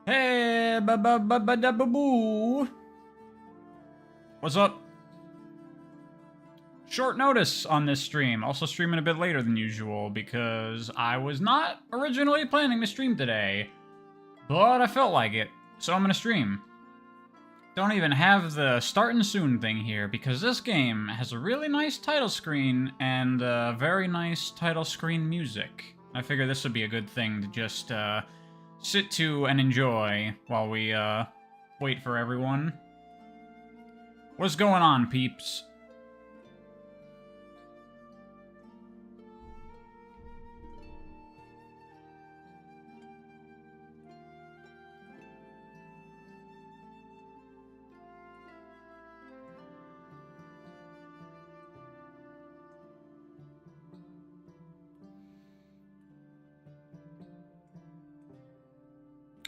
Hey, ba-ba-ba-ba-da-ba-boo. What's up? Short notice on this stream. Also streaming a bit later than usual because I was not originally planning to stream today, but I felt like it, so I'm gonna stream. Don't even have the starting soon thing here because this game has a really nice title screen and very nice title screen music. I figure this would be a good thing to just sit to and enjoy while we wait for everyone. What's going on, peeps?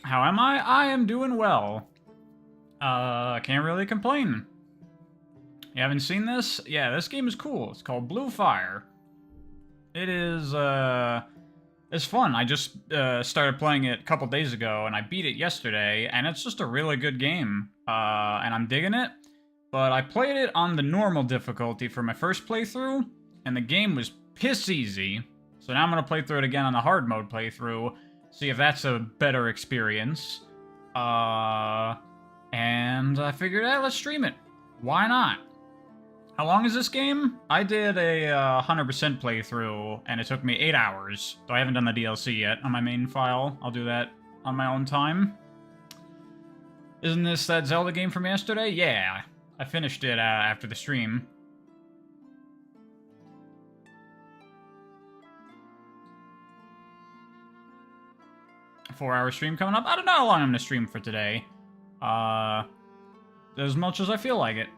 How am I? I am doing well. Can't really complain. You haven't seen this? Yeah, this game is cool. It's called Blue Fire. It is, it's fun. I just started playing it a couple days ago, and I beat it yesterday, and it's just a really good game. And I'm digging it. But I played it on the normal difficulty for my first playthrough, and the game was piss easy. So now I'm gonna play through it again on the hard mode playthrough, see if that's a better experience. And I figured, hey, let's stream it. Why not? How long is this game? I did a 100% playthrough, and it took me 8 hours. So I haven't done the DLC yet on my main file. I'll do that on my own time. Isn't this that Zelda game from yesterday? Yeah, I finished it after the stream. A 4-hour stream coming up? I don't know how long I'm gonna stream for today. As much as I feel like it.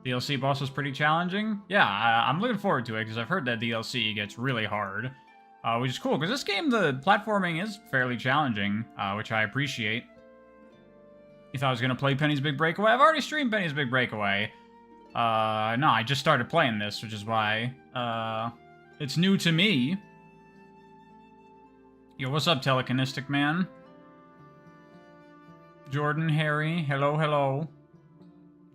DLC boss was pretty challenging. Yeah, I'm looking forward to it because I've heard that DLC gets really hard. Which is cool, because this game, the platforming is fairly challenging, which I appreciate. You thought I was going to play Penny's Big Breakaway? I've already streamed Penny's Big Breakaway. No, I just started playing this, which is why it's new to me. Yo, what's up, Telekinestic Man? Jordan, Harry, hello, hello.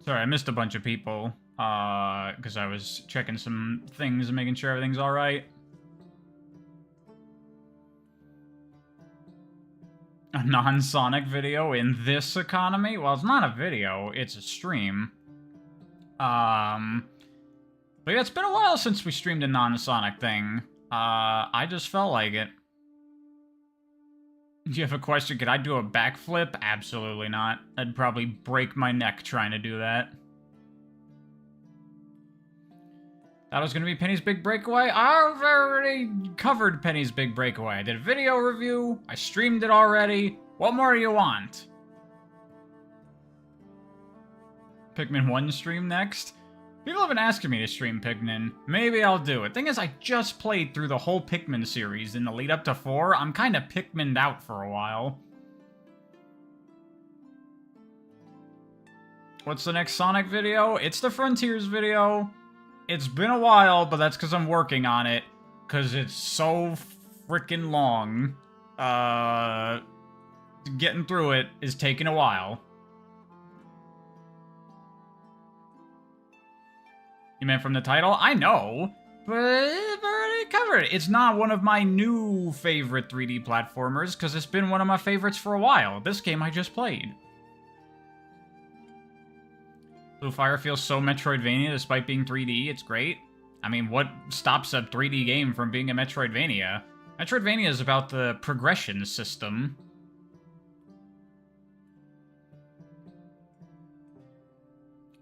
Sorry, I missed a bunch of people, because I was checking some things and making sure everything's alright. A non-Sonic video in this economy? Well, it's not a video, it's a stream. But yeah, it's been a while since we streamed a non-Sonic thing. I just felt like it. Do you have a question? Could I do a backflip? Absolutely not. I'd probably break my neck trying to do that. Thought it was going to be Penny's Big Breakaway? I've already covered Penny's Big Breakaway. I did a video review. I streamed it already. What more do you want? Pikmin 1 stream next? People have been asking me to stream Pikmin. Maybe I'll do it. Thing is, I just played through the whole Pikmin series in the lead up to 4. I'm kind of Pikmin'd out for a while. What's the next Sonic video? It's the Frontiers video. It's been a while, but that's because I'm working on it. Because it's so freaking long. Getting through it is taking a while. You meant from the title? I know, but I've already covered it. It's not one of my new favorite 3D platformers, because it's been one of my favorites for a while. This game I just played. Blue Fire feels so Metroidvania despite being 3D. It's great. I mean, what stops a 3D game from being a Metroidvania? Metroidvania is about the progression system.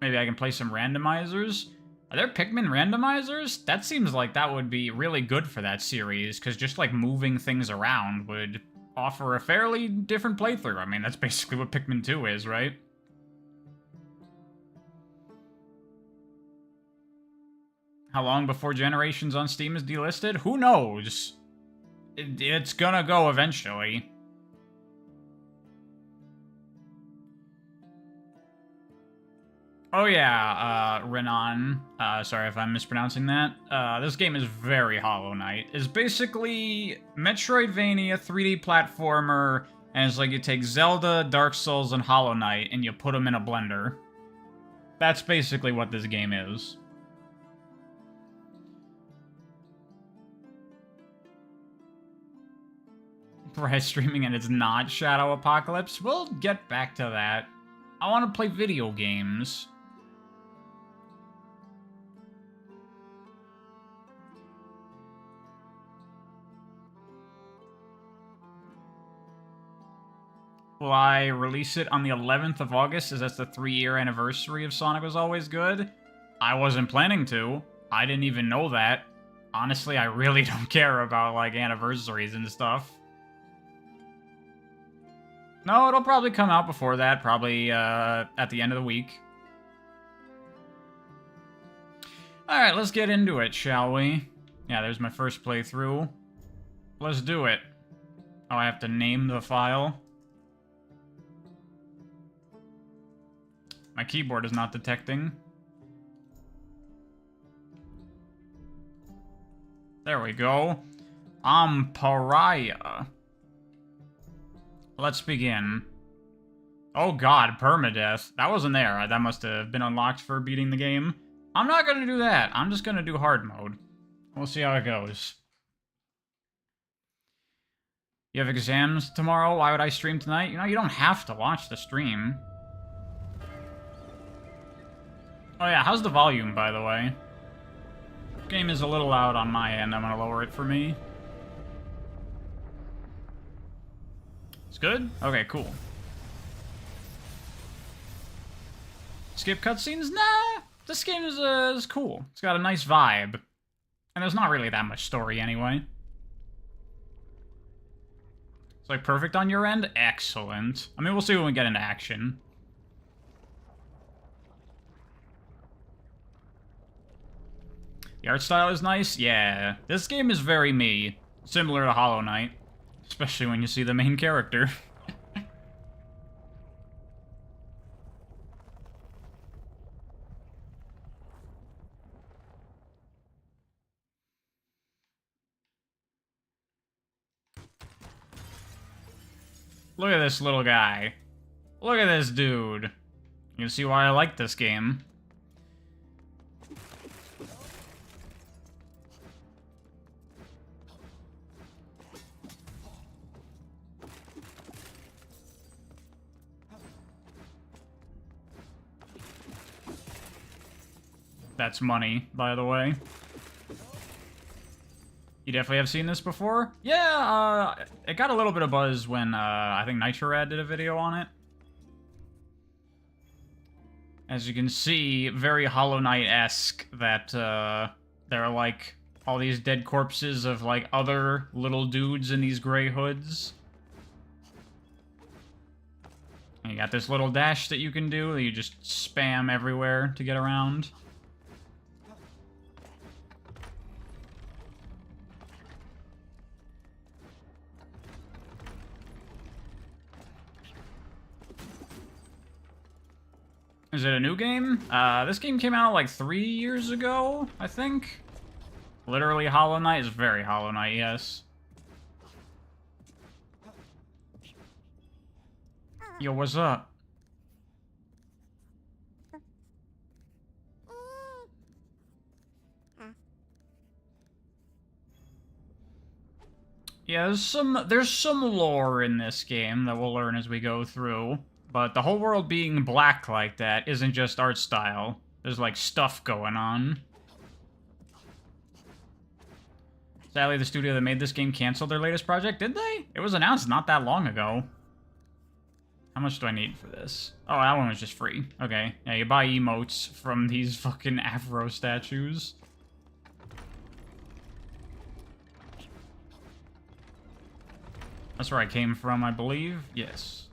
Maybe I can play some randomizers. Are there Pikmin randomizers? That seems like that would be really good for that series, because just like moving things around would offer a fairly different playthrough. I mean, that's basically what Pikmin 2 is, right? How long before Generations on Steam is delisted? Who knows? It's gonna go eventually. Oh yeah, Renan. Sorry if I'm mispronouncing that. This game is very Hollow Knight. It's basically Metroidvania 3D platformer And it's like you take Zelda, Dark Souls, and Hollow Knight, and you put them in a blender. That's basically what this game is. Red streaming and it's not Shadow Apocalypse. We'll get back to that. I want to play video games. Will I release it on the 11th of August, as that's the 3-year anniversary of Sonic Was Always Good? I wasn't planning to. I didn't even know that. Honestly, I really don't care about, like, anniversaries and stuff. No, it'll probably come out before that, probably at the end of the week. Alright, let's get into it, shall we? Yeah, there's my first playthrough. Let's do it. Oh, I have to name the file. My keyboard is not detecting. There we go. I'm Pariah. Let's begin. Oh god, permadeath. That wasn't there. That must have been unlocked for beating the game. I'm not gonna do that. I'm just gonna do hard mode. We'll see how it goes. You have exams tomorrow? Why would I stream tonight? You know, you don't have to watch the stream. Oh yeah, how's the volume, by the way? Game is a little loud on my end. I'm gonna lower it for me. It's good? Okay, cool. Skip cutscenes? Nah! This game is cool. It's got a nice vibe. And there's not really that much story anyway. It's like perfect on your end? Excellent. I mean, we'll see when we get into action. The art style is nice? Yeah. This game is very me. Similar to Hollow Knight. Especially when you see the main character. Look at this little guy. Look at this dude. You can see why I like this game. That's money, by the way. You definitely have seen this before? Yeah, it got a little bit of buzz when, I think Nitrorad did a video on it. As you can see, very Hollow Knight-esque, that, there are, like, all these dead corpses of, like, other little dudes in these gray hoods. And you got this little dash that you can do, that you just spam everywhere to get around. Is it a new game? This game came out like 3 years ago, I think. Literally Hollow Knight is very Hollow Knight, yes. Yo, what's up? Yeah, there's some lore in this game that we'll learn as we go through. But the whole world being black like that isn't just art style. There's, like, stuff going on. Sadly, the studio that made this game canceled their latest project, did they? It was announced not that long ago. How much do I need for this? Oh, that one was just free. Okay. Yeah, you buy emotes from these fucking Afro statues. That's where I came from, I believe. Yes.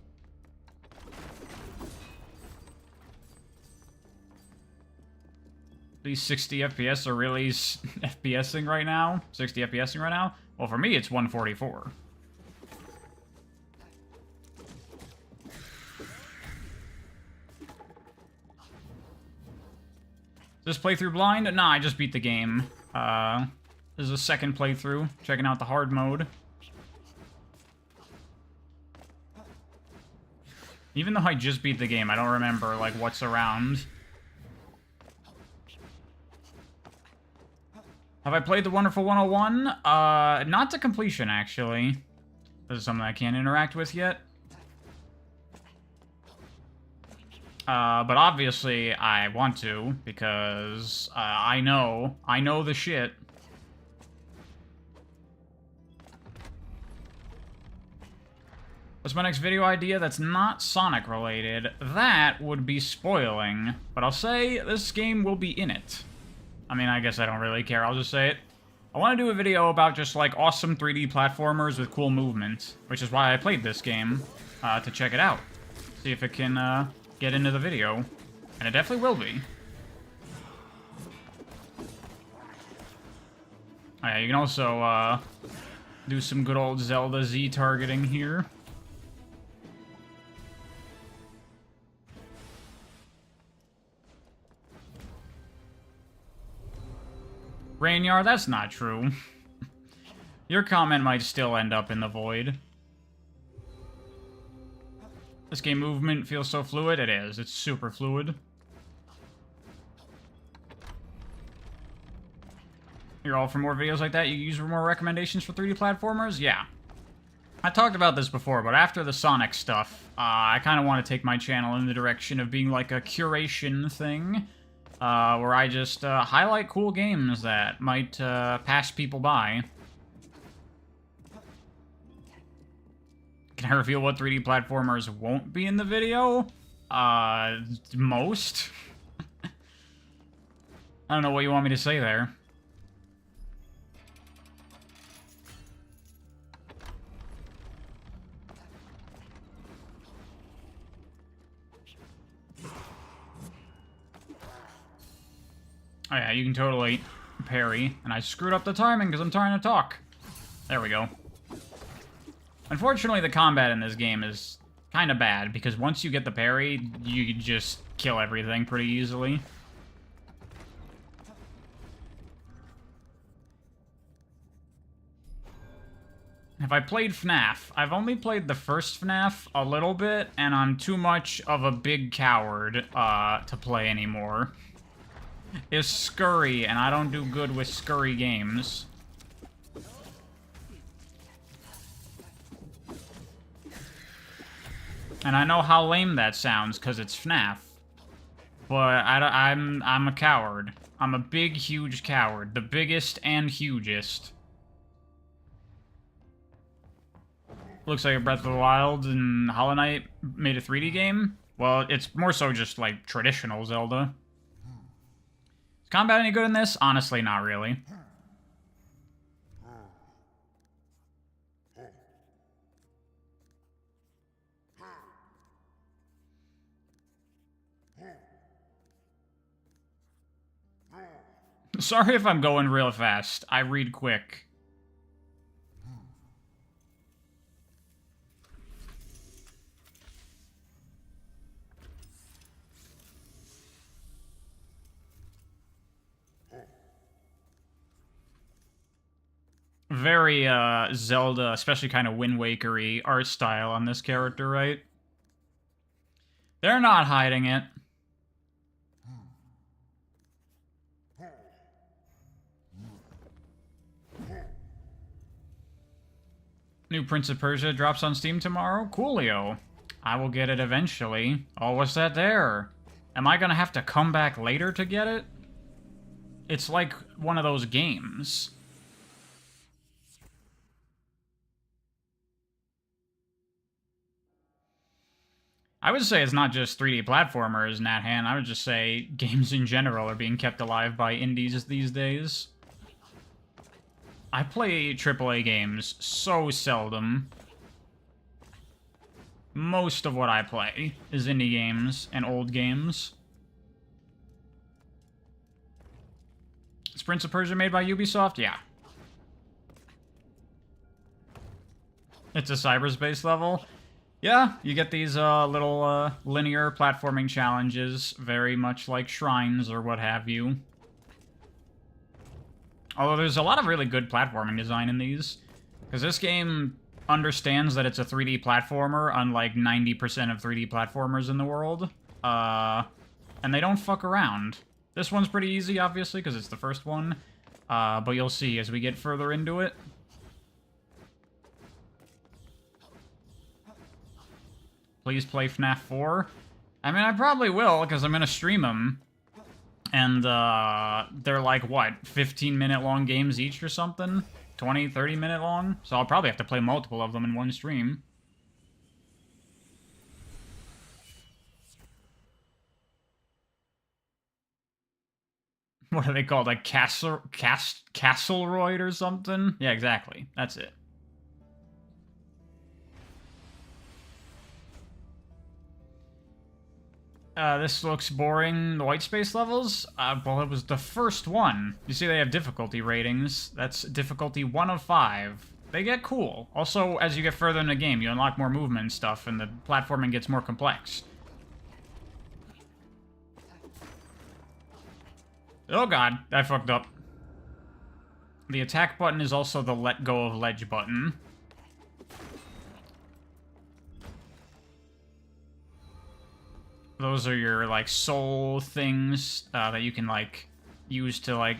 These 60 FPS are really FPSing right now? 60 FPSing right now? Well, for me, it's 144. Is this playthrough blind? Nah, I just beat the game. This is a second playthrough, checking out the hard mode. Even though I just beat the game, I don't remember, like, what's around. Have I played the Wonderful 101? Not to completion, actually. This is something I can't interact with yet. But obviously I want to, because I know the shit. What's my next video idea that's not Sonic related? That would be spoiling, but I'll say this game will be in it. I mean, I guess I don't really care, I'll just say it. I want to do a video about just, like, awesome 3D platformers with cool movement, which is why I played this game, to check it out. See if it can, get into the video. And it definitely will be. Oh yeah, you can also, do some good old Zelda Z targeting here. Rainyar, that's not true. Your comment might still end up in the void. This game movement feels so fluid. It is. It's super fluid. You're all for more videos like that? You use more recommendations for 3D platformers? Yeah. I talked about this before, but after the Sonic stuff, I kind of want to take my channel in the direction of being like a curation thing. Where I just highlight cool games that might pass people by. Can I reveal what 3D platformers won't be in the video? Most? I don't know what you want me to say there. Oh yeah, you can totally parry. And I screwed up the timing because I'm trying to talk. There we go. Unfortunately, the combat in this game is kind of bad, because once you get the parry, you just kill everything pretty easily. Have I played FNAF? I've only played the first FNAF a little bit, and I'm too much of a big coward to play anymore. It's scurry, and I don't do good with scurry games. And I know how lame that sounds, because it's FNAF. But I'm a coward. I'm a big, huge coward. The biggest and hugest. Looks like a Breath of the Wild and Hollow Knight made a 3D game. Well, it's more so just, like, traditional Zelda. Is combat any good in this? Honestly, not really. Sorry if I'm going real fast. I read quick. Very, Zelda, especially kind of Wind Waker-y art style on this character, right? They're not hiding it. New Prince of Persia drops on Steam tomorrow? Coolio. I will get it eventually. Oh, what's that there? Am I gonna have to come back later to get it? It's like one of those games. I would say it's not just 3D platformers, Nathan. I would just say games in general are being kept alive by indies these days. I play AAA games so seldom. Most of what I play is indie games and old games. Is Prince of Persia made by Ubisoft? Yeah. It's a cyberspace level. Yeah, you get these little linear platforming challenges, very much like shrines or what have you. Although there's a lot of really good platforming design in these. Because this game understands that it's a 3D platformer, unlike 90% of 3D platformers in the world. And they don't fuck around. This one's pretty easy, obviously, because it's the first one. But you'll see as we get further into it. Please play FNAF 4. I mean, I probably will, because I'm going to stream them. And they're like, what, 15-minute long games each or something? 20, 30-minute long? So I'll probably have to play multiple of them in one stream. What are they called? Like Castleroid or something? Yeah, exactly. That's it. This looks boring. The white space levels? Well, it was the first one. You see they have difficulty ratings. That's difficulty 1 of 5. They get cool. Also, as you get further in the game, you unlock more movement and stuff, and the platforming gets more complex. Oh god, I fucked up. The attack button is also the let go of ledge button. Those are your, like, soul things that you can, like, use to, like,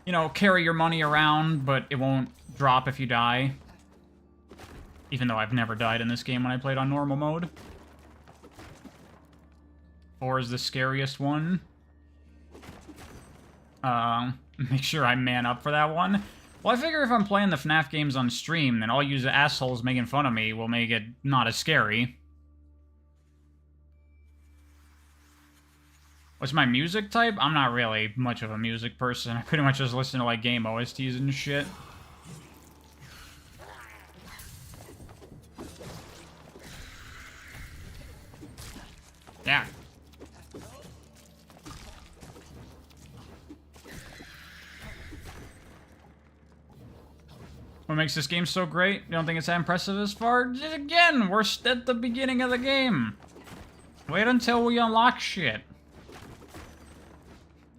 you know, carry your money around, but it won't drop if you die. Even though I've never died in this game when I played on normal mode. 4 is the scariest one. Make sure I man up for that one. Well, I figure if I'm playing the FNAF games on stream, then all you assholes making fun of me will make it not as scary. What's my music type? I'm not really much of a music person. I pretty much just listen to, like, game OSTs and shit. Yeah. What makes this game so great? You don't think it's that impressive as far? Again, we're at the beginning of the game. Wait until we unlock shit.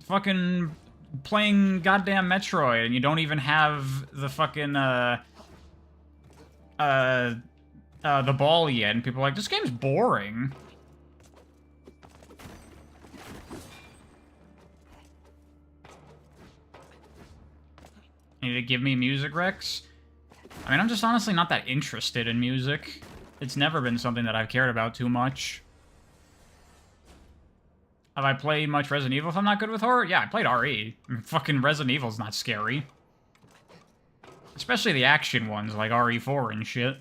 Fucking playing goddamn Metroid, and you don't even have the fucking, the ball yet, and people are like, this game's boring. You need to give me music, Rex? I mean, I'm just honestly not that interested in music. It's never been something that I've cared about too much. Have I played much Resident Evil if I'm not good with horror? Yeah, I played RE. I mean, fucking Resident Evil's not scary. Especially the action ones, like RE4 and shit.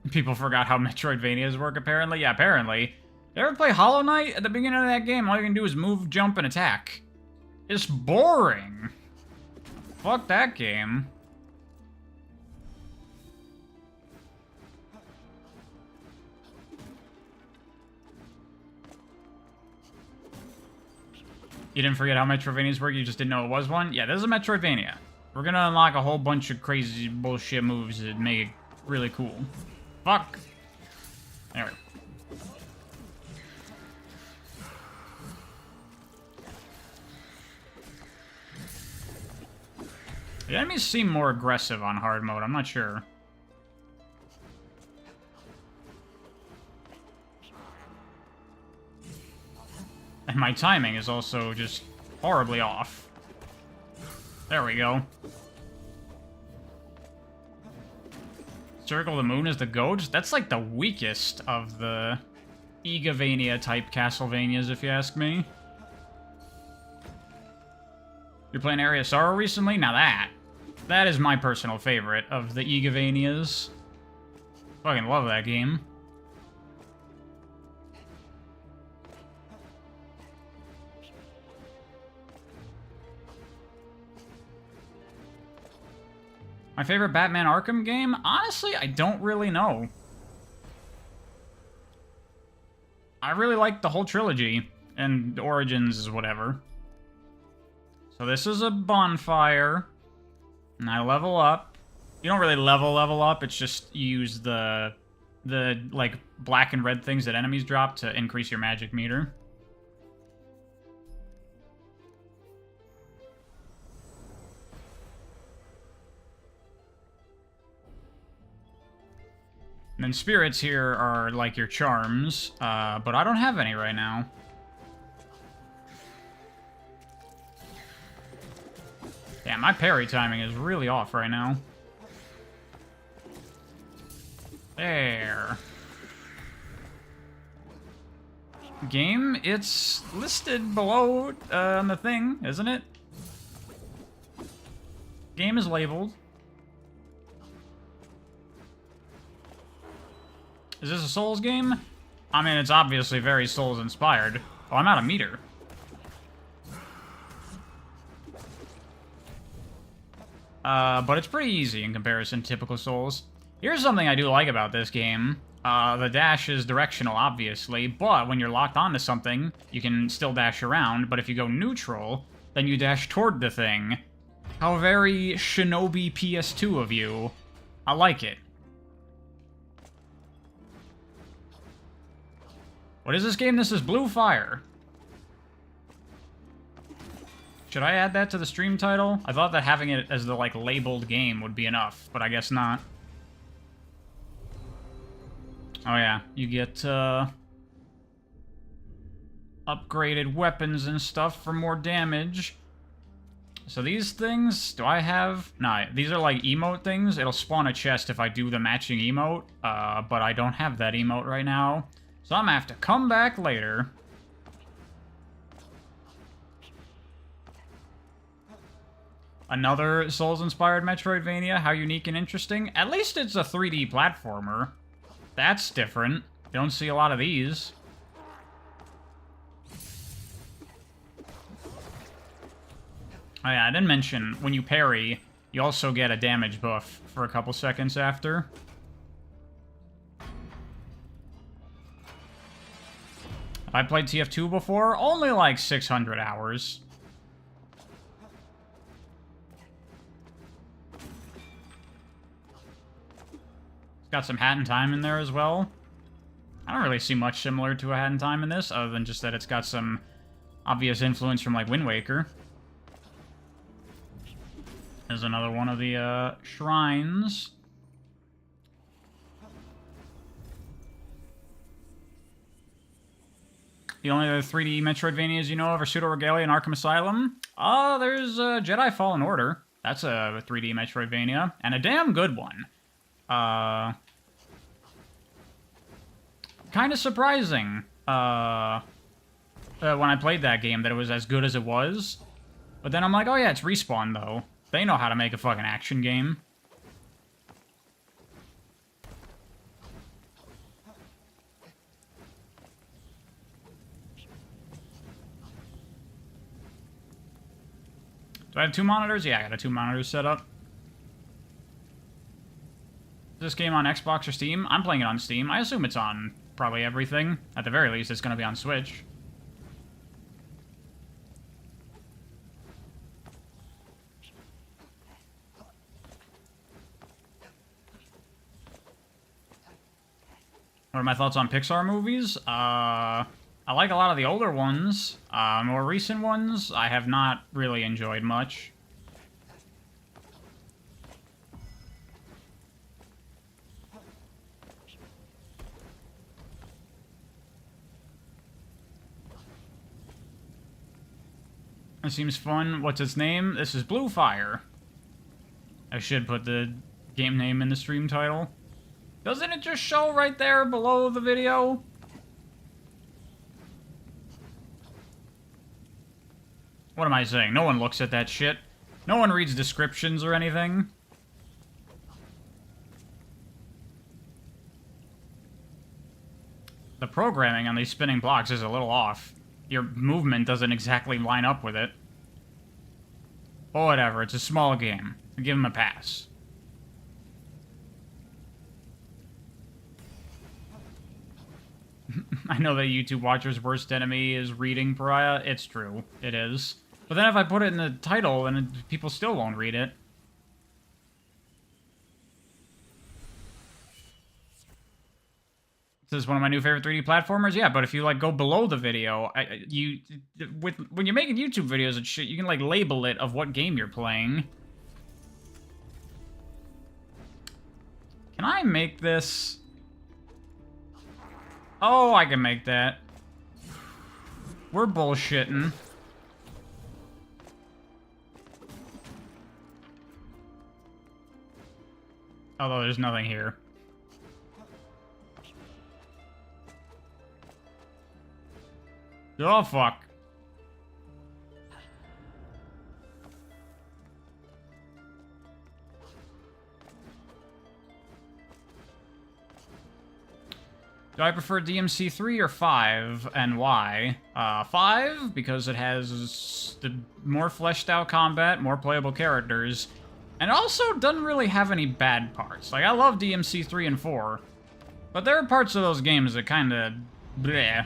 People forgot how Metroidvanias work, apparently. Yeah, apparently. You ever play Hollow Knight? At the beginning of that game, all you can do is move, jump, and attack. It's boring. Fuck that game. You didn't forget how Metroidvanias work, you just didn't know it was one? Yeah, this is a Metroidvania. We're gonna unlock a whole bunch of crazy bullshit moves that make it really cool. Fuck. There we go. The enemies seem more aggressive on hard mode, I'm not sure. And my timing is also just horribly off. There we go. Circle the Moon is the goat? That's like the weakest of the Igavania type Castlevanias, if you ask me. You're playing Area of Sorrow recently? Now that is my personal favorite of the Igavanias. Fucking love that game. My favorite Batman Arkham game? Honestly, I don't really know. I really like the whole trilogy, and Origins is whatever. So this is a bonfire, and I level up. You don't really level up, it's just you use the like, black and red things that enemies drop to increase your magic meter. And then spirits here are like your charms, but I don't have any right now. Yeah, my parry timing is really off right now. There. Game, it's listed below on the thing, isn't it? Game is labeled. Is this a Souls game? I mean, it's obviously very Souls-inspired. Oh, I'm out of meter. But it's pretty easy in comparison to typical Souls. Here's something I do like about this game. The dash is directional, obviously, but when you're locked onto something, you can still dash around, but if you go neutral, then you dash toward the thing. How very Shinobi PS2 of you. I like it. What is this game? This is Blue Fire. Should I add that to the stream title? I thought that having it as the, like, labeled game would be enough, but I guess not. Oh yeah, you get, upgraded weapons and stuff for more damage. So these things, do I have... Nah, these are like emote things. It'll spawn a chest if I do the matching emote, but I don't have that emote right now. So I'm gonna have to come back later. Another Souls-inspired Metroidvania. How unique and interesting. At least it's a 3D platformer. That's different. You don't see a lot of these. Oh yeah, I didn't mention, when you parry, you also get a damage buff for a couple seconds after. I played TF2 before, only like 600 hours. It's got some Hat in Time in there as well. I don't really see much similar to a Hat in Time in this, other than just that it's got some obvious influence from like Wind Waker. There's another one of the shrines. The only other 3D Metroidvanias you know of are Pseudo Regalia and Arkham Asylum. There's Jedi Fallen Order. That's a 3D Metroidvania, and a damn good one. Kind of surprising when I played that game that it was as good as it was. But then I'm like, oh yeah, it's Respawn, though. They know how to make a fucking action game. Do I have 2 monitors? Yeah, I got a 2 monitors set up. Is this game on Xbox or Steam? I'm playing it on Steam. I assume it's on probably everything. At the very least, it's going to be on Switch. What are my thoughts on Pixar movies? I like a lot of the older ones. More recent ones, I have not really enjoyed much. It seems fun. What's its name? This is Blue Fire. I should put the game name in the stream title. Doesn't it just show right there below the video? What am I saying? No one looks at that shit. No one reads descriptions or anything. The programming on these spinning blocks is a little off. Your movement doesn't exactly line up with it. But whatever, it's a small game. I'll give him a pass. I know that YouTube watcher's worst enemy is reading Pariah. It's true. It is. But then if I put it in the title, then people still won't read it. This is one of my new favorite 3D platformers. Yeah, but if you, like, go below the video, when you're making YouTube videos and shit, you can, like, label it of what game you're playing. Can I make this... Oh, I can make that. We're bullshitting. Although there's nothing here. Oh, fuck. Do I prefer DMC 3 or 5, and why? 5, because it has the more fleshed out combat, more playable characters, and also doesn't really have any bad parts. Like, I love DMC 3 and 4, but there are parts of those games that kinda bleh.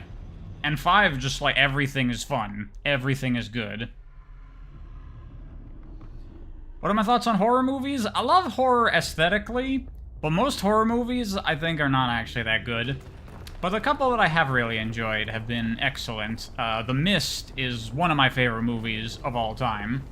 And 5, just like, everything is fun. Everything is good. What are my thoughts on horror movies? I love horror aesthetically, but most horror movies, I think, are not actually that good. But the couple that I have really enjoyed have been excellent. The Mist is one of my favorite movies of all time.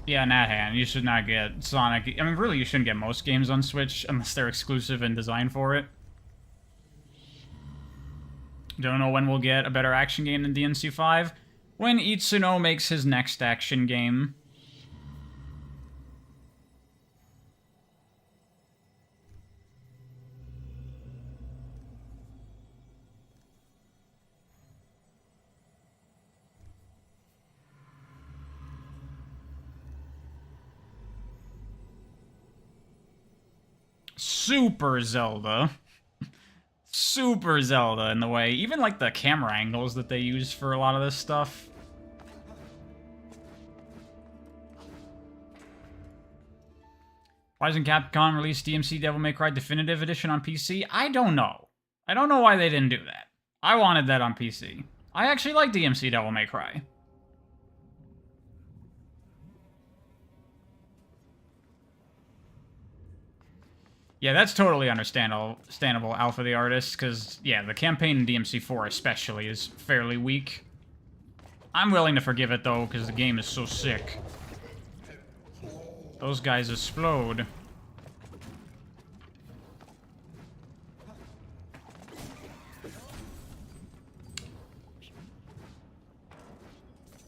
Yeah, Nathan, you should not get Sonic. I mean, really, you shouldn't get most games on Switch unless they're exclusive and designed for it. Don't know when we'll get a better action game than DMC 5. When Itsuno makes his next action game. Super Zelda. Super Zelda in the way. Even, like, the camera angles that they use for a lot of this stuff. Why doesn't Capcom release DMC Devil May Cry Definitive Edition on PC? I don't know. I don't know why they didn't do that. I wanted that on PC. I actually like DMC Devil May Cry. Yeah, that's totally understandable, Alpha the Artist, because, yeah, the campaign in DMC4 especially is fairly weak. I'm willing to forgive it, though, because the game is so sick. Those guys explode.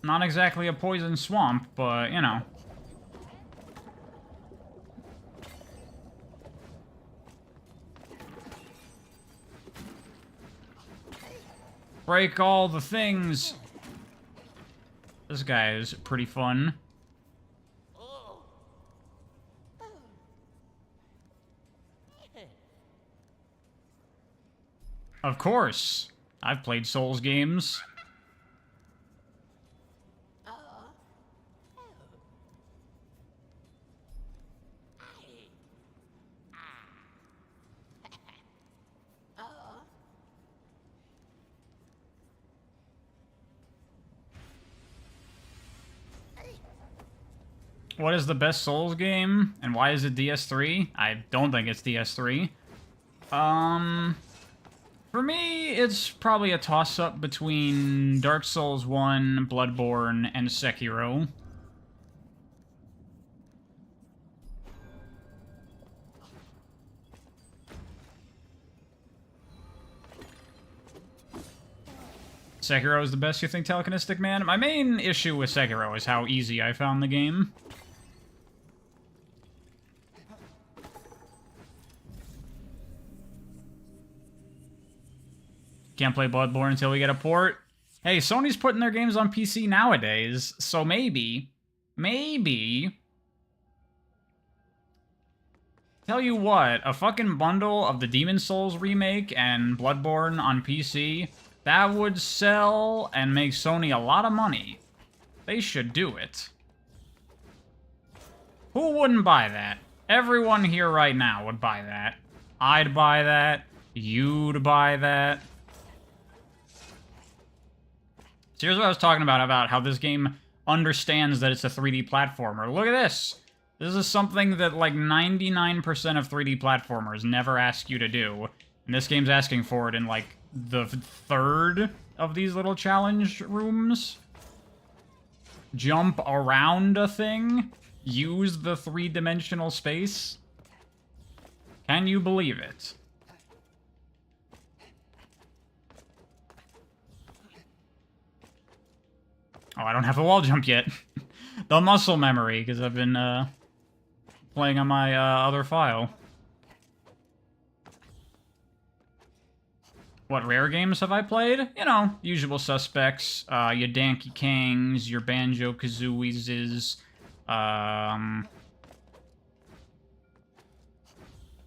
Not exactly a poison swamp, but, you know. Break all the things. This guy is pretty fun. Of course. I've played Souls games. What is the best Souls game, and why is it DS3? I don't think it's DS3. For me, it's probably a toss-up between Dark Souls 1, Bloodborne, and Sekiro. Sekiro is the best, you think, Telekinetic Man? My main issue with Sekiro is how easy I found the game. Can't play Bloodborne until we get a port. Hey, Sony's putting their games on PC nowadays, so maybe... Tell you what, a fucking bundle of the Demon Souls remake and Bloodborne on PC, that would sell and make Sony a lot of money. They should do it. Who wouldn't buy that? Everyone here right now would buy that. I'd buy that. You'd buy that. So here's what I was talking about how this game understands that it's a 3D platformer. Look at this! This is something that, like, 99% of 3D platformers never ask you to do. And this game's asking for it in, like, the third of these little challenge rooms. Jump around a thing. use the three-dimensional space. Can you believe it? Oh, I don't have a wall jump yet. The muscle memory, because I've been playing on my other file. What rare games have I played? You know, usual suspects. Your Donkey Kongs, your Banjo-Kazooies.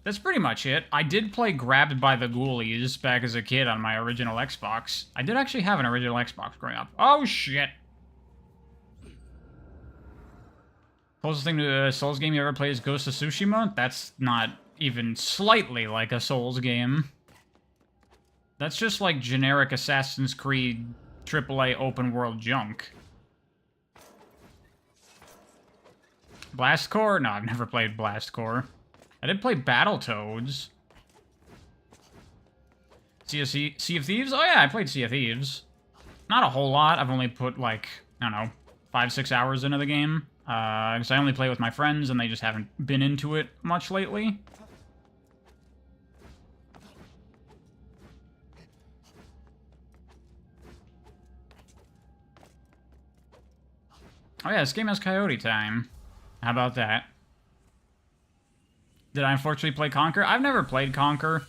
That's pretty much it. I did play Grabbed by the Ghoulies back as a kid on my original Xbox. I did actually have an original Xbox growing up. Oh, shit. Closest thing to a Souls game you ever played is Ghost of Tsushima? That's not even slightly like a Souls game. That's just like generic Assassin's Creed AAA open world junk. Blast Corps? No, I've never played Blast Corps. I did play Battletoads. Sea of Thieves? Oh yeah, I played Sea of Thieves. Not a whole lot. I've only put like, I don't know, 5-6 hours into the game. Because I only play with my friends and they just haven't been into it much lately. Oh yeah, this game has Coyote Time. How about that? Did I unfortunately play Conquer? I've never played Conquer.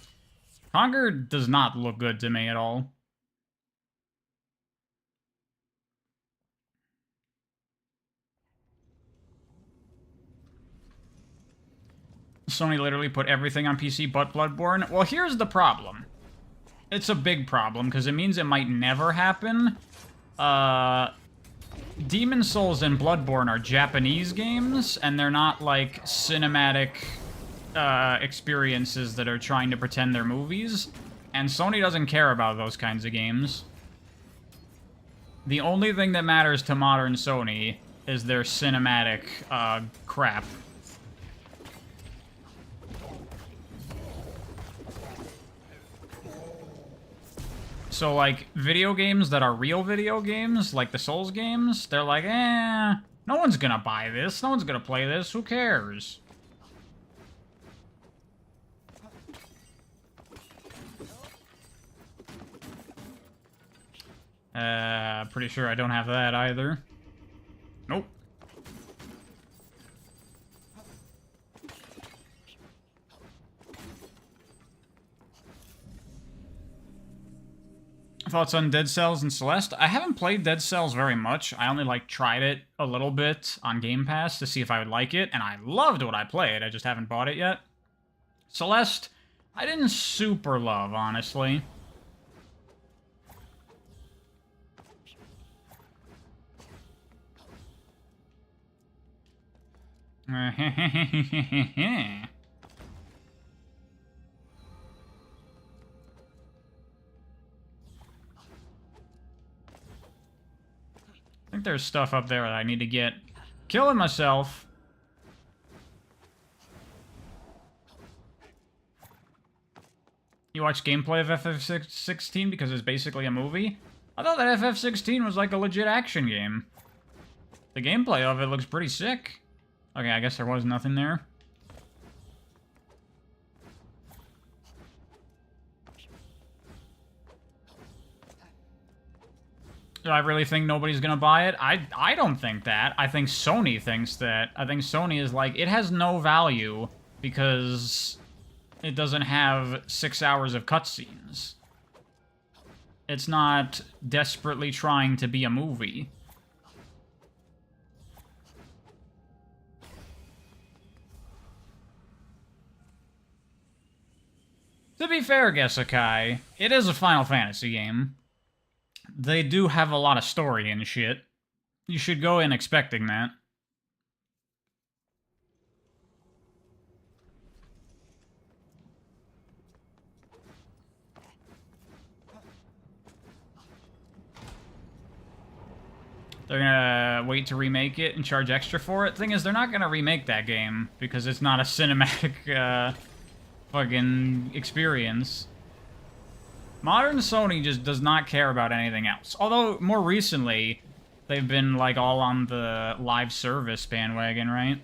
Conquer does not look good to me at all. Sony literally put everything on PC but Bloodborne. Well, here's the problem. It's a big problem, because it means it might never happen. Demon Souls and Bloodborne are Japanese games, and they're not, like, cinematic experiences that are trying to pretend they're movies. And Sony doesn't care about those kinds of games. The only thing that matters to modern Sony is their cinematic crap. So, like, video games that are real video games, like the Souls games, they're like, no one's gonna buy this, no one's gonna play this, who cares? Pretty sure I don't have that either. Nope. Thoughts on Dead Cells and Celeste? I haven't played Dead Cells very much. I only, like, tried it a little bit on Game Pass to see if I would like it, and I loved what I played. I just haven't bought it yet. Celeste, I didn't super love, honestly. I think there's stuff up there that I need to get. Killing myself. You watch gameplay of FF16 because it's basically a movie? I thought that FF16 was like a legit action game. The gameplay of it looks pretty sick. Okay, I guess there was nothing there. Do I really think nobody's gonna buy it? I don't think that. I think Sony thinks that. I think Sony is like, it has no value because it doesn't have 6 hours of cutscenes. It's not desperately trying to be a movie. To be fair, Gesakai, it is a Final Fantasy game. They do have a lot of story and shit. You should go in expecting that. They're gonna wait to remake it and charge extra for it. Thing is, they're not gonna remake that game because it's not a cinematic, fucking experience. Modern Sony just does not care about anything else. Although, more recently, They've been, like, all on the live service bandwagon, right?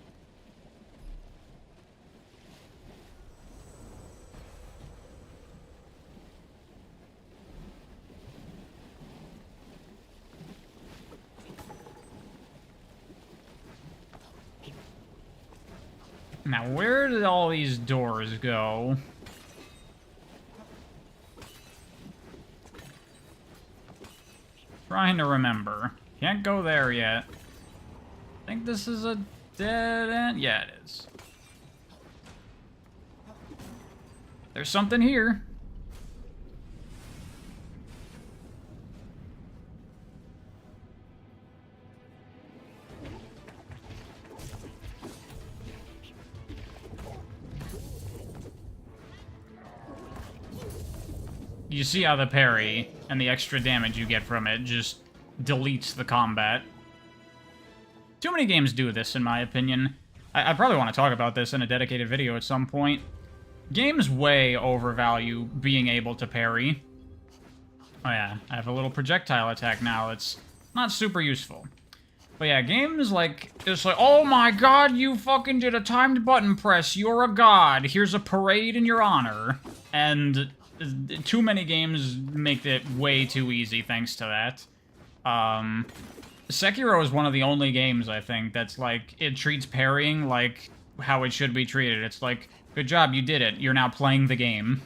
Now, where did all these doors go? Trying to remember. Can't go there yet. I think this is a dead end. Yeah, it is. There's something here. You see how the parry and the extra damage you get from it just deletes the combat. Too many games do this, in my opinion. I probably want to talk about this in a dedicated video at some point. Games way overvalue being able to parry. Oh yeah, I have a little projectile attack now. It's not super useful. But yeah, games like, it's like, oh my god, you fucking did a timed button press. You're a god. Here's a parade in your honor. And too many games make it way too easy thanks to that. Sekiro is one of the only games, I think, that's like, it treats parrying like how it should be treated. It's like, good job, you did it. You're now playing the game.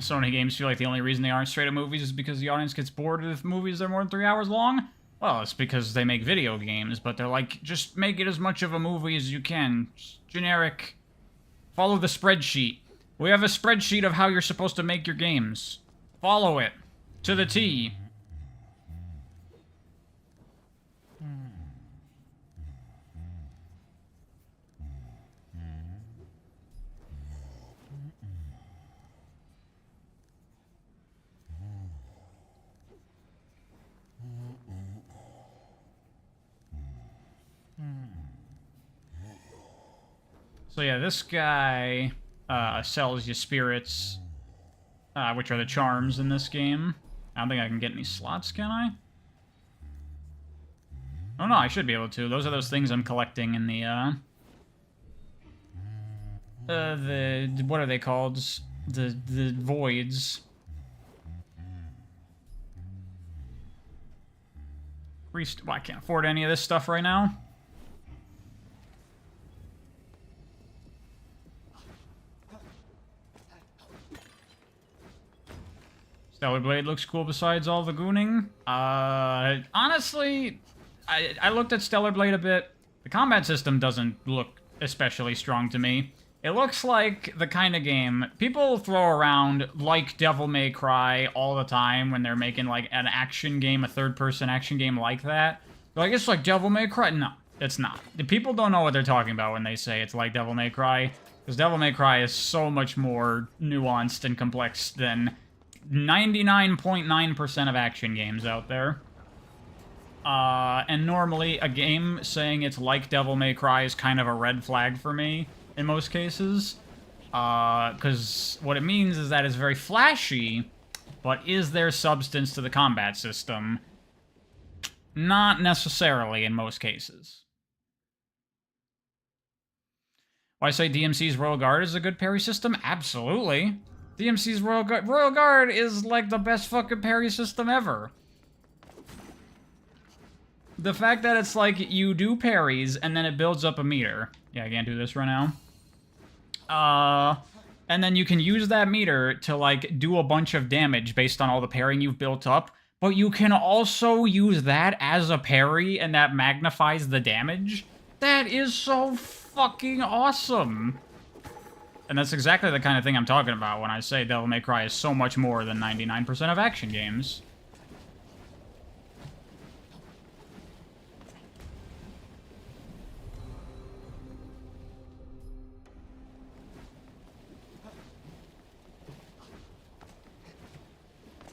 So many games feel like the only reason they aren't straight-up movies is because the audience gets bored if movies are more than 3 hours long? Well, it's because they make video games, but they're like, just make it as much of a movie as you can. Just generic. Follow the spreadsheet. We have a spreadsheet of how you're supposed to make your games. Follow it. To the T. So yeah, this guy sells you spirits, which are the charms in this game. I don't think I can get any slots, can I? Oh no, I should be able to. Those are those things I'm collecting in the what are they called? The voids. Well, I can't afford any of this stuff right now. Stellar Blade looks cool besides all the gooning. Honestly, I looked at Stellar Blade a bit. The combat system doesn't look especially strong to me. It looks like the kind of game people throw around like Devil May Cry all the time when they're making like an action game, a third-person action game like that. They're like, it's like Devil May Cry. No, it's not. The people don't know what they're talking about when they say it's like Devil May Cry, because Devil May Cry is so much more nuanced and complex than 99.9% of action games out there. And normally a game saying it's like Devil May Cry is kind of a red flag for me in most cases. Because what it means is that it's very flashy, but is there substance to the combat system? Not necessarily in most cases. Why I say DMC's Royal Guard is a good parry system? Absolutely. DMC's Royal Guard is like the best fucking parry system ever. The fact that it's like you do parries and then it builds up a meter. Yeah, I can't do this right now. And then you can use that meter to like do a bunch of damage based on all the parrying you've built up. But you can also use that as a parry and that magnifies the damage. That is so fucking awesome. And that's exactly the kind of thing I'm talking about when I say Devil May Cry is so much more than 99% of action games.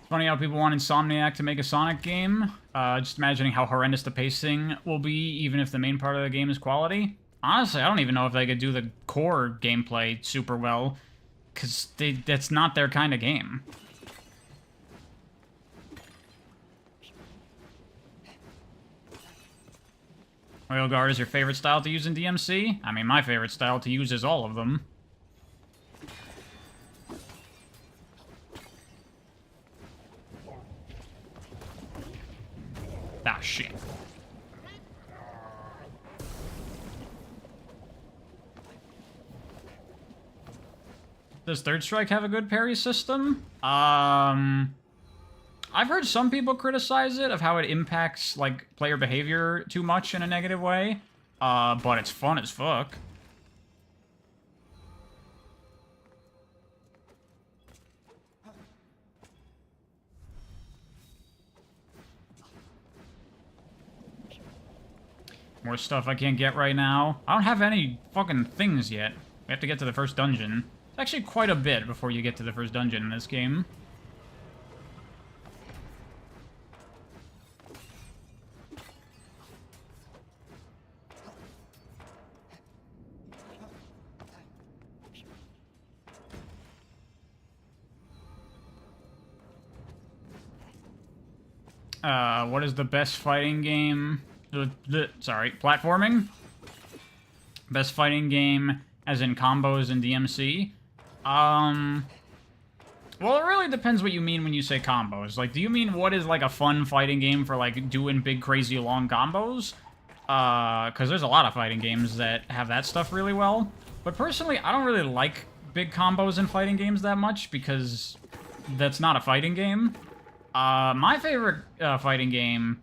Funny how people want Insomniac to make a Sonic game. Just imagining how horrendous the pacing will be, even if the main part of the game is quality. Honestly, I don't even know if they could do the core gameplay super well, because that's not their kind of game. Oil Guard is your favorite style to use in DMC? I mean, my favorite style to use is all of them. Ah, shit. Does Third Strike have a good parry system? I've heard some people criticize it of how it impacts, like, player behavior too much in a negative way. But it's fun as fuck. More stuff I can't get right now. I don't have any fucking things yet. We have to get to the first dungeon. It's actually quite a bit before you get to the first dungeon in this game. What is the best fighting game? Sorry, platforming? Best fighting game, as in combos in DMC? Well, it really depends what you mean when you say combos. Like, do you mean what is, like, a fun fighting game for, like, doing big, crazy, long combos? Because there's a lot of fighting games that have that stuff really well. But personally, I don't really like big combos in fighting games that much, because that's not a fighting game. My favorite fighting game,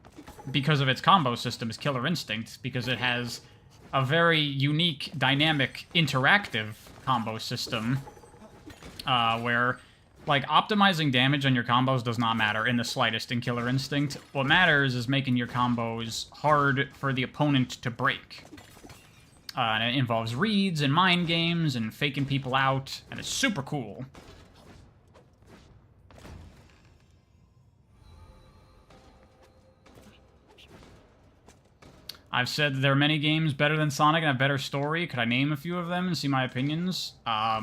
because of its combo system, is Killer Instinct, because it has a very unique, dynamic, interactive combo system, where, like, optimizing damage on your combos does not matter in the slightest in Killer Instinct. What matters is making your combos hard for the opponent to break. And it involves reads and mind games and faking people out, and it's super cool. I've said there are many games better than Sonic and have better story. Could I name a few of them and see my opinions? I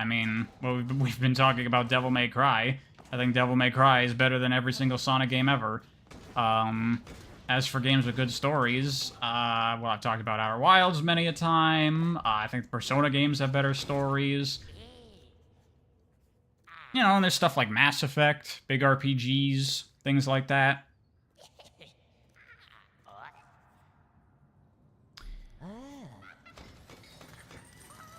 mean, well, we've been talking about Devil May Cry. I think Devil May Cry is better than every single Sonic game ever. As for games with good stories, well, I've talked about Outer Wilds many a time. I think the Persona games have better stories. You know, and there's stuff like Mass Effect, big RPGs, things like that.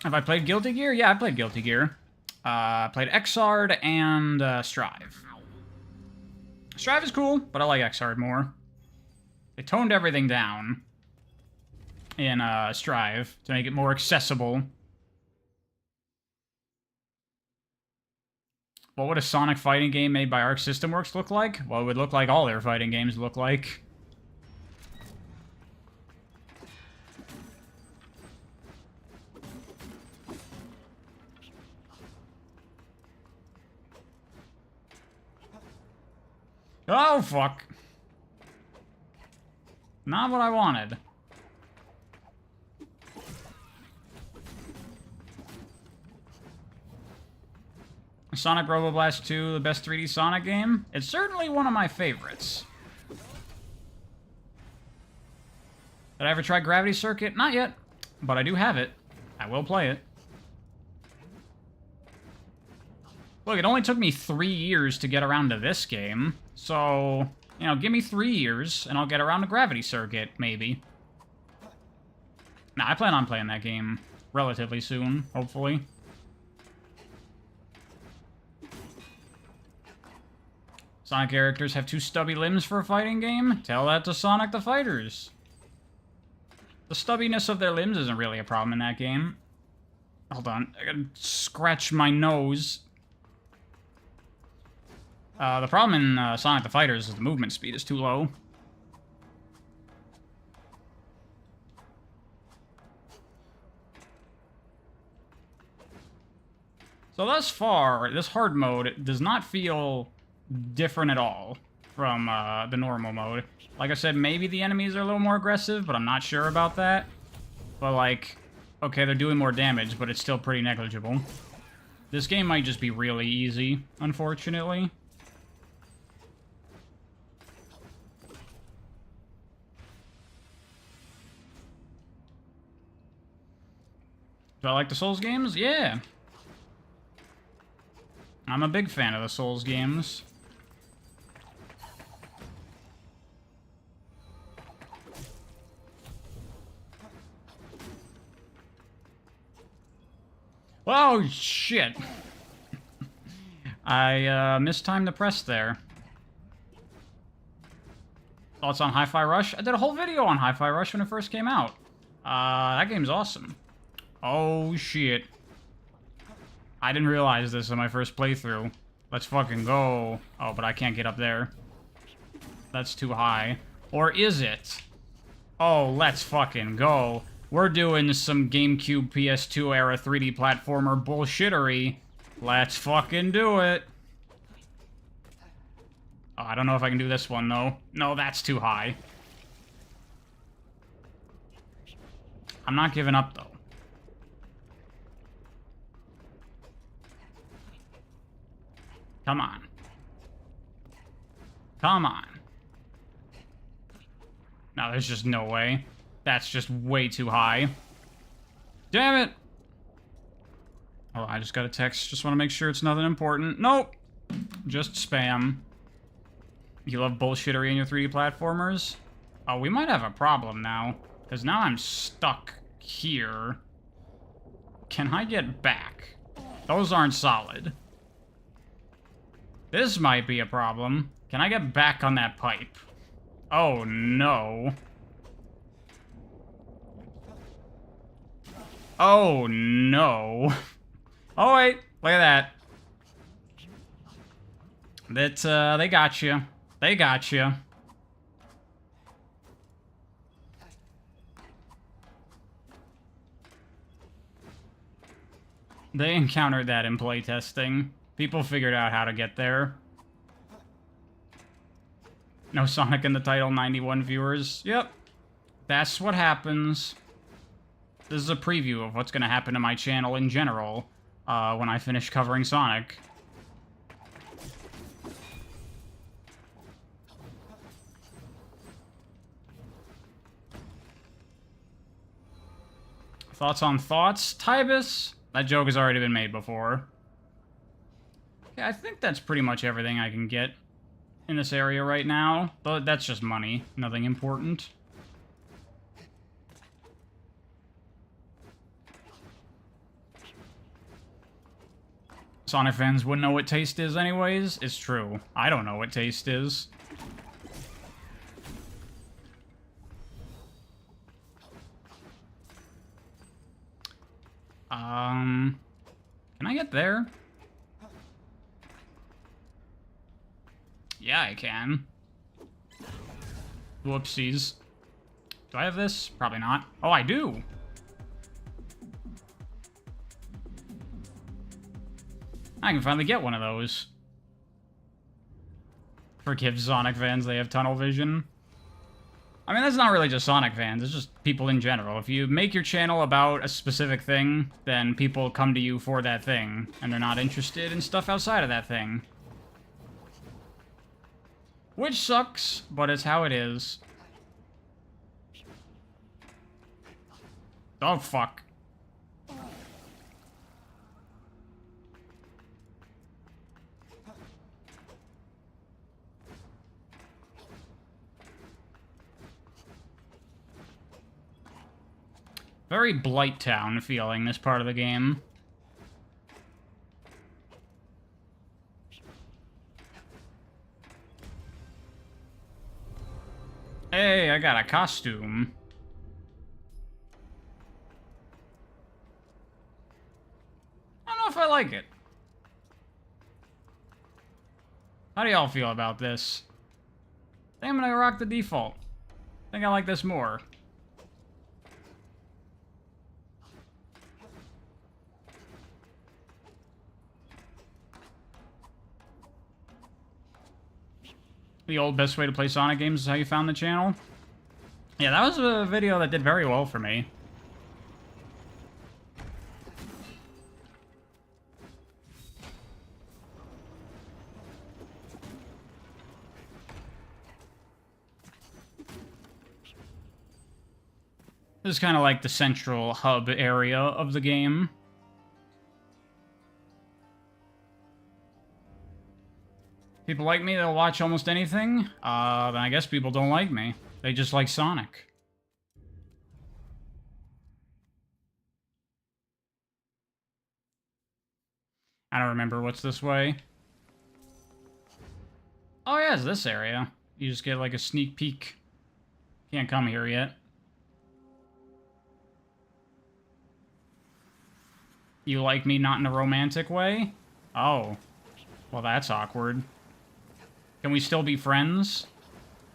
Have I played Guilty Gear? Yeah, I played Guilty Gear. I played Xrd and Strive. Strive is cool, but I like Xrd more. They toned everything down in Strive to make it more accessible. What would a Sonic fighting game made by Arc System Works look like? Well, it would look like all their fighting games look like. Oh, fuck. Not what I wanted. Sonic Robo Blast 2, the best 3D Sonic game? It's certainly one of my favorites. Did I ever try Gravity Circuit? Not yet, but I do have it. I will play it. Look, it only took me 3 years to get around to this game, so, you know, give me 3 years, and I'll get around to Gravity Circuit, maybe. Nah, I plan on playing that game relatively soon, hopefully. Sonic characters have 2 stubby limbs for a fighting game? Tell that to Sonic the Fighters. The stubbiness of their limbs isn't really a problem in that game. Hold on, I gotta scratch my nose. The problem in Sonic the Fighters is the movement speed is too low. So thus far, this hard mode does not feel different at all from the normal mode. Like I said, maybe the enemies are a little more aggressive, but I'm not sure about that. But, like, okay, they're doing more damage, but it's still pretty negligible. This game might just be really easy, unfortunately. Do I like the Souls games? Yeah. I'm a big fan of the Souls games. Oh, shit. I mistimed the press there. Thoughts on Hi-Fi Rush? I did a whole video on Hi-Fi Rush when it first came out. That game's awesome. Oh, shit. I didn't realize this in my first playthrough. Let's fucking go. Oh, but I can't get up there. That's too high. Or is it? Oh, let's fucking go. We're doing some GameCube PS2 era 3D platformer bullshittery. Let's fucking do it. Oh, I don't know if I can do this one, though. No, that's too high. I'm not giving up, though. Come on. Come on. No, there's just no way. That's just way too high. Damn it! Oh, I just got a text. Just want to make sure it's nothing important. Nope! Just spam. You love bullshittery in your 3D platformers? Oh, we might have a problem now. Because now I'm stuck here. Can I get back? Those aren't solid. This might be a problem. Can I get back on that pipe? Oh, no. Oh, no. Oh, wait. Look at that. They got you. They got you. They encountered that in playtesting. People figured out how to get there. No Sonic in the title, 91 viewers. Yep. That's what happens. This is a preview of what's going to happen to my channel in general when I finish covering Sonic. Thoughts on thoughts? Tybus? That joke has already been made before. Okay, I think that's pretty much everything I can get in this area right now. But that's just money. Nothing important. Sonic fans wouldn't know what taste is anyways. It's true. I don't know what taste is. Can I get there? Yeah, I can. Whoopsies. Do I have this? Probably not. Oh, I do! I can finally get one of those. Forgive Sonic fans, they have tunnel vision. I mean, that's not really just Sonic fans, it's just people in general. If you make your channel about a specific thing, then people come to you for that thing, and they're not interested in stuff outside of that thing. Which sucks, but it's how it is. Oh, fuck. Very Blight Town feeling, this part of the game. Hey, I got a costume. I don't know if I like it. How do y'all feel about this? I think I'm gonna rock the default. I think I like this more. The old best way to play Sonic games is how you found the channel. Yeah, that was a video that did very well for me. This is kind of like the central hub area of the game. People like me, they'll watch almost anything. Then I guess people don't like me. They just like Sonic. I don't remember what's this way. Oh yeah, it's this area. You just get like a sneak peek. Can't come here yet. You like me not in a romantic way? Oh. Well, that's awkward. Can we still be friends?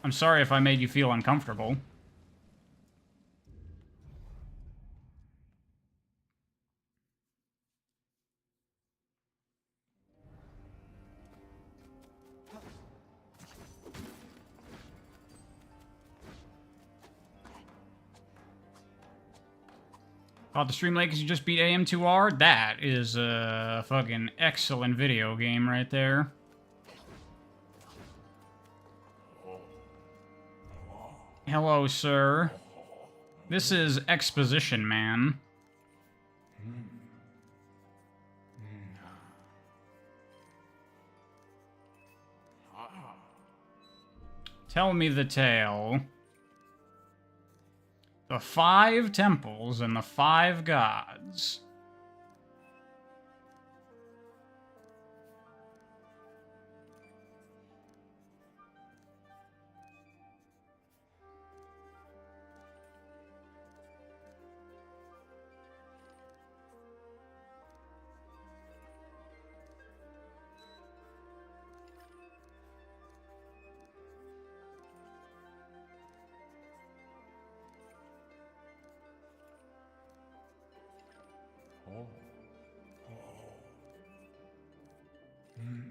I'm sorry if I made you feel uncomfortable. Thought the stream late because you just beat AM2R? That is a fucking excellent video game right there. Hello, sir. This is Exposition Man. Tell me the tale. The 5 temples and the 5 gods.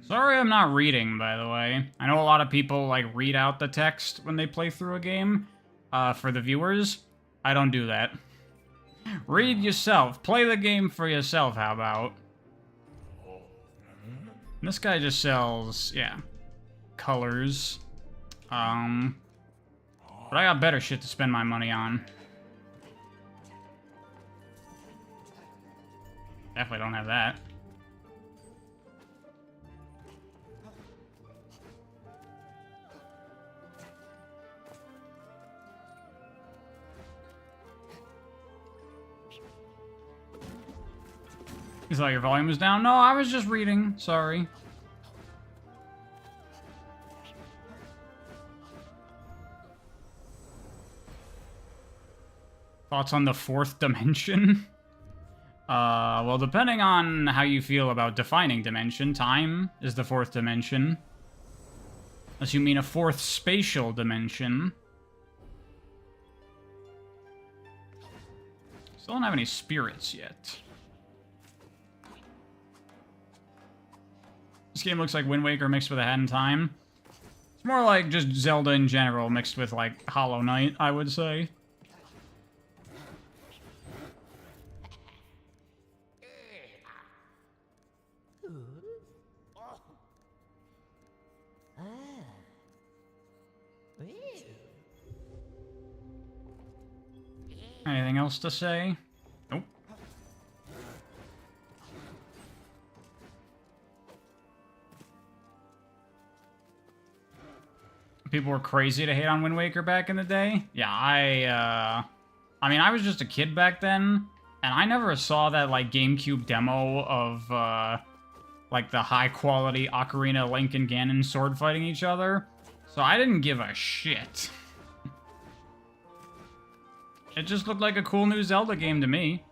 Sorry I'm not reading, by the way. I know a lot of people, like, read out the text when they play through a game. For the viewers, I don't do that. Read yourself. Play the game for yourself, how about? And this guy just sells, yeah, colors. But I got better shit to spend my money on. Definitely don't have that. You thought your volume was down? No, I was just reading. Sorry. Thoughts on the 4th dimension? Well, depending on how you feel about defining dimension, time is the 4th dimension. Unless you mean a 4th spatial dimension. Still don't have any spirits yet. This game looks like Wind Waker mixed with A Hat in Time. It's more like just Zelda in general mixed with, like, Hollow Knight, I would say. Anything else to say? Nope. People were crazy to hate on Wind Waker back in the day. Yeah, I mean, I was just a kid back then, and I never saw that, like, GameCube demo of, like, the high-quality Ocarina, Link, and Ganon sword fighting each other. So I didn't give a shit. It just looked like a cool new Zelda game to me.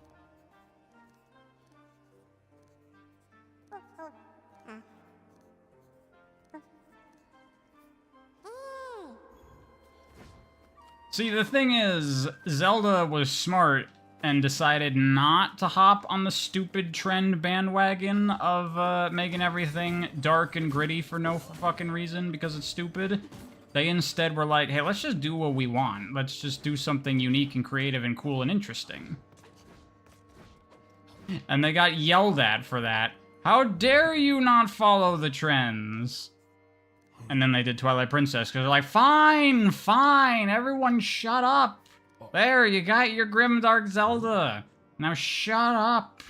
See, the thing is, Zelda was smart and decided not to hop on the stupid trend bandwagon of making everything dark and gritty for no fucking reason because it's stupid. They instead were like, hey, let's just do what we want. Let's just do something unique and creative and cool and interesting. And they got yelled at for that. How dare you not follow the trends? And then they did Twilight Princess, because they're like, fine, fine, everyone shut up. There, you got your Grimdark Zelda. Now shut up.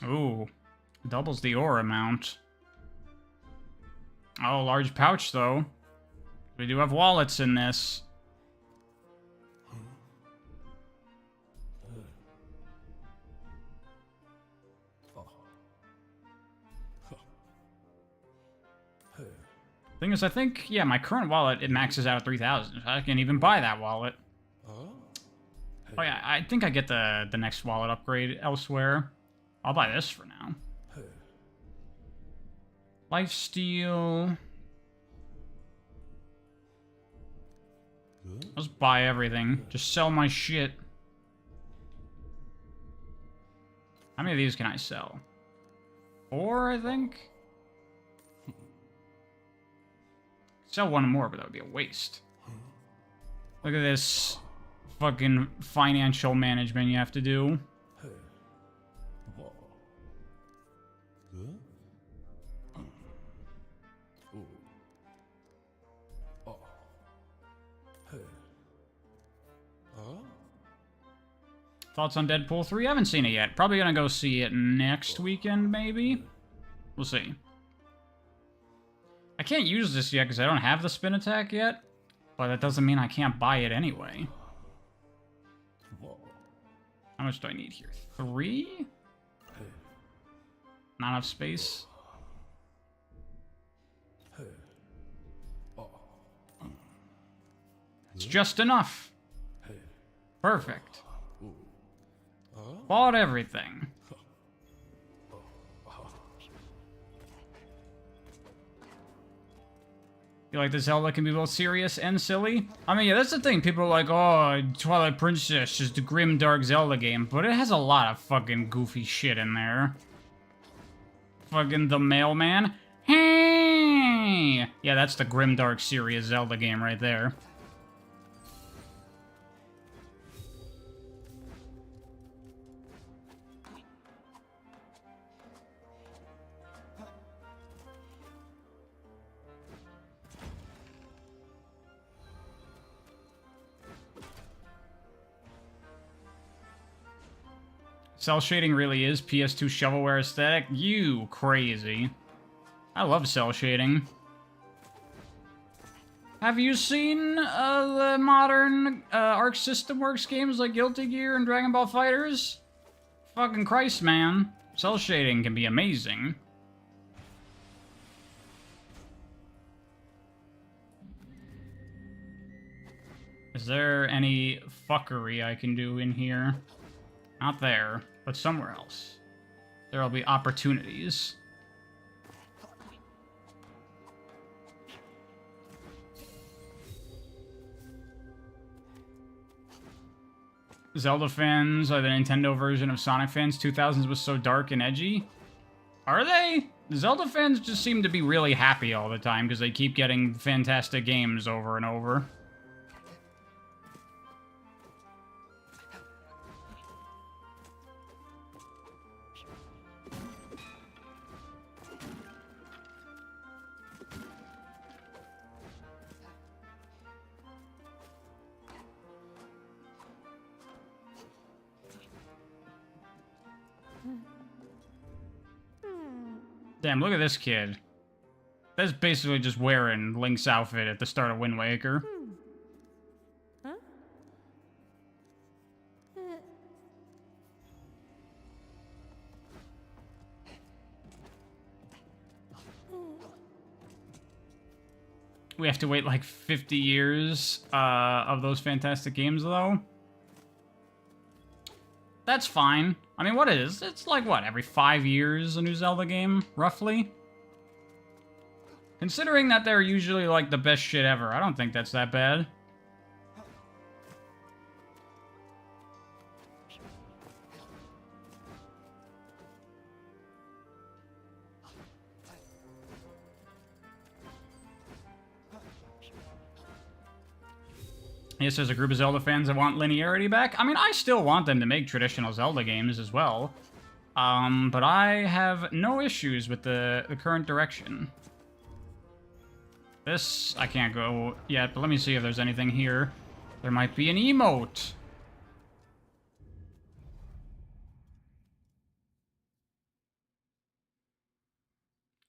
Ooh, doubles the ore amount. Oh, large pouch, though. We do have wallets in this. Thing is, I think, yeah, my current wallet, it maxes out at 3,000. I can even buy that wallet. Oh, yeah, I think I get the next wallet upgrade elsewhere. I'll buy this for now. Lifesteal. Let's buy everything. Just sell my shit. How many of these can I sell? 4, I think? Sell one more, but that would be a waste. Look at this fucking financial management you have to do. Thoughts on Deadpool 3? I haven't seen it yet. Probably gonna go see it next weekend, maybe? We'll see. I can't use this yet because I don't have the spin attack yet, but that doesn't mean I can't buy it anyway. How much do I need here? 3? Not enough space. It's just enough. Perfect. Bought everything. You like the Zelda can be both serious and silly? I mean, yeah, that's the thing. People are like, oh, Twilight Princess is the grim, dark Zelda game. But it has a lot of fucking goofy shit in there. Fucking the mailman. Hey! Yeah, that's the grim, dark, serious Zelda game right there. Cell shading really is PS2 shovelware aesthetic? You crazy. I love cell shading. Have you seen the modern Arc System Works games like Guilty Gear and Dragon Ball FighterZ? Fucking Christ, man. Cell shading can be amazing. Is there any fuckery I can do in here? Not there, but somewhere else. There'll be opportunities. Zelda fans are the Nintendo version of Sonic fans. 2000s was so dark and edgy. Are they? Zelda fans just seem to be really happy all the time because they keep getting fantastic games over and over. Damn, look at this kid. That's basically just wearing Link's outfit at the start of Wind Waker. We have to wait like 50 years of those fantastic games, though. That's fine. I mean, what is? It's like, what, every 5 years a new Zelda game, roughly? Considering that they're usually, like, the best shit ever, I don't think that's that bad. Yes, there's a group of Zelda fans that want linearity back. I mean, I still want them to make traditional Zelda games as well. But I have no issues with the current direction. This, I can't go yet, but let me see if there's anything here. There might be an emote.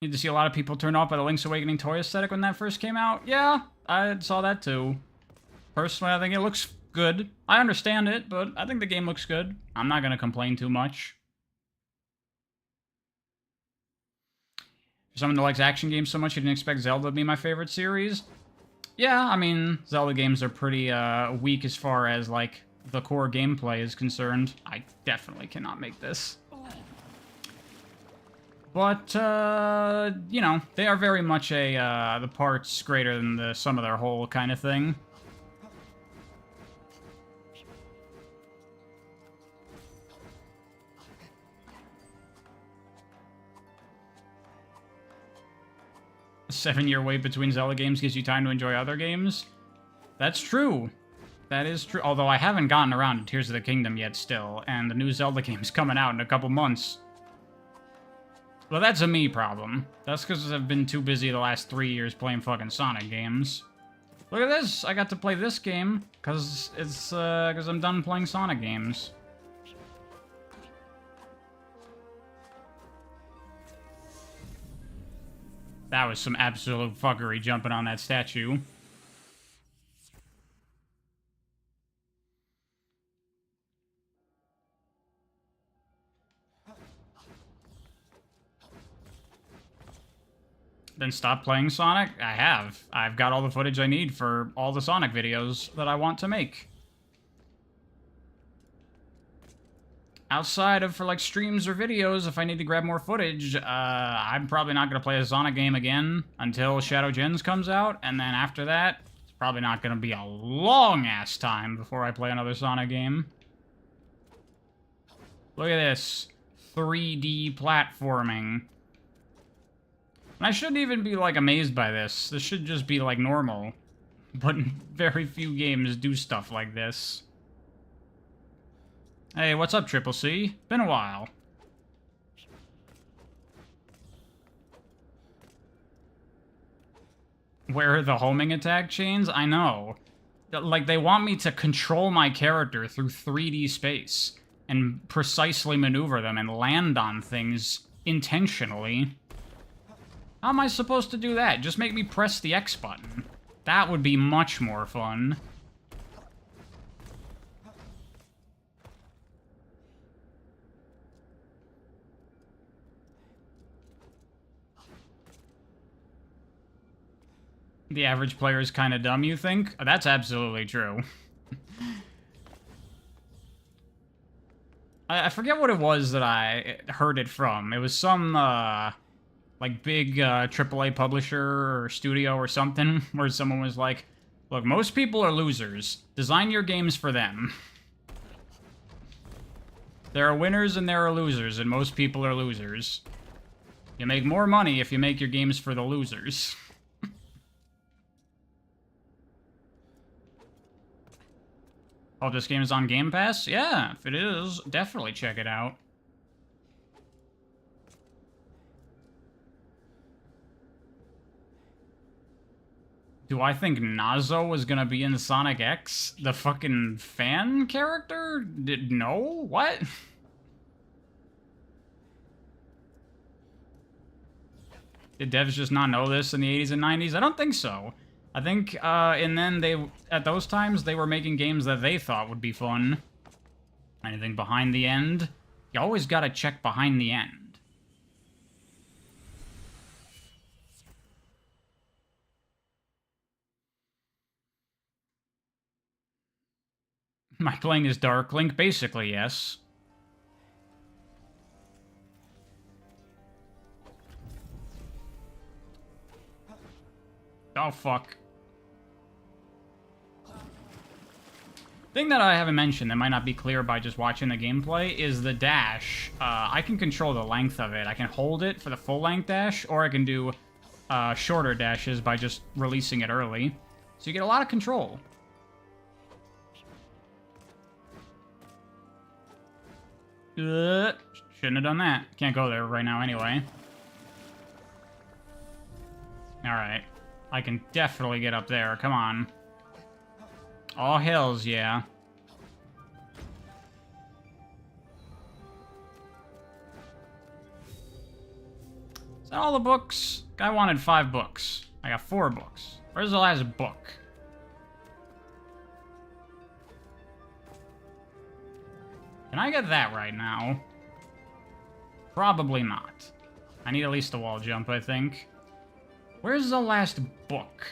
Need to see a lot of people turn off by the Link's Awakening toy aesthetic when that first came out. Yeah, I saw that too. Personally, I think it looks good. I understand it, but I think the game looks good. I'm not gonna complain too much. For someone that likes action games so much you didn't expect Zelda to be my favorite series? Yeah, I mean, Zelda games are pretty weak as far as, like, the core gameplay is concerned. I definitely cannot make this. But, you know, they are very much a, the parts greater than the sum of their whole kind of thing. A 7-year wait between Zelda games gives you time to enjoy other games. That's true. That is true. Although I haven't gotten around to Tears of the Kingdom yet still, and the new Zelda game's coming out in a couple months. Well, that's a me problem. That's because I've been too busy the last 3 years playing fucking Sonic games. Look at this! I got to play this game, because it's, because I'm done playing Sonic games. That was some absolute fuckery jumping on that statue. Then stop playing Sonic? I have. I've got all the footage I need for all the Sonic videos that I want to make. Outside of for like streams or videos, if I need to grab more footage, I'm probably not going to play a Sonic game again until Shadow Gens comes out, and then after that, it's probably not going to be a long-ass time before I play another Sonic game. Look at this. 3D platforming. And I shouldn't even be, like, amazed by this. This should just be, like, normal. But very few games do stuff like this. Hey, what's up, Triple C? Been a while. Where are the homing attack chains? I know. Like, they want me to control my character through 3D space. And precisely maneuver them and land on things intentionally. How am I supposed to do that? Just make me press the X button. That would be much more fun. The average player is kind of dumb, you think? That's absolutely true. I forget what it was that I heard it from. It was some, like, big AAA publisher or studio or something, where someone was like, look, most people are losers. Design your games for them. There are winners and there are losers, and most people are losers. You make more money if you make your games for the losers. Oh, this game is on Game Pass? Yeah, if it is, definitely check it out. Do I think Nazo was gonna be in Sonic X? The fucking fan character? No? What? Did devs just not know this in the 80s and 90s? I don't think so. I think, and then at those times, they were making games that they thought would be fun. Anything behind the end? You always gotta check behind the end. Am I playing as Dark Link? Basically, yes. Oh, fuck. Thing that I haven't mentioned that might not be clear by just watching the gameplay is the dash. I can control the length of it. I can hold it for the full-length dash, or I can do shorter dashes by just releasing it early. So you get a lot of control. Shouldn't have done that. Can't go there right now anyway. Alright. I can definitely get up there. Come on. All hells, yeah. Is that all the books? Guy wanted 5 books. I got 4 books. Where's the last book? Can I get that right now? Probably not. I need at least a wall jump, I think. Where's the last book?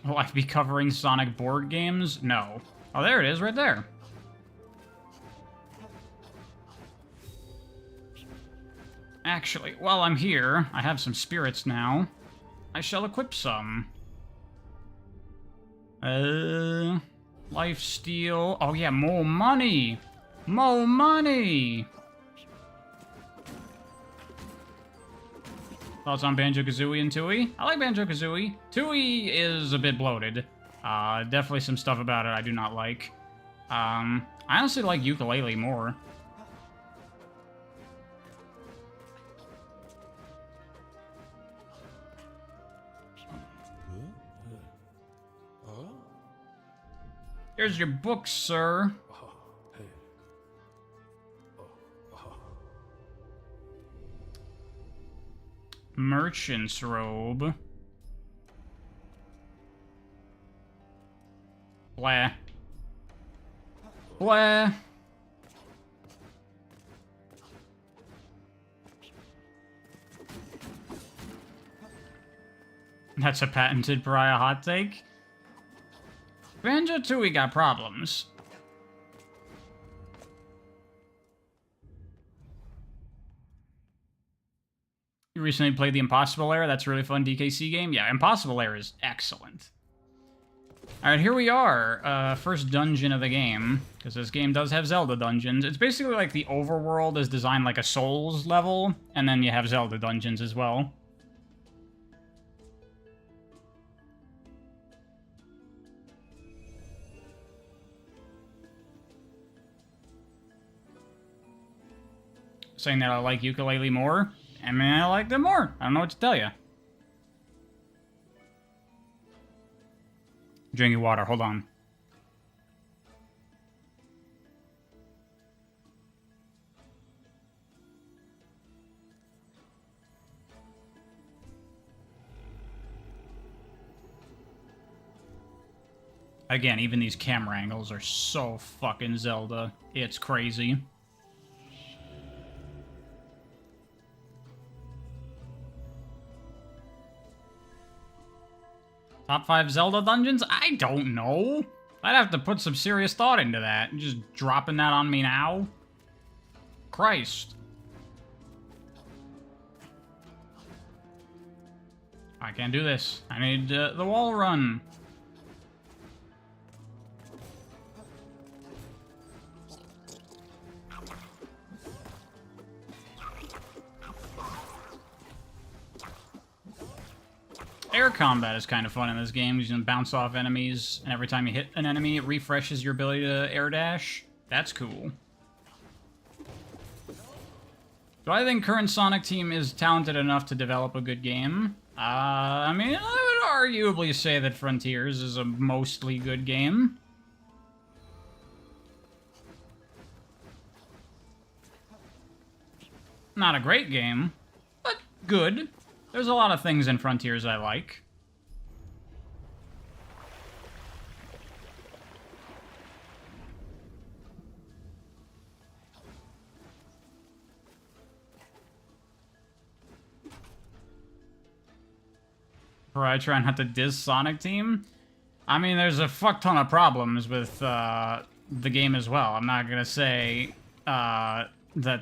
Will I be covering Sonic board games? No. Oh, there it is, right there. Actually, while I'm here, I have some spirits now. I shall equip some. Lifesteal. Oh yeah, more money! More money! Thoughts on Banjo-Kazooie and Tooie? I like Banjo-Kazooie. Tooie is a bit bloated. Definitely some stuff about it I do not like. I honestly like Ukulele more. Here's your book, sir. Merchant's robe. Blah. Blah. That's a patented pariah hot take. Banjo-Tooie got problems. You recently played the Impossible Lair. That's a really fun DKC game. Yeah, Impossible Lair is excellent. Alright, here we are. First dungeon of the game. Because this game does have Zelda dungeons. It's basically like the overworld is designed like a Souls level. And then you have Zelda dungeons as well. Saying that I like Ukulele more. I mean, I like them more. I don't know what to tell you. Drinking water, hold on. Again, even these camera angles are so fucking Zelda. It's crazy. Top 5 Zelda dungeons? I don't know. I'd have to put some serious thought into that. Just dropping that on me now? Christ. I can't do this. I need the wall run. Air combat is kind of fun in this game. You can bounce off enemies, and every time you hit an enemy, it refreshes your ability to air dash. That's cool. Do I think current Sonic team is talented enough to develop a good game? I mean, I would arguably say that Frontiers is a mostly good game. Not a great game, but good. There's a lot of things in Frontiers I like. Probably try not to diss Sonic Team. I mean, there's a fuck ton of problems with the game as well. I'm not gonna say that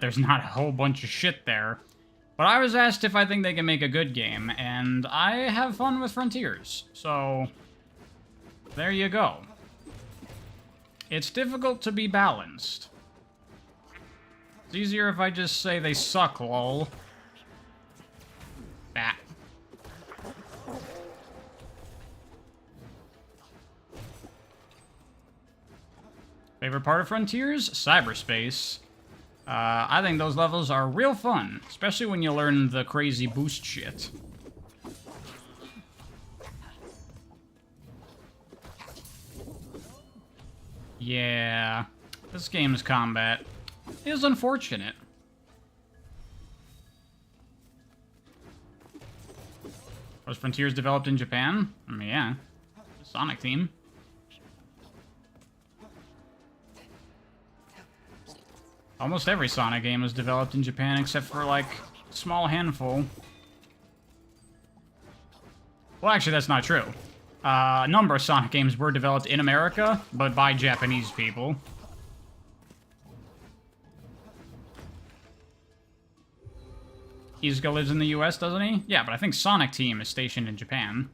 there's not a whole bunch of shit there. But I was asked if I think they can make a good game, and I have fun with Frontiers. So, there you go. It's difficult to be balanced. It's easier if I just say they suck, lol. Bah. Favorite part of Frontiers? Cyberspace. I think those levels are real fun, especially when you learn the crazy boost shit. Yeah, this game's combat is unfortunate. Was Frontiers developed in Japan? I mean, yeah. Sonic Team. Almost every Sonic game was developed in Japan except for, like, a small handful. Well, actually, that's not true. A number of Sonic games were developed in America, but by Japanese people. Izuka lives in the US, doesn't he? Yeah, but I think Sonic Team is stationed in Japan.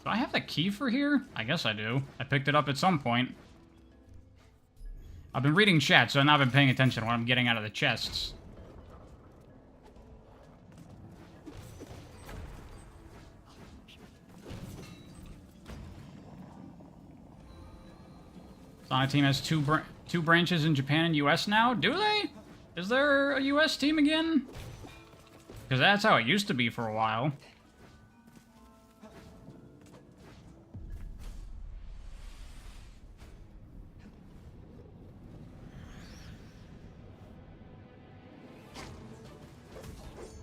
Do I have the key for here? I guess I do. I picked it up at some point. I've been reading chat, so I've not been paying attention to what I'm getting out of the chests. Sonic Team has two branches in Japan and US now? Do they? Is there a US team again? Because that's how it used to be for a while.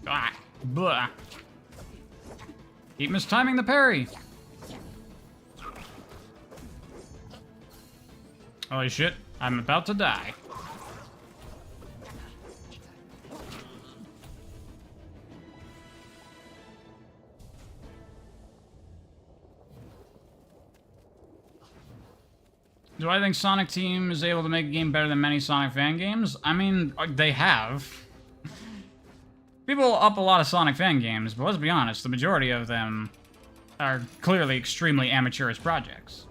Ah, blah. Keep mistiming the parry. Holy shit, I'm about to die. Do I think Sonic Team is able to make a game better than many Sonic fan games? I mean, they have. People up a lot of Sonic fan games, but let's be honest, the majority of them are clearly extremely amateurish projects.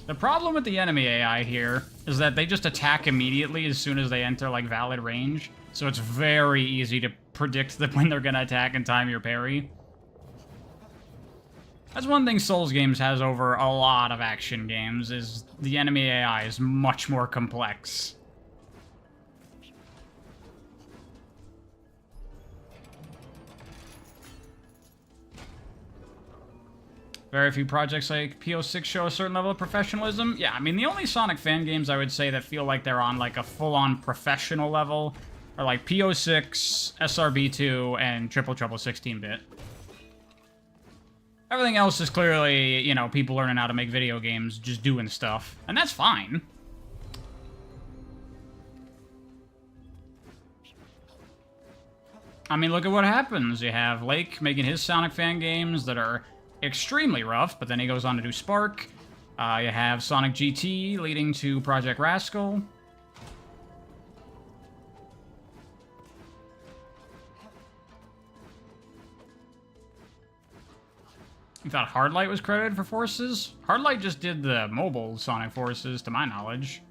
The problem with the enemy AI here is that they just attack immediately as soon as they enter, like, valid range. So it's very easy to predict when they're gonna attack and time your parry. That's one thing Souls games has over a lot of action games, is the enemy AI is much more complex. Very few projects like PO6 show a certain level of professionalism. Yeah, I mean, the only Sonic fan games I would say that feel like they're on, like, a full-on professional level are, like, PO6, SRB2, and Triple Trouble 16-bit. Everything else is clearly, you know, people learning how to make video games, just doing stuff. And that's fine. I mean, look at what happens. You have Lake making his Sonic fan games that are extremely rough, but then he goes on to do Spark. You have Sonic GT leading to Project Rascal. You thought Hardlight was credited for Forces? Hardlight just did the mobile Sonic Forces, to my knowledge.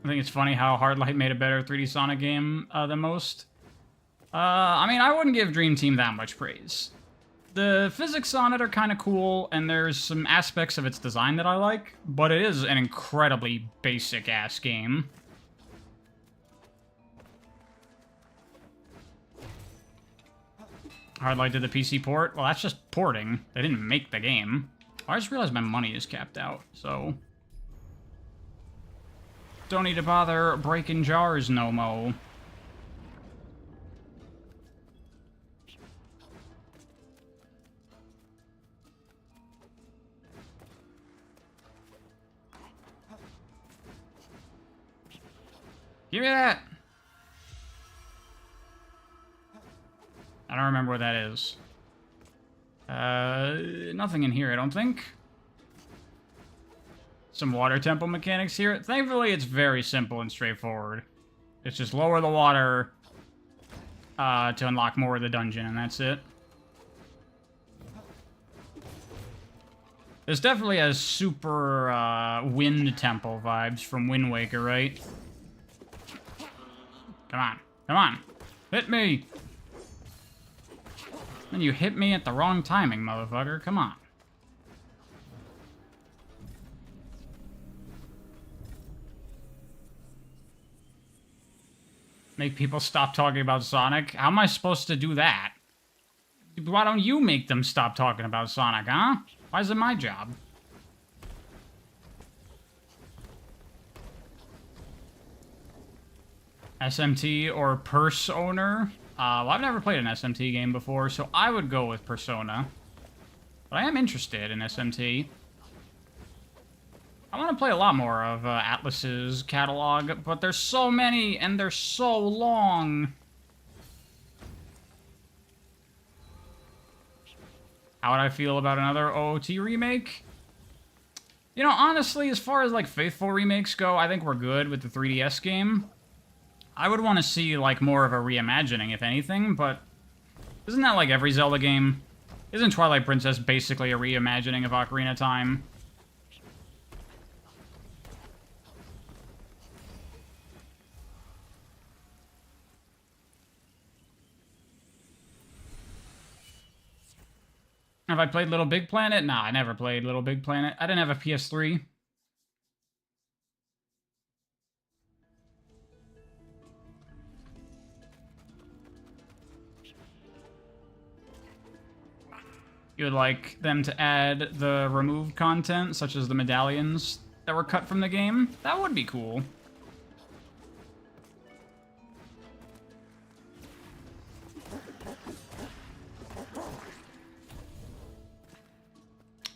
I think it's funny how Hardlight made a better 3D Sonic game than most. I mean, I wouldn't give Dream Team that much praise. The physics on it are kind of cool, and there's some aspects of its design that I like, but it is an incredibly basic-ass game. Hard Light did the PC port. Well, that's just porting. They didn't make the game. I just realized my money is capped out, so... Don't need to bother breaking jars no mo. Give me that! I don't remember what that is. Nothing in here, I don't think. Some water temple mechanics here. Thankfully, it's very simple and straightforward. It's just lower the water to unlock more of the dungeon, and that's it. This definitely has super wind temple vibes from Wind Waker, right? Come on. Come on. Hit me! Then you hit me at the wrong timing, motherfucker. Come on. Make people stop talking about Sonic? How am I supposed to do that? Why don't you make them stop talking about Sonic, huh? Why is it my job? SMT or Purse Owner? Well, I've never played an SMT game before, so I would go with Persona. But I am interested in SMT. I want to play a lot more of Atlus's catalog, but there's so many, and they're so long. How would I feel about another OOT remake? You know, honestly, as far as, like, faithful remakes go, I think we're good with the 3DS game. I would want to see, like, more of a reimagining, if anything, but isn't that like every Zelda game? Isn't Twilight Princess basically a reimagining of Ocarina of Time? Have I played Little Big Planet? Nah, I never played Little Big Planet. I didn't have a PS3. You would like them to add the removed content, such as the medallions that were cut from the game? That would be cool.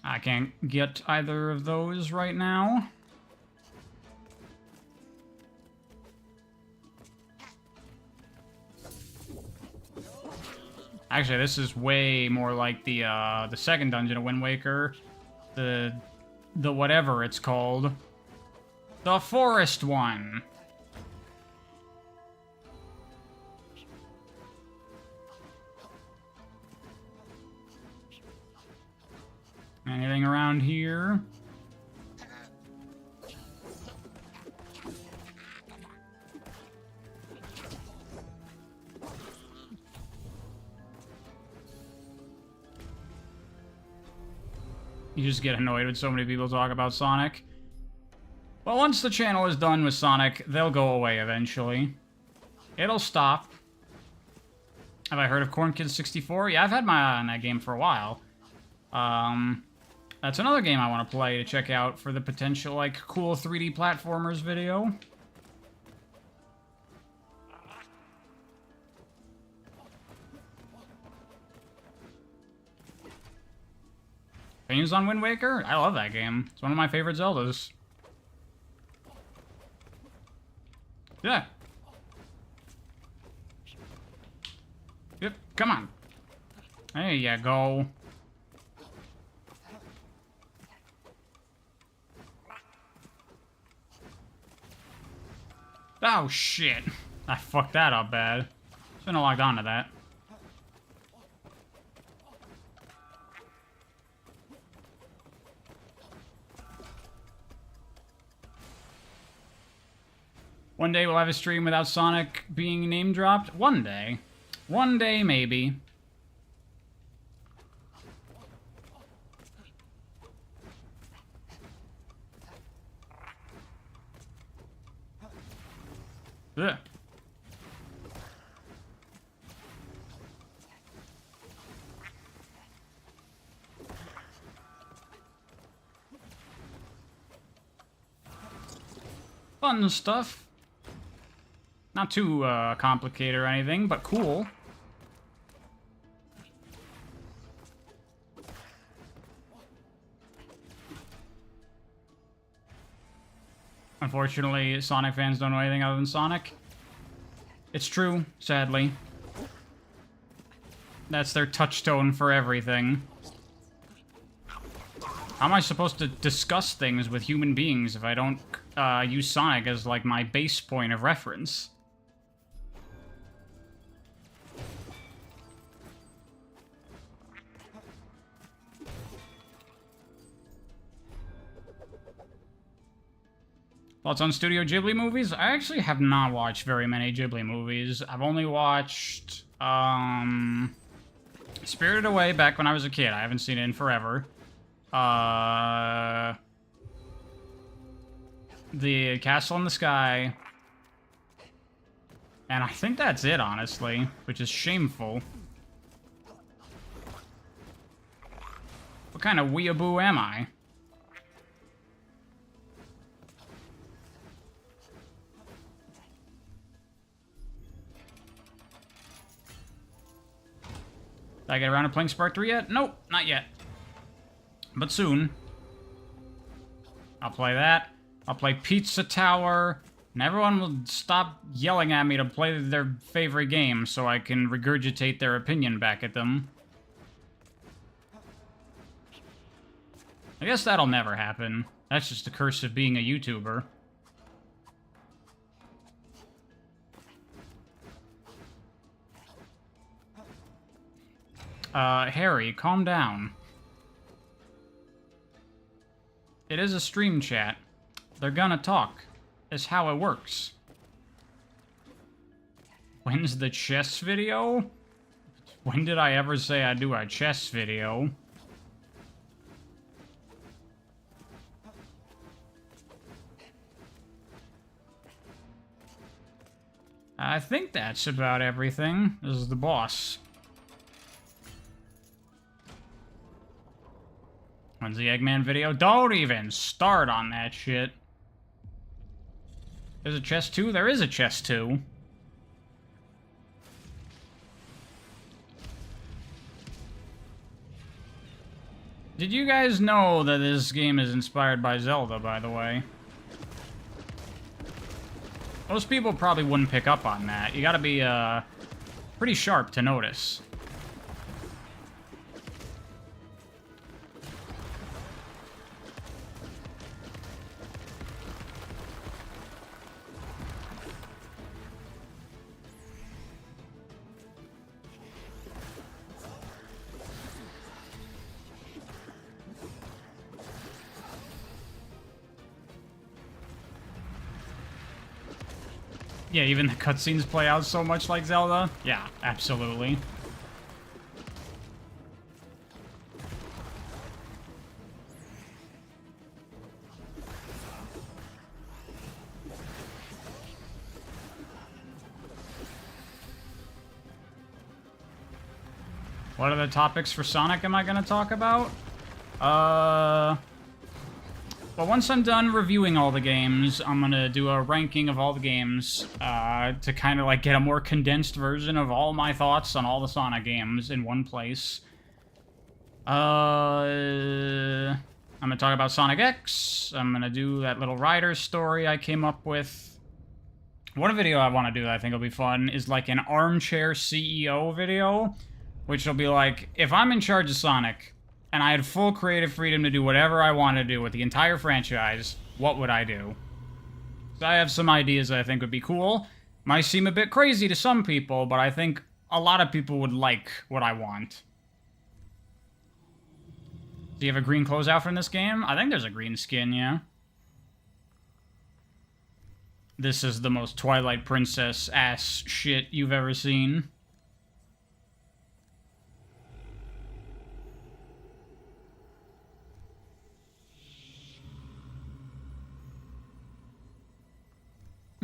I can't get either of those right now. Actually, this is way more like the second dungeon of Wind Waker. The whatever it's called. The forest one. Anything around here? You just get annoyed when so many people talk about Sonic. Well, once the channel is done with Sonic, they'll go away eventually. It'll stop. Have I heard of Corn Kids 64? Yeah, I've had my eye on that game for a while. That's another game I want to play to check out for the potential, like, cool 3D platformers video. Opinions on Wind Waker? I love that game. It's one of my favorite Zeldas. Yeah. Yep, come on. There you go. Oh, shit. I fucked that up bad. Shouldn't have logged onto that. One day we'll have a stream without Sonic being name-dropped? One day. One day, maybe. Ugh. Fun stuff. Not too complicated or anything, but cool. Unfortunately, Sonic fans don't know anything other than Sonic. It's true, sadly. That's their touchstone for everything. How am I supposed to discuss things with human beings if I don't use Sonic as, like, my base point of reference? Thoughts on Studio Ghibli movies? I actually have not watched very many Ghibli movies. I've only watched, Spirited Away back when I was a kid. I haven't seen it in forever. The Castle in the Sky. And I think that's it, honestly, which is shameful. What kind of weeaboo am I? Did I get around to playing Spark 3 yet? Nope, not yet. But soon. I'll play that. I'll play Pizza Tower. And everyone will stop yelling at me to play their favorite game so I can regurgitate their opinion back at them. I guess that'll never happen. That's just the curse of being a YouTuber. Harry, calm down. It is a stream chat. They're gonna talk. It's how it works. When's the chess video? When did I ever say I'd do a chess video? I think that's about everything. This is the boss. When's the Eggman video? Don't even start on that shit. There's a chest 2? There is a chest 2. Did you guys know that this game is inspired by Zelda, by the way? Most people probably wouldn't pick up on that. You gotta be, pretty sharp to notice. Yeah, even the cutscenes play out so much like Zelda? Yeah, absolutely. What other topics for Sonic am I going to talk about? Well, once I'm done reviewing all the games, I'm gonna do a ranking of all the games to kind of like get a more condensed version of all my thoughts on all the Sonic games in one place. I'm gonna talk about Sonic X. I'm gonna do that little rider story I came up with. One video I want to do that I think will be fun is like an armchair CEO video, which will be like, if I'm in charge of Sonic, and I had full creative freedom to do whatever I wanted to do with the entire franchise, what would I do? So I have some ideas that I think would be cool. Might seem a bit crazy to some people, but I think a lot of people would like what I want. Do you have a green closeout from this game? I think there's a green skin, yeah. This is the most Twilight Princess-ass shit you've ever seen.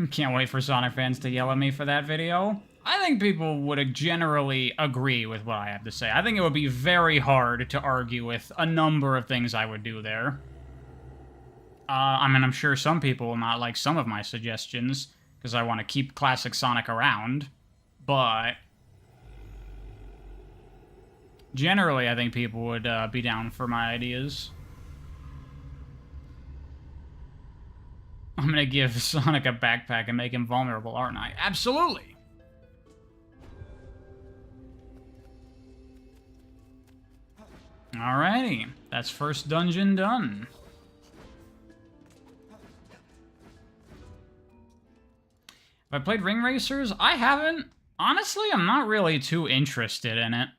Can't wait for Sonic fans to yell at me for that video. I think people would generally agree with what I have to say. I think it would be very hard to argue with a number of things I would do there. I mean, I'm sure some people will not like some of my suggestions, because I want to keep classic Sonic around, but generally, I think people would be down for my ideas. I'm gonna give Sonic a backpack and make him vulnerable, aren't I? Absolutely! Alrighty, that's first dungeon done. Have I played Ring Racers? I haven't. Honestly, I'm not really too interested in it.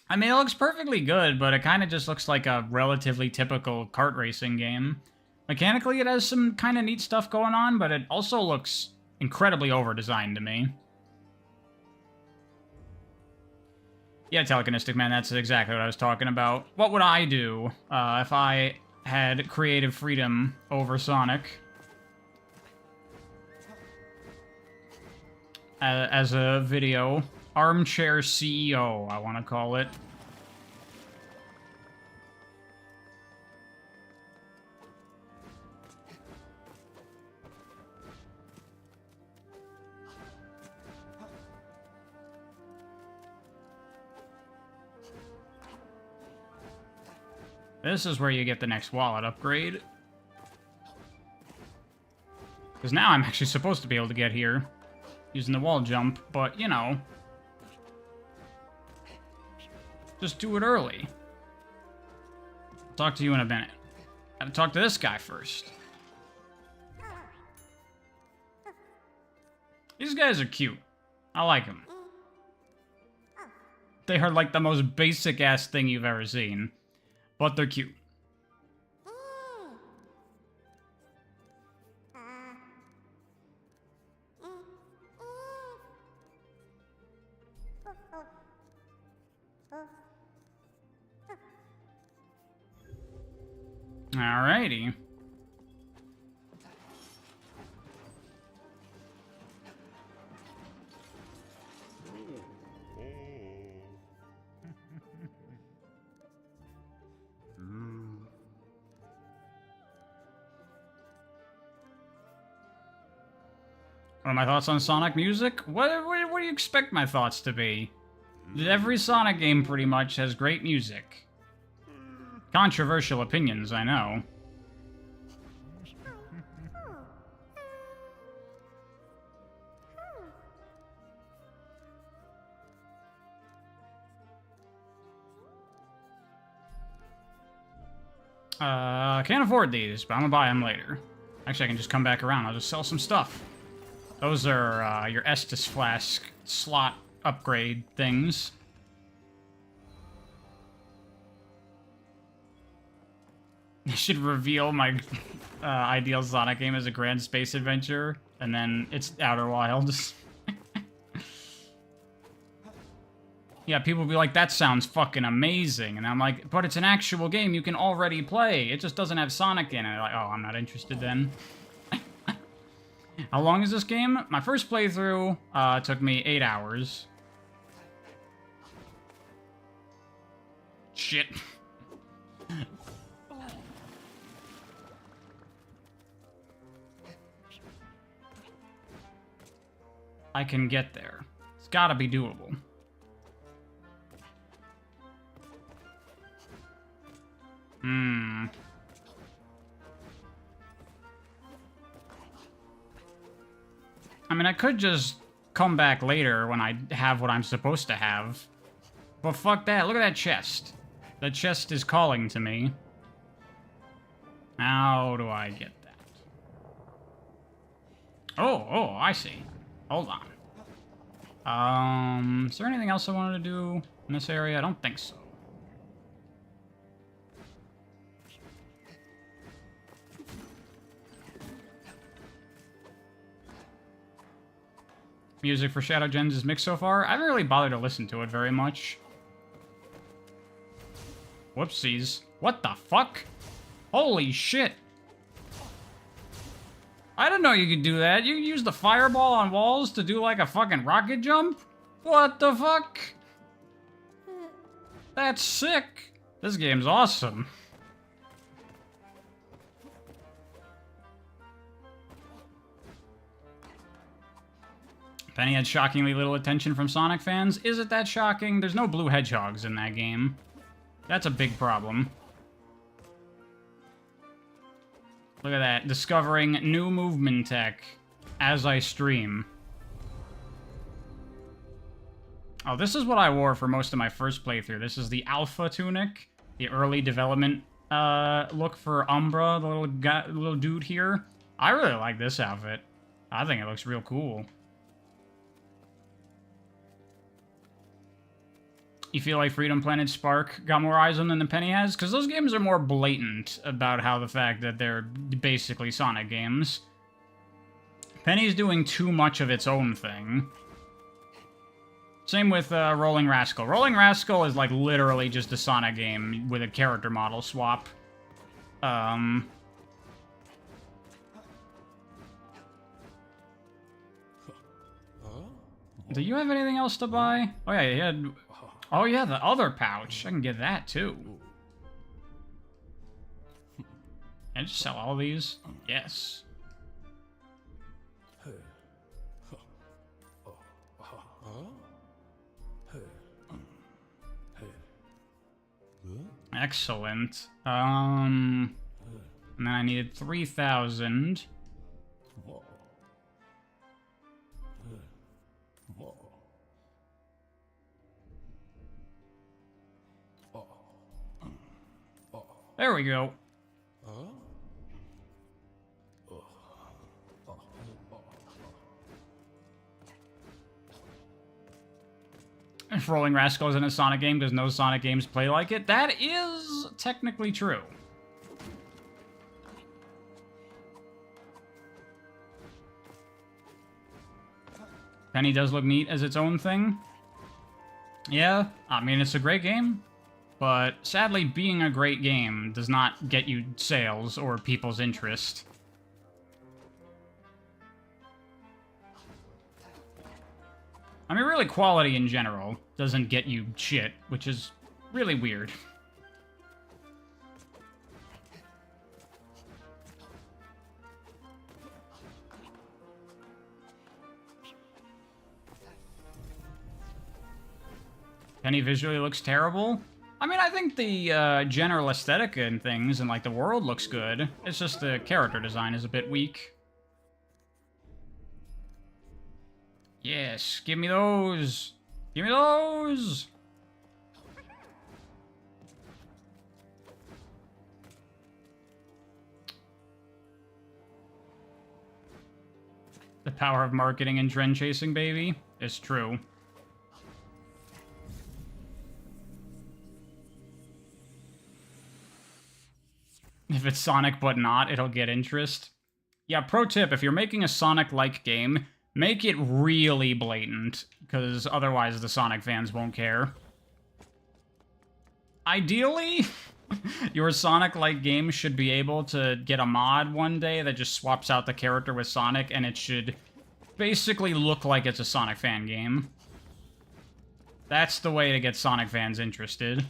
I mean, it looks perfectly good, but it kind of just looks like a relatively typical kart racing game. Mechanically, it has some kind of neat stuff going on, but it also looks incredibly over-designed to me. Yeah, Telekinetic Man, that's exactly what I was talking about. What would I do if I had creative freedom over Sonic? As a video. Armchair CEO, I want to call it. This is where you get the next wallet upgrade. Because now I'm actually supposed to be able to get here using the wall jump, but, you know, just do it early. I'll talk to you in a minute. Gotta talk to this guy first. These guys are cute. I like them. They are like the most basic-ass thing you've ever seen. But they're cute. Alrighty. What are my thoughts on Sonic music? What do you expect my thoughts to be? Every Sonic game pretty much has great music. Controversial opinions, I know. Can't afford these, but I'm gonna buy them later. Actually, I can just come back around. I'll just sell some stuff. Those are your Estus Flask slot upgrade things. I should reveal my ideal Sonic game as a grand space adventure, and then it's Outer Wilds. Yeah, people will be like, that sounds fucking amazing. And I'm like, but it's an actual game you can already play. It just doesn't have Sonic in it. And they're like, oh, I'm not interested then. How long is this game? My first playthrough took me 8 hours. Shit. I can get there. It's gotta be doable. I mean, I could just come back later when I have what I'm supposed to have. But fuck that. Look at that chest. That chest is calling to me. How do I get that? Oh, I see. Hold on. Is there anything else I wanted to do in this area? I don't think so. Music for Shadow Gens is mixed so far. I haven't really bothered to listen to it very much. Whoopsies. What the fuck? Holy shit. I didn't know you could do that. You can use the fireball on walls to do like a fucking rocket jump? What the fuck? That's sick. This game's awesome. Penny had shockingly little attention from Sonic fans. Is it that shocking? There's no blue hedgehogs in that game. That's a big problem. Look at that. Discovering new movement tech as I stream. Oh, this is what I wore for most of my first playthrough. This is the Alpha Tunic. The early development look for Umbra, the little dude here. I really like this outfit. I think it looks real cool. You feel like Freedom Planet Spark got more eyes on them than Penny has? Because those games are more blatant about how the fact that they're basically Sonic games. Penny's doing too much of its own thing. Same with Rolling Rascal. Rolling Rascal is like literally just a Sonic game with a character model swap. Do you have anything else to buy? Oh yeah, you had... Oh yeah, the other pouch. I can get that too. Can I just sell all these? Yes. Excellent. And then I needed 3,000. There we go. If Rolling Rascal isn't a Sonic game because no Sonic games play like it, that is technically true. Penny does look neat as its own thing. Yeah, I mean, it's a great game. But sadly, being a great game does not get you sales or people's interest. I mean, really, quality in general doesn't get you shit, which is really weird. Penny visually looks terrible. I mean, I think the general aesthetic and things and, like, the world looks good. It's just the character design is a bit weak. Yes, give me those! Give me those! The power of marketing and trend chasing, baby. It's true. If it's Sonic but not, it'll get interest. Yeah, pro tip, if you're making a Sonic-like game, make it really blatant, because otherwise the Sonic fans won't care. Ideally, your Sonic-like game should be able to get a mod one day that just swaps out the character with Sonic, and it should basically look like it's a Sonic fan game. That's the way to get Sonic fans interested.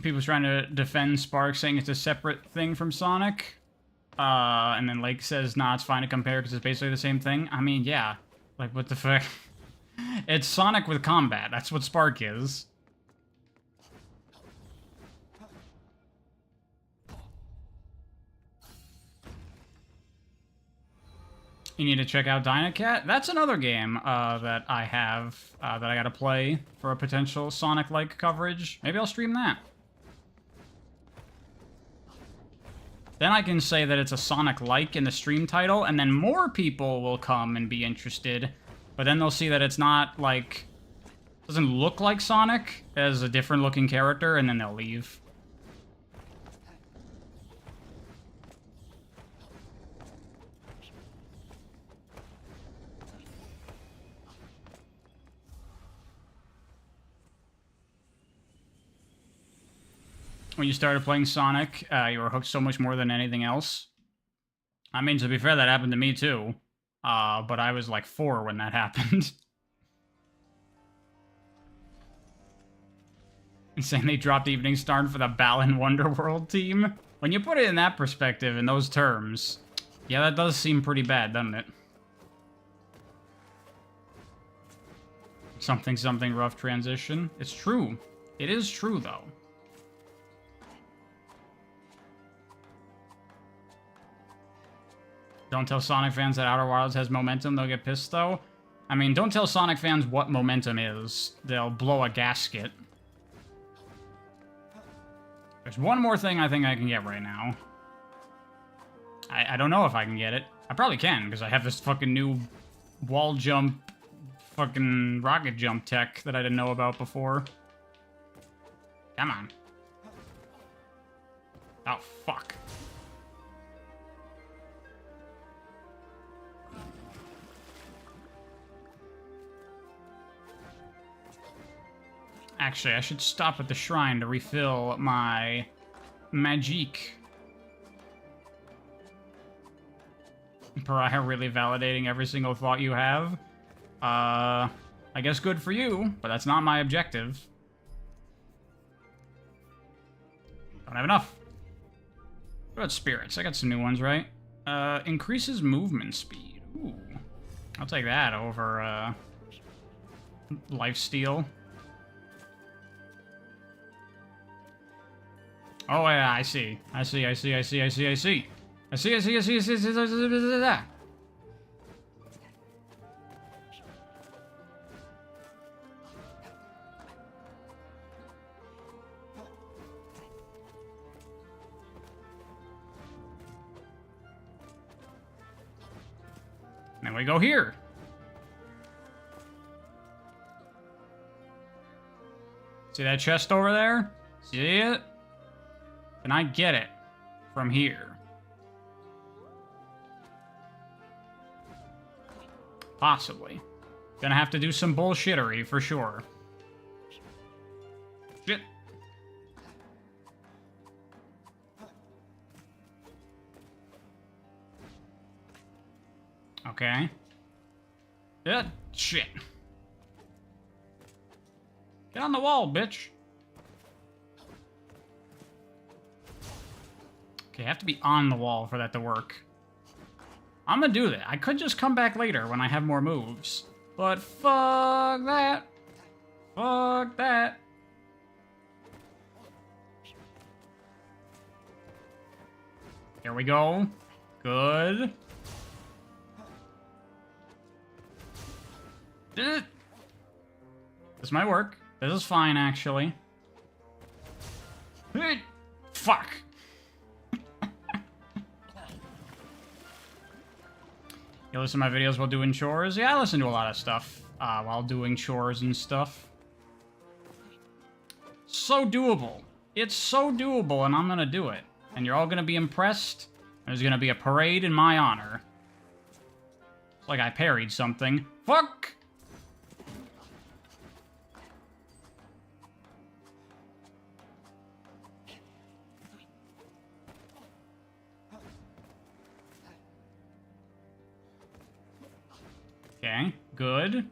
People's trying to defend Spark, saying it's a separate thing from Sonic. And then Lake says, nah, it's fine to compare because it's basically the same thing. I mean, yeah. Like, what the fuck? It's Sonic with combat. That's what Spark is. You need to check out Dynacat. That's another game that I have that I gotta play for a potential Sonic-like coverage. Maybe I'll stream that. Then I can say that it's a Sonic-like in the stream title, and then more people will come and be interested. But then they'll see that it's not, like... doesn't look like Sonic as a different-looking character, and then they'll leave. when you started playing Sonic, you were hooked so much more than anything else. I mean, to be fair, that happened to me too. But I was like 4 when that happened. Saying they dropped Evening Star for the Balan Wonderworld team. When you put it in that perspective, in those terms, yeah, that does seem pretty bad, doesn't it? Something rough transition. It's true. It is true, though. Don't tell Sonic fans that Outer Wilds has momentum. They'll get pissed, though. I mean, don't tell Sonic fans what momentum is. They'll blow a gasket. There's one more thing I think I can get right now. I don't know if I can get it. I probably can, because I have this fucking new wall jump, fucking rocket jump tech that I didn't know about before. Come on. Oh, fuck. Actually, I should stop at the shrine to refill my magique. Pariah really validating every single thought you have. I guess good for you, but that's not my objective. Don't have enough. What about spirits? I got some new ones, right? Increases movement speed. Ooh. I'll take that over, lifesteal. Oh, yeah, I see. I see. Then we go here. See that chest over there? See it? Can I get it from here? Possibly. Gonna have to do some bullshittery for sure. Shit. Okay. Shit. Get on the wall, bitch. Okay, I have to be on the wall for that to work. I'm gonna do that. I could just come back later when I have more moves. But fuck that. Fuck that. Here we go. Good. This might work. This is fine, actually. Fuck. You listen to my videos while doing chores? Yeah, I listen to a lot of stuff while doing chores and stuff. So doable. It's so doable, and I'm gonna do it. And you're all gonna be impressed. There's gonna be a parade in my honor. It's like I parried something. Fuck! Okay, good.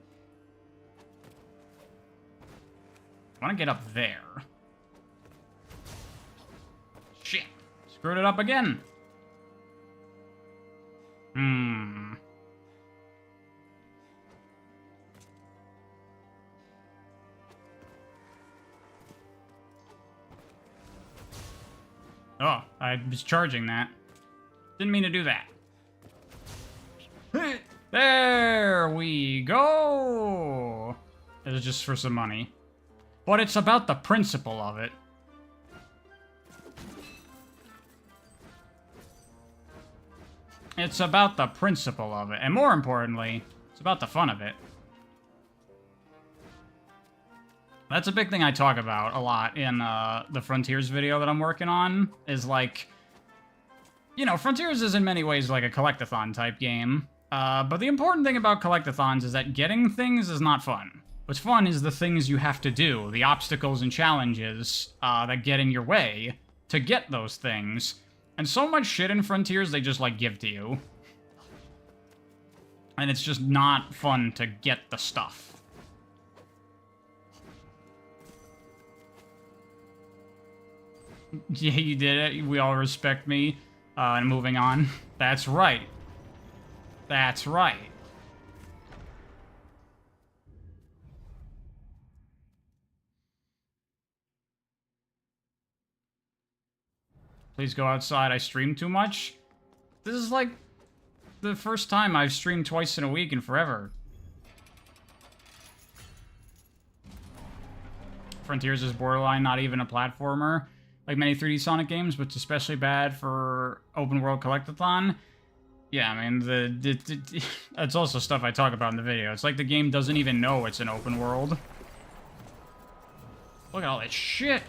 I want to get up there. Shit. Screwed it up again. Oh, I was charging that. Didn't mean to do that. There we go! It was just for some money. But it's about the principle of it. It's about the principle of it. And more importantly, it's about the fun of it. That's a big thing I talk about a lot in the Frontiers video that I'm working on. Is like, you know, Frontiers is in many ways like a collectathon type game. But the important thing about collectathons is that getting things is not fun. What's fun is the things you have to do, the obstacles and challenges that get in your way to get those things. And so much shit in Frontiers they just, like, give to you. And it's just not fun to get the stuff. Yeah, you did it. We all respect me. And moving on. That's right. That's right. Please go outside. I stream too much. This is like the first time I've streamed twice in a week in forever. Frontiers is borderline not even a platformer, like many 3D Sonic games, but it's especially bad for open world collectathon. Yeah, I mean, it's also stuff I talk about in the video. It's like the game doesn't even know it's an open world. Look at all that shit.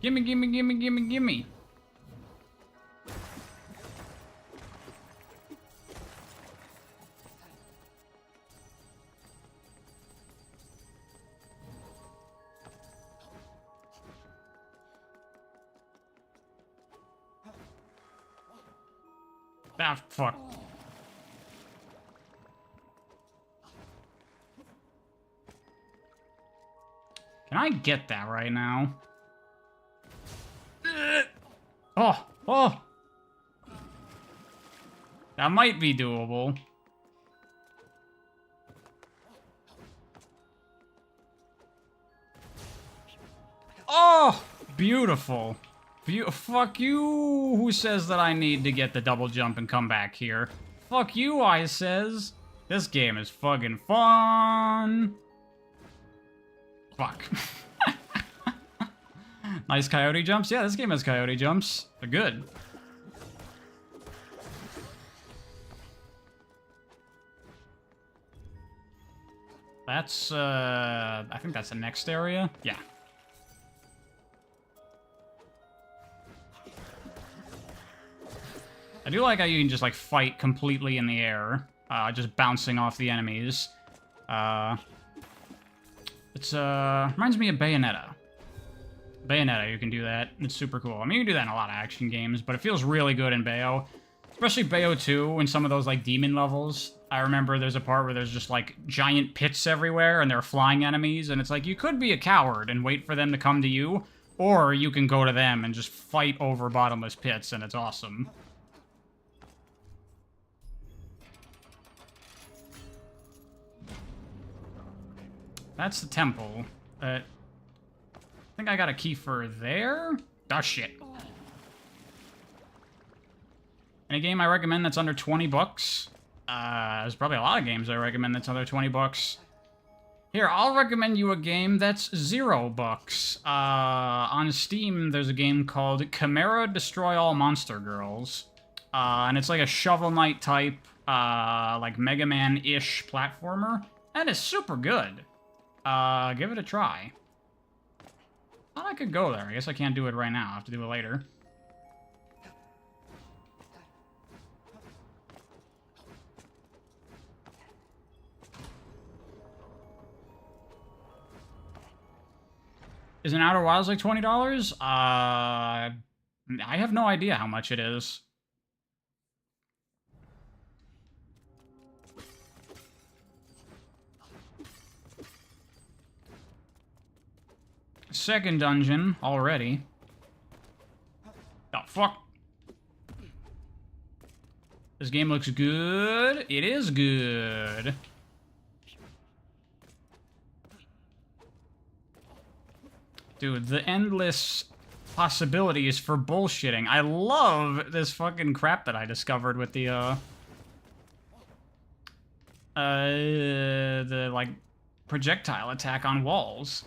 Gimme, gimme, gimme, gimme, gimme. Ah, fuck. Can I get that right now? Oh, oh! That might be doable. Oh! Beautiful. Fuck you, who says that I need to get the double jump and come back here. Fuck you, I says. This game is fucking fun. Fuck. Nice coyote jumps? Yeah, this game has coyote jumps. They're good. That's, I think that's the next area. Yeah. I do like how you can just, like, fight completely in the air, just bouncing off the enemies. It's, reminds me of Bayonetta. Bayonetta, you can do that. It's super cool. I mean, you can do that in a lot of action games, but it feels really good in Bayo. Especially Bayo 2, in some of those, like, demon levels. I remember there's a part where there's just, like, giant pits everywhere, and they're flying enemies, and it's like, you could be a coward and wait for them to come to you, or you can go to them and just fight over bottomless pits, and it's awesome. That's the temple. I think I got a key for there? Oh, shit. Any game I recommend that's under 20 bucks? There's probably a lot of games I recommend that's under 20 bucks. Here, I'll recommend you a game that's $0. On Steam, there's a game called Chimera Destroy All Monster Girls. And it's like a Shovel Knight type, like Mega Man-ish platformer. And it's super good. Give it a try. Thought I could go there. I guess I can't do it right now. I'll have to do it later. Is an Outer Wilds like $20? I have no idea how much it is. Second dungeon already. Oh, fuck. This game looks good. It is good. Dude, the endless possibilities for bullshitting. I love this fucking crap that I discovered with the, like, projectile attack on walls.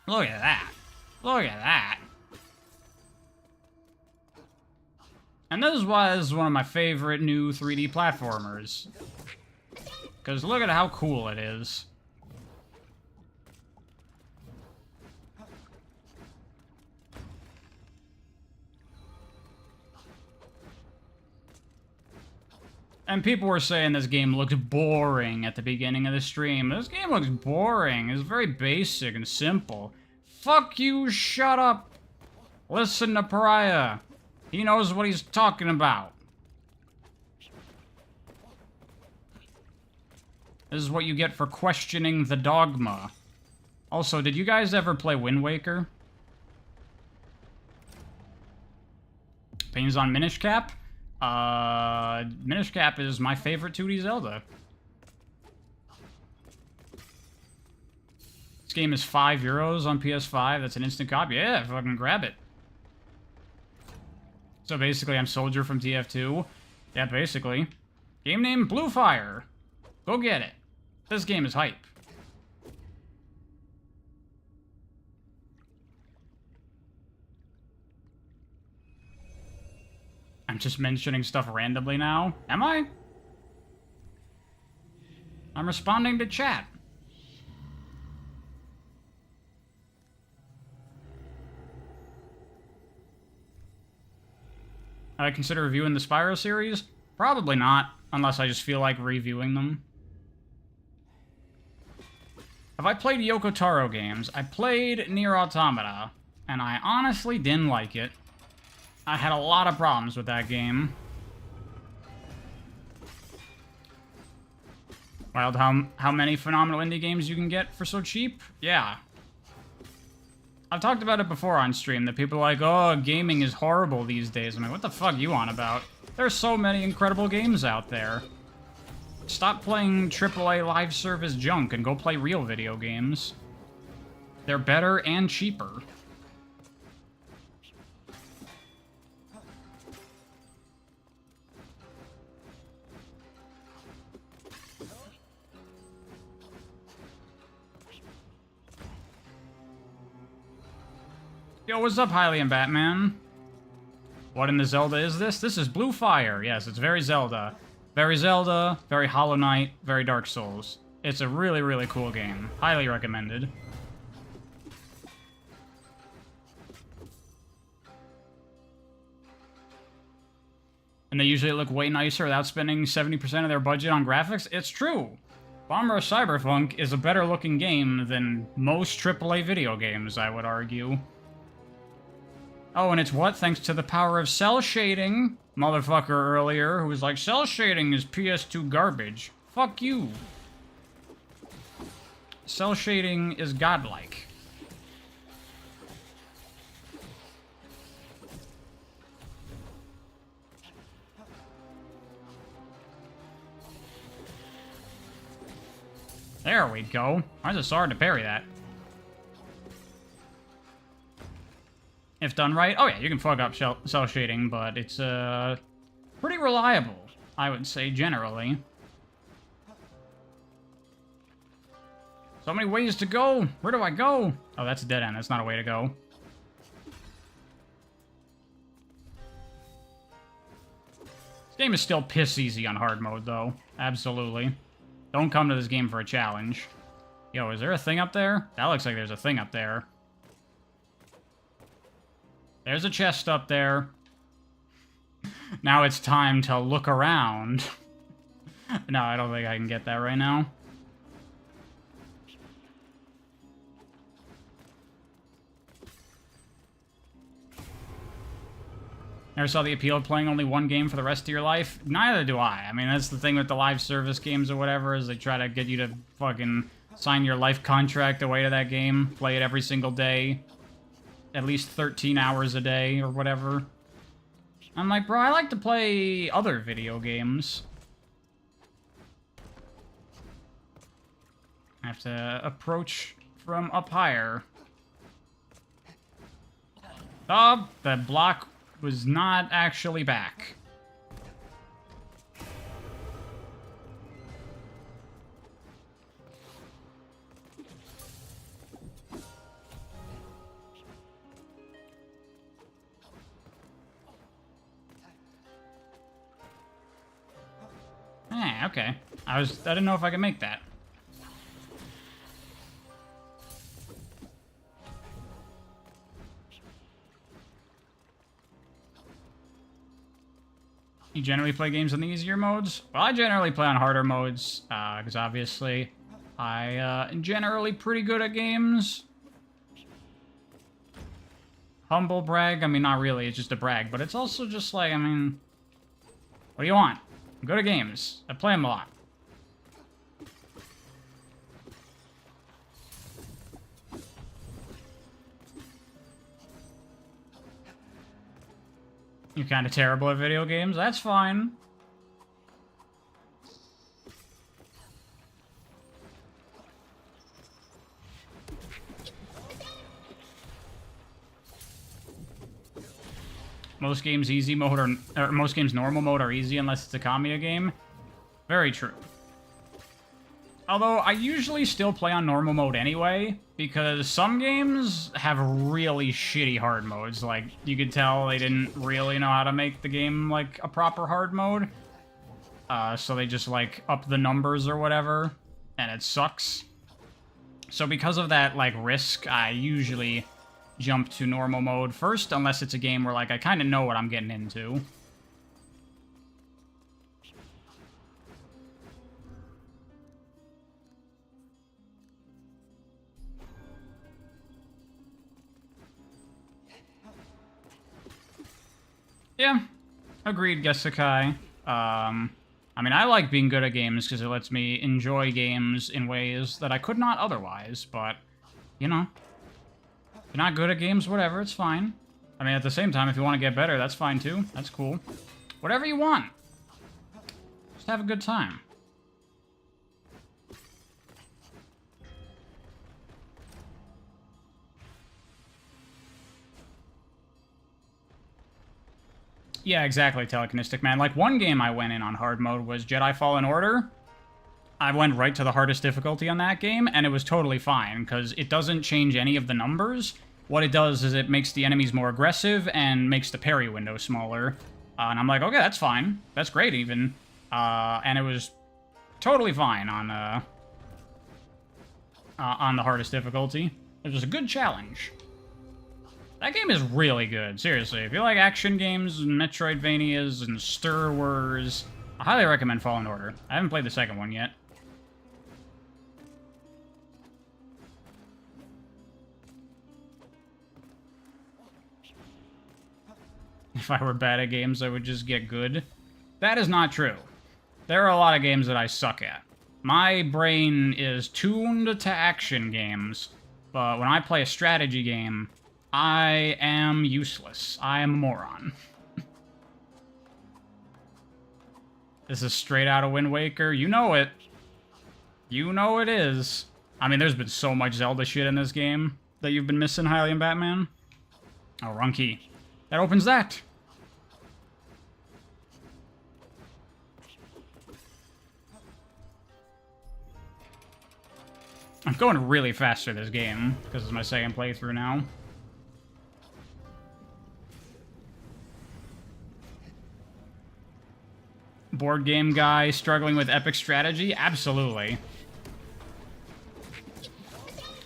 Look at that. Look at that. And this is why this is one of my favorite new 3D platformers. Because look at how cool it is. And people were saying this game looked boring at the beginning of the stream. This game looks boring. It's very basic and simple. Fuck you, shut up. Listen to Pariah. He knows what he's talking about. This is what you get for questioning the dogma. Also, did you guys ever play Wind Waker? Opinions on Minish Cap? Minish Cap is my favorite 2D Zelda. This game is €5 on PS5. That's an instant copy. Yeah, fucking grab it. So basically, I'm Soldier from TF2. Yeah, basically. Game name, Blue Fire. Go get it. This game is hype. I'm just mentioning stuff randomly now. Am I? I'm responding to chat. I consider reviewing the Spyro series? Probably not, unless I just feel like reviewing them. Have I played Yoko Taro games? I played Nier Automata, and I honestly didn't like it. I had a lot of problems with that game. Wild how many phenomenal indie games you can get for so cheap? Yeah. I've talked about it before on stream, that people are like, oh, gaming is horrible these days. I'm like, what the fuck you on about? There's so many incredible games out there. Stop playing AAA live service junk and go play real video games. They're better and cheaper. Yo, what's up, Hylian Batman? What in the Zelda is this? This is Blue Fire. Yes, it's very Zelda. Very Zelda, very Hollow Knight, very Dark Souls. It's a really, really cool game. Highly recommended. And they usually look way nicer without spending 70% of their budget on graphics. It's true. Bomber Cyberpunk is a better looking game than most AAA video games, I would argue. Oh, and it's what? Thanks to the power of cell shading. Motherfucker earlier who was like, cell shading is PS2 garbage. Fuck you. Cell shading is godlike. There we go. Why is it so hard to parry that? If done right. Oh yeah, you can fuck up cell shading, but it's pretty reliable, I would say, generally. So many ways to go. Where do I go? Oh, that's a dead end. That's not a way to go. This game is still piss easy on hard mode, though. Absolutely. Don't come to this game for a challenge. Yo, is there a thing up there? That looks like there's a thing up there. There's a chest up there. Now it's time to look around. No, I don't think I can get that right now. Never saw the appeal of playing only one game for the rest of your life? Neither do I. I mean, that's the thing with the live service games or whatever, is they try to get you to fucking sign your life contract away to that game, play it every single day. At least 13 hours a day or whatever. I'm like, bro, I like to play other video games. I have to approach from up higher. Oh, the block was not actually back. Okay. I didn't know if I could make that. You generally play games on the easier modes? Well, I generally play on harder modes, because obviously I am generally pretty good at games. Humble brag? I mean, not really, it's just a brag, but it's also just like, I mean, what do you want? I'm good at games. I play them a lot. You're kind of terrible at video games? That's fine. Most games easy mode or most games normal mode are easy unless it's a Kamiya game. Very true. Although I usually still play on normal mode anyway, because some games have really shitty hard modes. Like, you could tell they didn't really know how to make the game, like, a proper hard mode. So they just, like, up the numbers or whatever, and it sucks. So because of that, like, risk, I usually jump to normal mode first, unless it's a game where, like, I kind of know what I'm getting into. Yeah, agreed, Gesakai. I mean, I like being good at games because it lets me enjoy games in ways that I could not otherwise, but, you know, if you're not good at games, whatever, it's fine. I mean, at the same time, if you want to get better, that's fine too. That's cool. Whatever you want. Just have a good time. Yeah, exactly, Telekinetic Man. Like, one game I went in on hard mode was Jedi Fallen Order. I went right to the hardest difficulty on that game, and it was totally fine, because it doesn't change any of the numbers. What it does is it makes the enemies more aggressive and makes the parry window smaller. And I'm like, okay, that's fine. That's great, even. And it was totally fine on the hardest difficulty. It was a good challenge. That game is really good, seriously. If you like action games and Metroidvanias and Star Wars, I highly recommend Fallen Order. I haven't played the second one yet. If I were bad at games, I would just get good. That is not true. There are a lot of games that I suck at. My brain is tuned to action games, but when I play a strategy game, I am useless. I am a moron. This is straight out of Wind Waker. You know it. You know it is. I mean, there's been so much Zelda shit in this game that you've been missing, Hylian Batman. Oh, wrong key. That opens that. I'm going really fast through this game, because it's my second playthrough now. Board game guy struggling with epic strategy? Absolutely.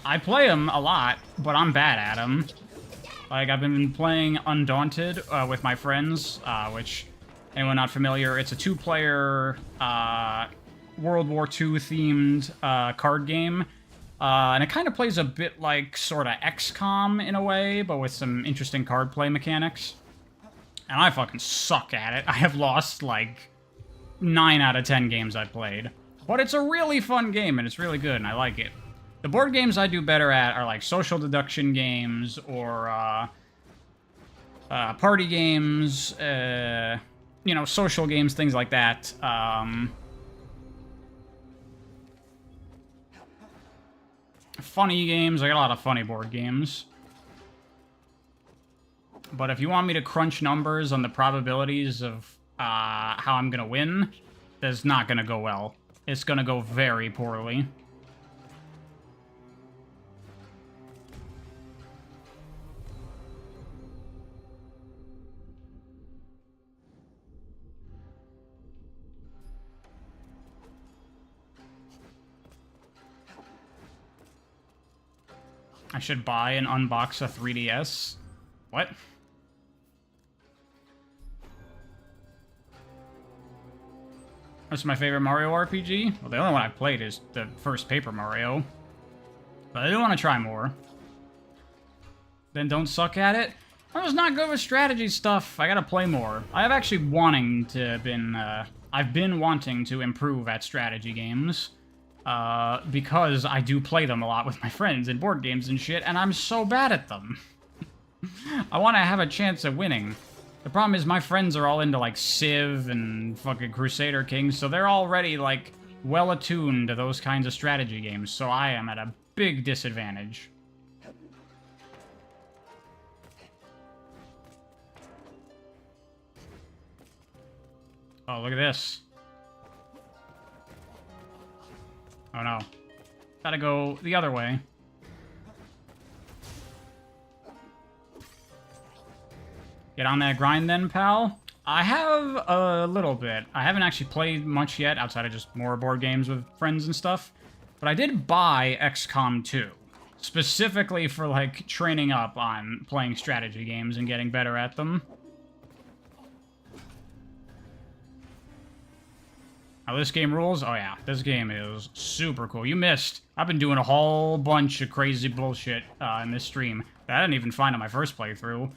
I play them a lot, but I'm bad at them. Like, I've been playing Undaunted with my friends, which, anyone not familiar, it's a two-player World War II themed card game. And it kind of plays a bit like sort of XCOM in a way, but with some interesting card play mechanics. And I fucking suck at it. I have lost, like, 9 out of 10 games I've played. But it's a really fun game, and it's really good, and I like it. The board games I do better at are, like, social deduction games, or, party games, you know, social games, things like that. Funny games. I got a lot of funny board games. But if you want me to crunch numbers on the probabilities of how I'm gonna win, that's not gonna go well. It's gonna go very poorly. I should buy and unbox a 3DS. What? That's my favorite Mario RPG. Well, the only one I've played is the first Paper Mario. But I do want to try more. Then don't suck at it. I was not good with strategy stuff. I gotta play more. I have actually I've been wanting to improve at strategy games. Because I do play them a lot with my friends in board games and shit, and I'm so bad at them. I want to have a chance at winning. The problem is my friends are all into, like, Civ and fucking Crusader Kings, so they're already, like, well attuned to those kinds of strategy games, so I am at a big disadvantage. Oh, look at this. Oh no. Gotta go the other way. Get on that grind then, pal. I have a little bit. I haven't actually played much yet, outside of just more board games with friends and stuff. But I did buy XCOM 2. Specifically for, like, training up on playing strategy games and getting better at them. Oh, this game rules? Oh yeah, this game is super cool. You missed. I've been doing a whole bunch of crazy bullshit in this stream that I didn't even find on my first playthrough.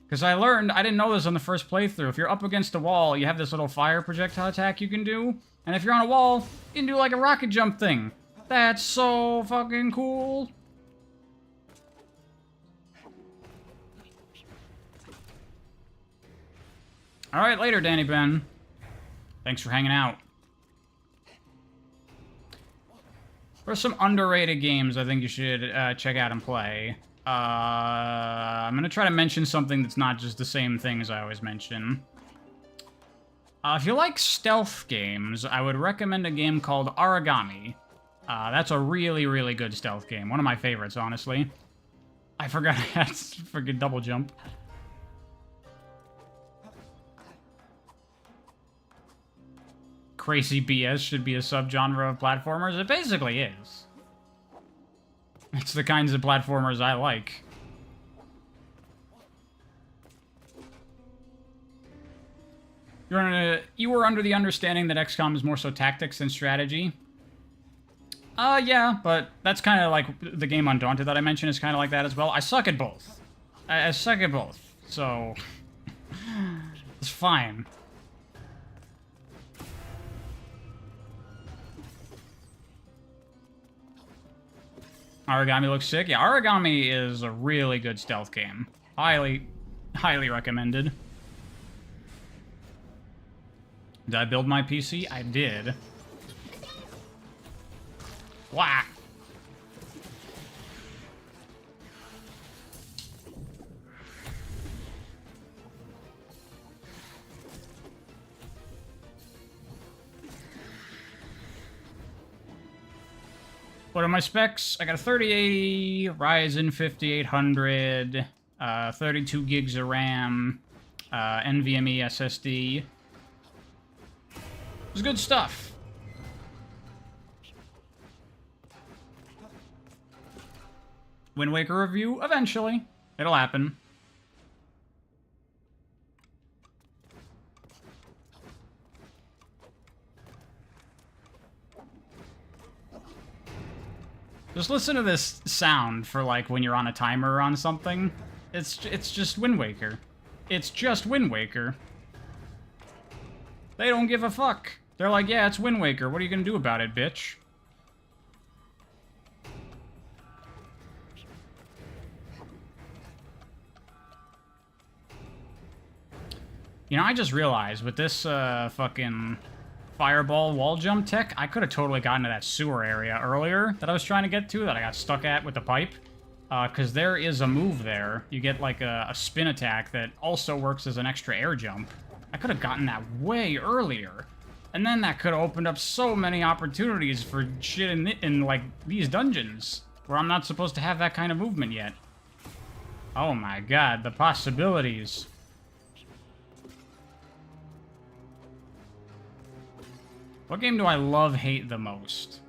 Because I didn't know this on the first playthrough. If you're up against a wall, you have this little fire projectile attack you can do. And if you're on a wall, you can do like a rocket jump thing. That's so fucking cool. Alright, later, Danny Ben. Thanks for hanging out. There's some underrated games I think you should check out and play. I'm going to try to mention something that's not just the same thing as I always mention. If you like stealth games, I would recommend a game called Origami. That's a really, really good stealth game. One of my favorites, honestly. I forgot I had freaking double jump. Crazy BS should be a subgenre of platformers. It basically is. It's the kinds of platformers I like. You were under the understanding that XCOM is more so tactics than strategy? Yeah, but that's kind of like the game Undaunted that I mentioned is kind of like that as well. I suck at both. I suck at both, so... it's fine. Origami looks sick. Yeah, Origami is a really good stealth game. Highly, highly recommended. Did I build my PC? I did. Whack! What are my specs? I got a 3080, Ryzen 5800, 32 gigs of RAM, NVMe SSD. It's good stuff. Wind Waker review? Eventually. It'll happen. Just listen to this sound for, like, when you're on a timer on something. It's just Wind Waker. It's just Wind Waker. They don't give a fuck. They're like, yeah, it's Wind Waker. What are you gonna do about it, bitch? You know, I just realized with this fucking fireball wall jump tech, I could have totally gotten to that sewer area earlier that I was trying to get to that I got stuck at with the pipe. Because there is a move there. You get like a spin attack that also works as an extra air jump. I could have gotten that way earlier. And then that could have opened up so many opportunities for shit in like these dungeons where I'm not supposed to have that kind of movement yet. Oh my god, the possibilities. What game do I love-hate the most?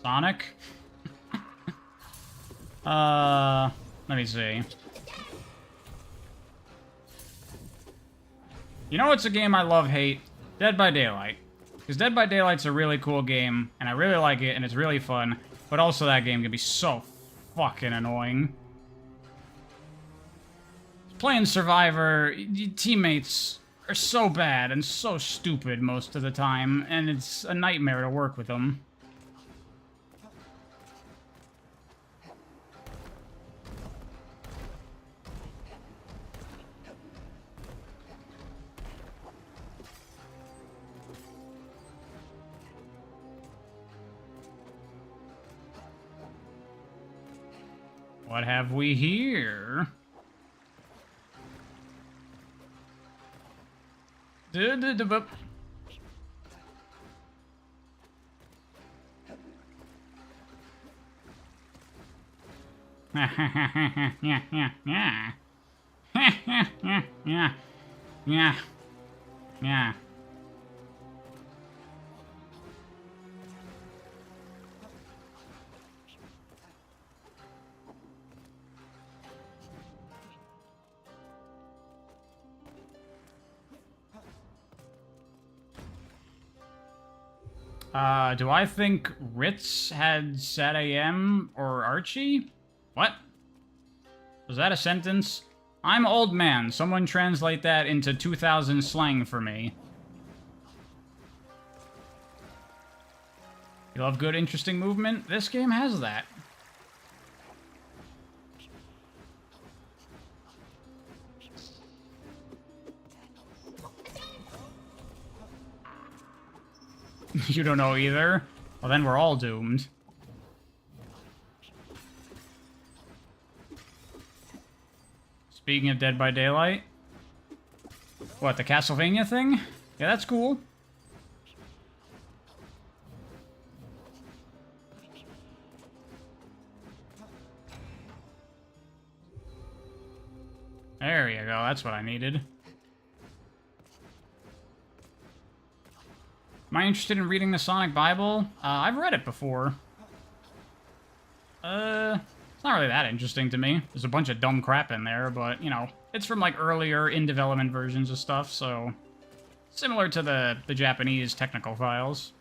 Sonic? Let me see. You know what's a game I love-hate? Dead by Daylight. Because Dead by Daylight's a really cool game, and I really like it, and it's really fun, but also that game can be so fucking annoying. Playing Survivor, your teammates are so bad and so stupid most of the time, and it's a nightmare to work with them. What have we here? Yeah. Do I think Ritz had Sat AM or Archie? What? Was that a sentence? I'm old man. Someone translate that into 2000 slang for me. You love good, interesting movement? This game has that. You don't know either? Well, then we're all doomed. Speaking of Dead by Daylight. What, the Castlevania thing? Yeah, that's cool. There you go, that's what I needed. Am I interested in reading the Sonic Bible? I've read it before. It's not really that interesting to me. There's a bunch of dumb crap in there, but, you know, it's from, like, earlier in-development versions of stuff, so... Similar to the Japanese technical files.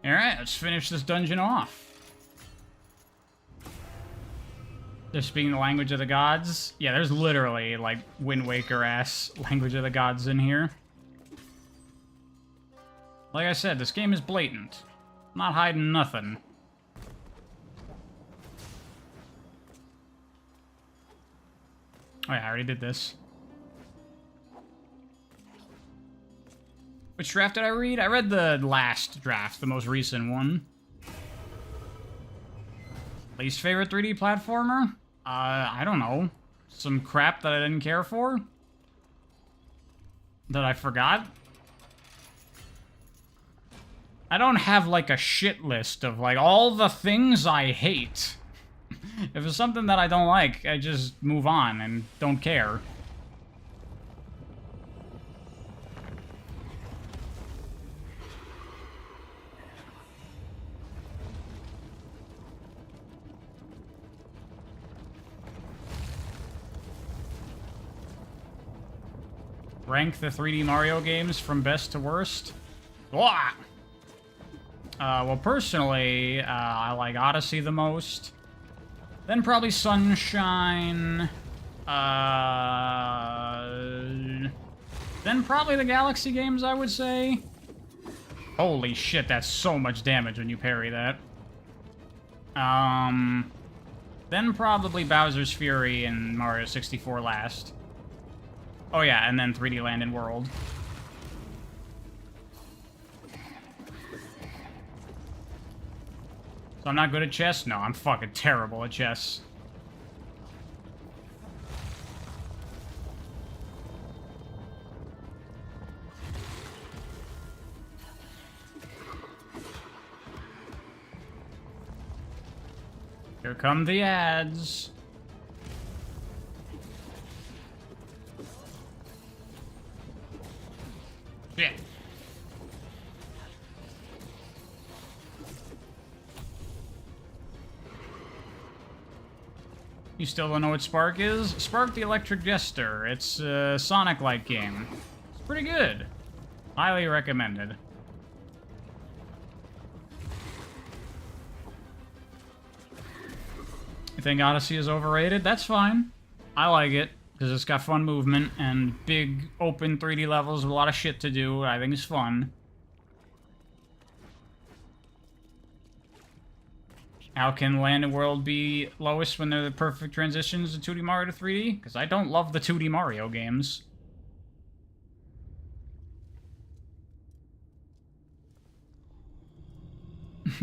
Alright, let's finish this dungeon off. They're speaking the language of the gods? Yeah, there's literally, like, Wind Waker-ass language of the gods in here. Like I said, this game is blatant. I'm not hiding nothing. Oh yeah, I already did this. Which draft did I read? I read the last draft, the most recent one. Least favorite 3D platformer? I don't know. Some crap that I didn't care for? That I forgot? I don't have, like, a shit list of, like, all the things I hate. If it's something that I don't like, I just move on and don't care. Rank the 3D Mario games from best to worst? Blah! Well, personally, I like Odyssey the most. Then probably Sunshine. Then probably the Galaxy games, I would say. Holy shit, that's so much damage when you parry that. Then probably Bowser's Fury and Mario 64 last. Oh yeah, and then 3D Land and World. So I'm not good at chess? No, I'm fucking terrible at chess. Here come the ads. Shit. You still don't know what Spark is? Spark the Electric Jester. It's a Sonic-like game. It's pretty good. Highly recommended. You think Odyssey is overrated? That's fine. I like it, because it's got fun movement and big, open 3D levels with a lot of shit to do. I think it's fun. How can Land and World be lowest when they're the perfect transitions to 2D Mario to 3D? Because I don't love the 2D Mario games.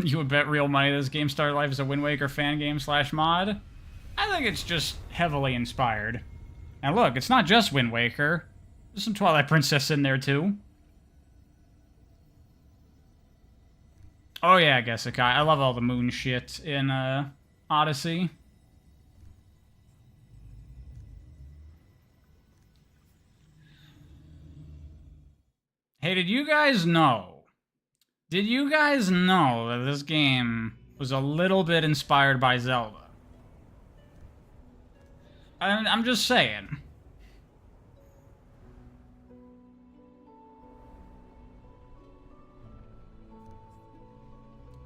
You would bet real money this game started life as a Wind Waker fan game / mod? I think it's just heavily inspired. And look, it's not just Wind Waker. There's some Twilight Princess in there too. Oh yeah, Gesikai. I love all the moon shit in Odyssey. Hey, did you guys know? Did you guys know that this game was a little bit inspired by Zelda? I'm just saying.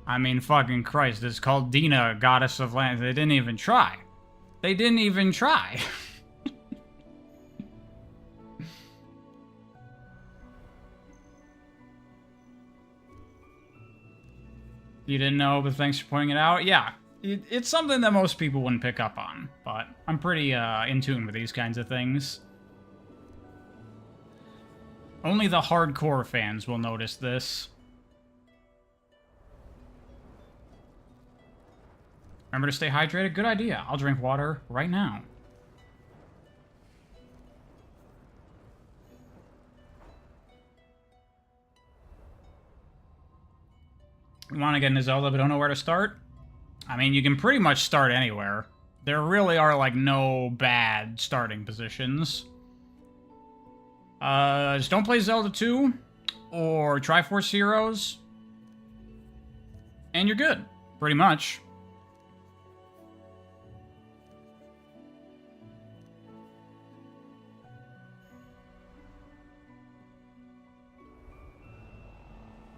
I mean, fucking Christ, it's called Dina, Goddess of Land. They didn't even try. They didn't even try. You didn't know, but thanks for pointing it out. Yeah, it's something that most people wouldn't pick up on, but I'm pretty in tune with these kinds of things. Only the hardcore fans will notice this. Remember to stay hydrated? Good idea. I'll drink water right now. You want to get into Zelda but don't know where to start? I mean, you can pretty much start anywhere. There really are, like, no bad starting positions. Just don't play Zelda 2 or Triforce Heroes, and you're good, pretty much.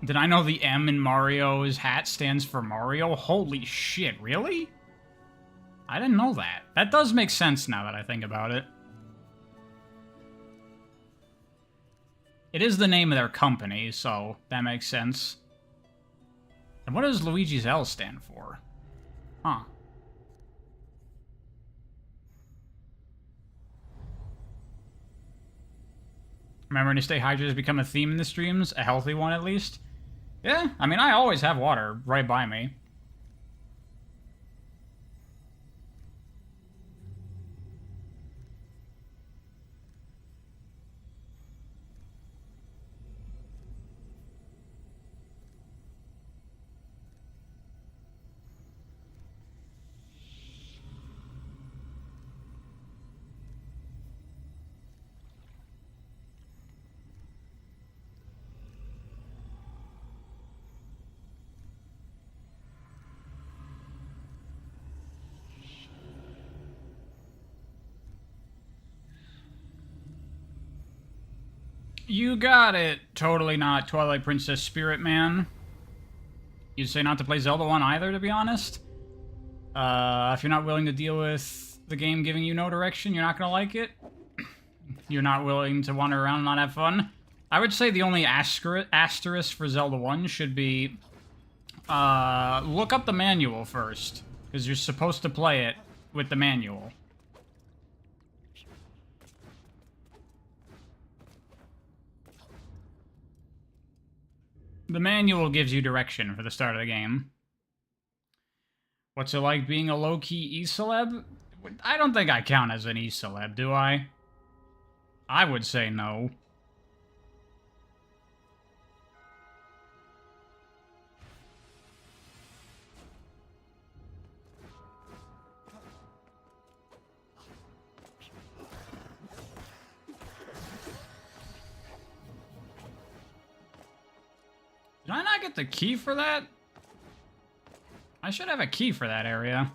Did I know the M in Mario's hat stands for Mario? Holy shit, really? I didn't know that. That does make sense now that I think about it. It is the name of their company, so that makes sense. And what does Luigi's L stand for? Huh. Remembering to stay hydrated has become a theme in the streams, a healthy one at least. Yeah, I mean, I always have water right by me. You got it. Totally not Twilight Princess Spirit Man. You'd say not to play Zelda 1 either, to be honest. If you're not willing to deal with the game giving you no direction, you're not going to like it. You're not willing to wander around and not have fun. I would say the only asterisk for Zelda 1 should be... look up the manual first. Because you're supposed to play it with the manual. The manual gives you direction for the start of the game. What's it like being a low-key E-celeb? I don't think I count as an E-celeb, do I? I would say no. Did I not get the key for that? I should have a key for that area.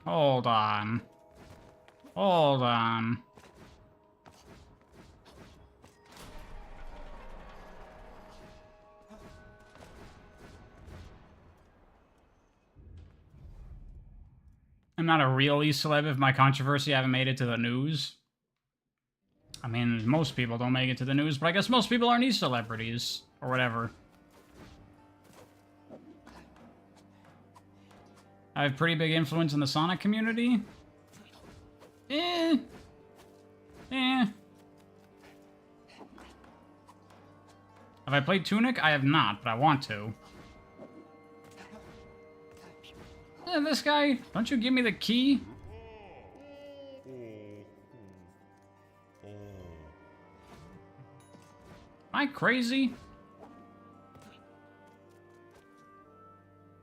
Hold on. Hold on. I'm not a real celeb if my controversy haven't made it to the news. I mean, most people don't make it to the news, but I guess most people aren't celebrities, or whatever. I have pretty big influence in the Sonic community. Eh. Have I played Tunic? I have not, but I want to. This guy, don't you give me the key? Am I crazy?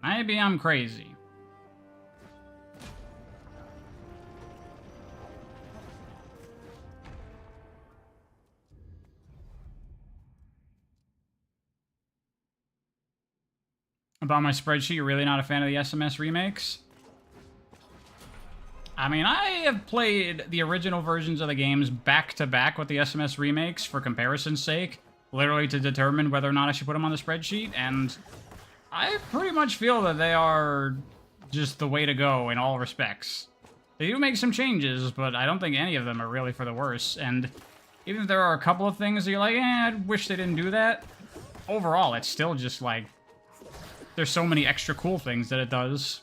Maybe I'm crazy. About my spreadsheet, you're really not a fan of the SMS remakes? I mean, I have played the original versions of the games back to back with the SMS remakes for comparison's sake, literally to determine whether or not I should put them on the spreadsheet, and I pretty much feel that they are just the way to go in all respects. They do make some changes, but I don't think any of them are really for the worse, and even if there are a couple of things that you're like, I wish they didn't do that, overall, it's still just like, there's so many extra cool things that it does.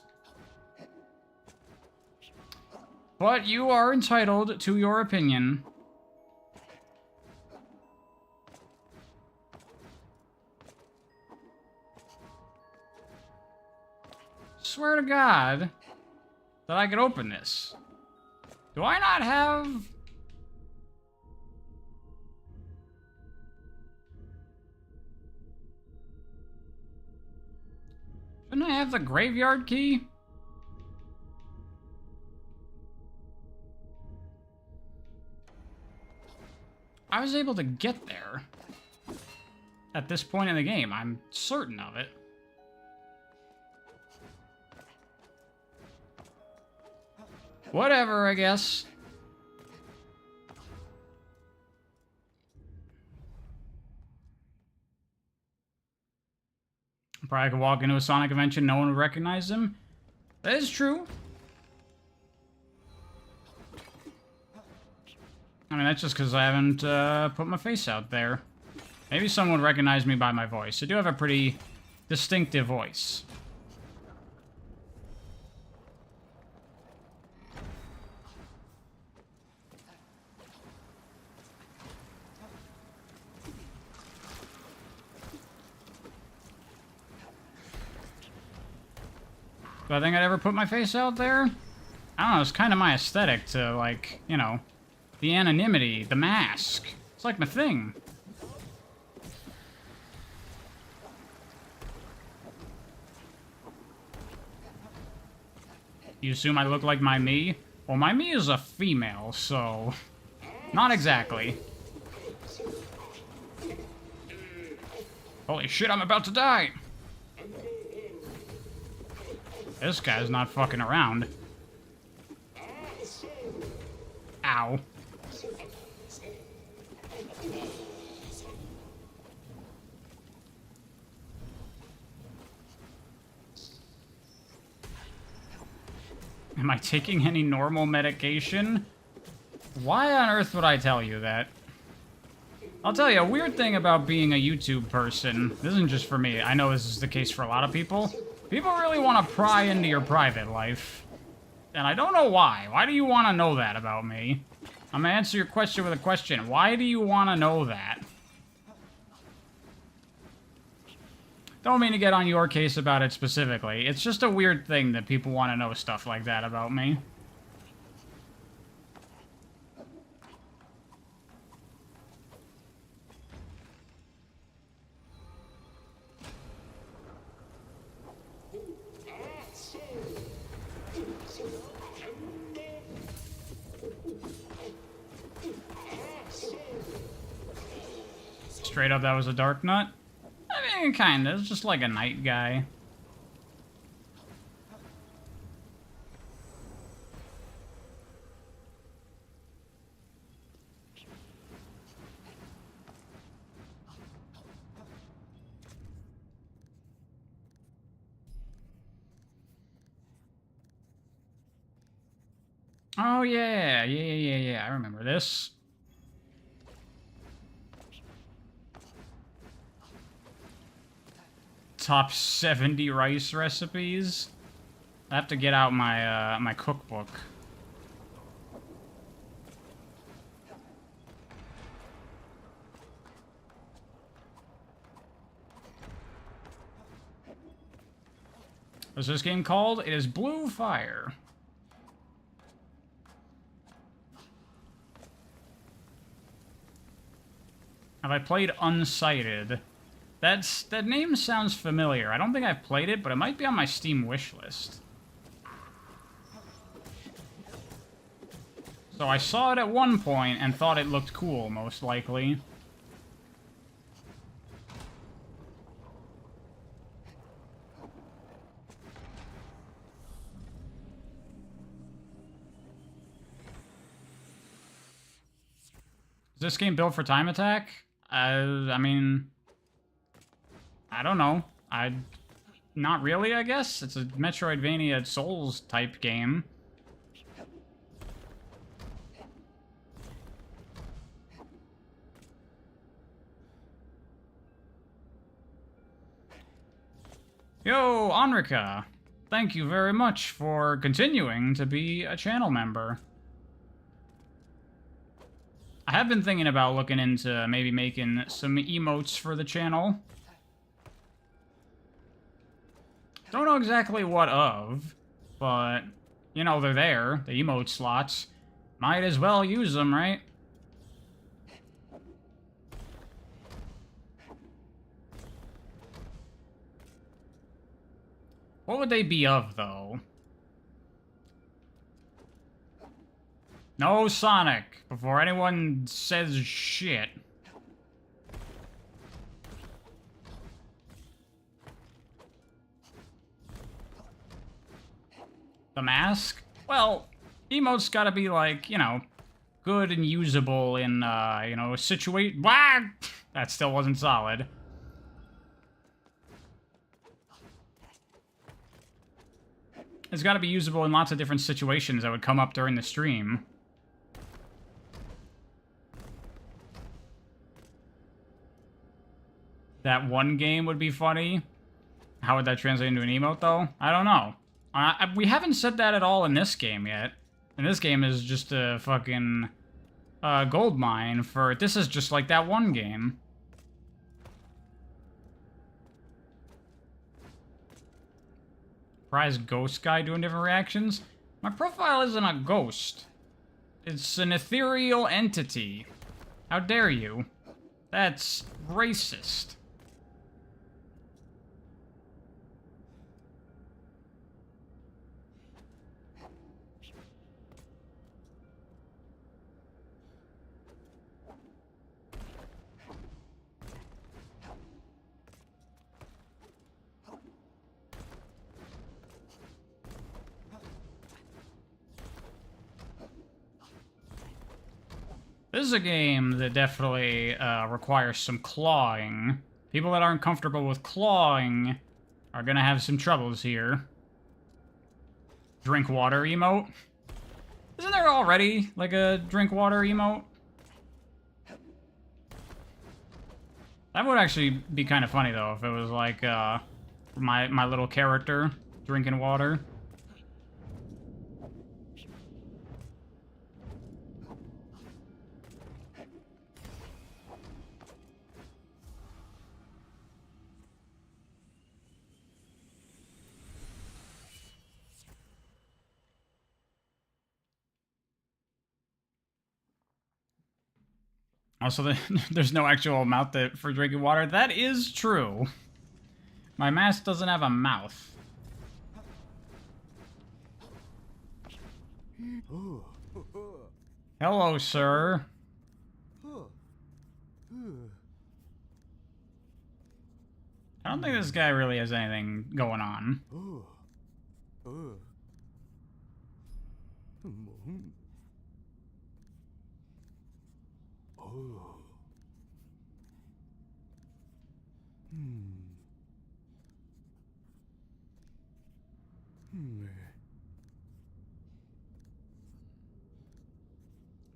But you are entitled to your opinion. Swear to God that I could open this. Do I not have... Shouldn't I have the graveyard key? I was able to get there at this point in the game. I'm certain of it. Whatever, I guess. Probably could walk into a Sonic convention, no one would recognize him. That is true. I mean, that's just because I haven't put my face out there. Maybe someone would recognize me by my voice. I do have a pretty distinctive voice. Do I think I'd ever put my face out there? I don't know, it's kind of my aesthetic to, like, you know, the anonymity, the mask. It's like my thing. You assume I look like my me? Well, my me is a female, so... Not exactly. Holy shit, I'm about to die! This guy's not fucking around. Ow. Am I taking any normal medication? Why on earth would I tell you that? I'll tell you, a weird thing about being a YouTube person, this isn't just for me, I know this is the case for a lot of people, people really want to pry into your private life. And I don't know why. Why do you want to know that about me? I'm going to answer your question with a question. Why do you want to know that? Don't mean to get on your case about it specifically. It's just a weird thing that people want to know stuff like that about me. Straight up, that was a dark nut? I mean, kinda. It's just like a night guy. Oh, yeah. I remember this. Top 70 rice recipes. I have to get out my my cookbook. What's this game called? It is Blue Fire. Have I played Unsighted? That name sounds familiar. I don't think I've played it, but it might be on my Steam wishlist. So I saw it at one point and thought it looked cool, most likely. Is this game built for time attack? I mean, I don't know. Not really, I guess. It's a Metroidvania Souls type game. Yo, Anrika! Thank you very much for continuing to be a channel member. I have been thinking about looking into maybe making some emotes for the channel. Don't know exactly what of, but, you know, they're there, the emote slots. Might as well use them, right? What would they be of, though? No Sonic, before anyone says shit. The mask? Well, emotes gotta be, like, you know, good and usable in, you know, a Wah! That still wasn't solid. It's gotta be usable in lots of different situations that would come up during the stream. That one game would be funny. How would that translate into an emote, though? I don't know. We haven't said that at all in this game yet. And this game is just a fucking gold mine for... This is just like that one game. Prize ghost guy doing different reactions? My profile isn't a ghost. It's an ethereal entity. How dare you? That's racist. This is a game that definitely requires some clawing. People that aren't comfortable with clawing are gonna have some troubles here. Drink water emote? Isn't there already, like, a drink water emote? That would actually be kind of funny, though, if it was, like, my little character drinking water. Also, there's no actual mouth for drinking water. That is true. My mask doesn't have a mouth. Hello, sir. I don't think this guy really has anything going on.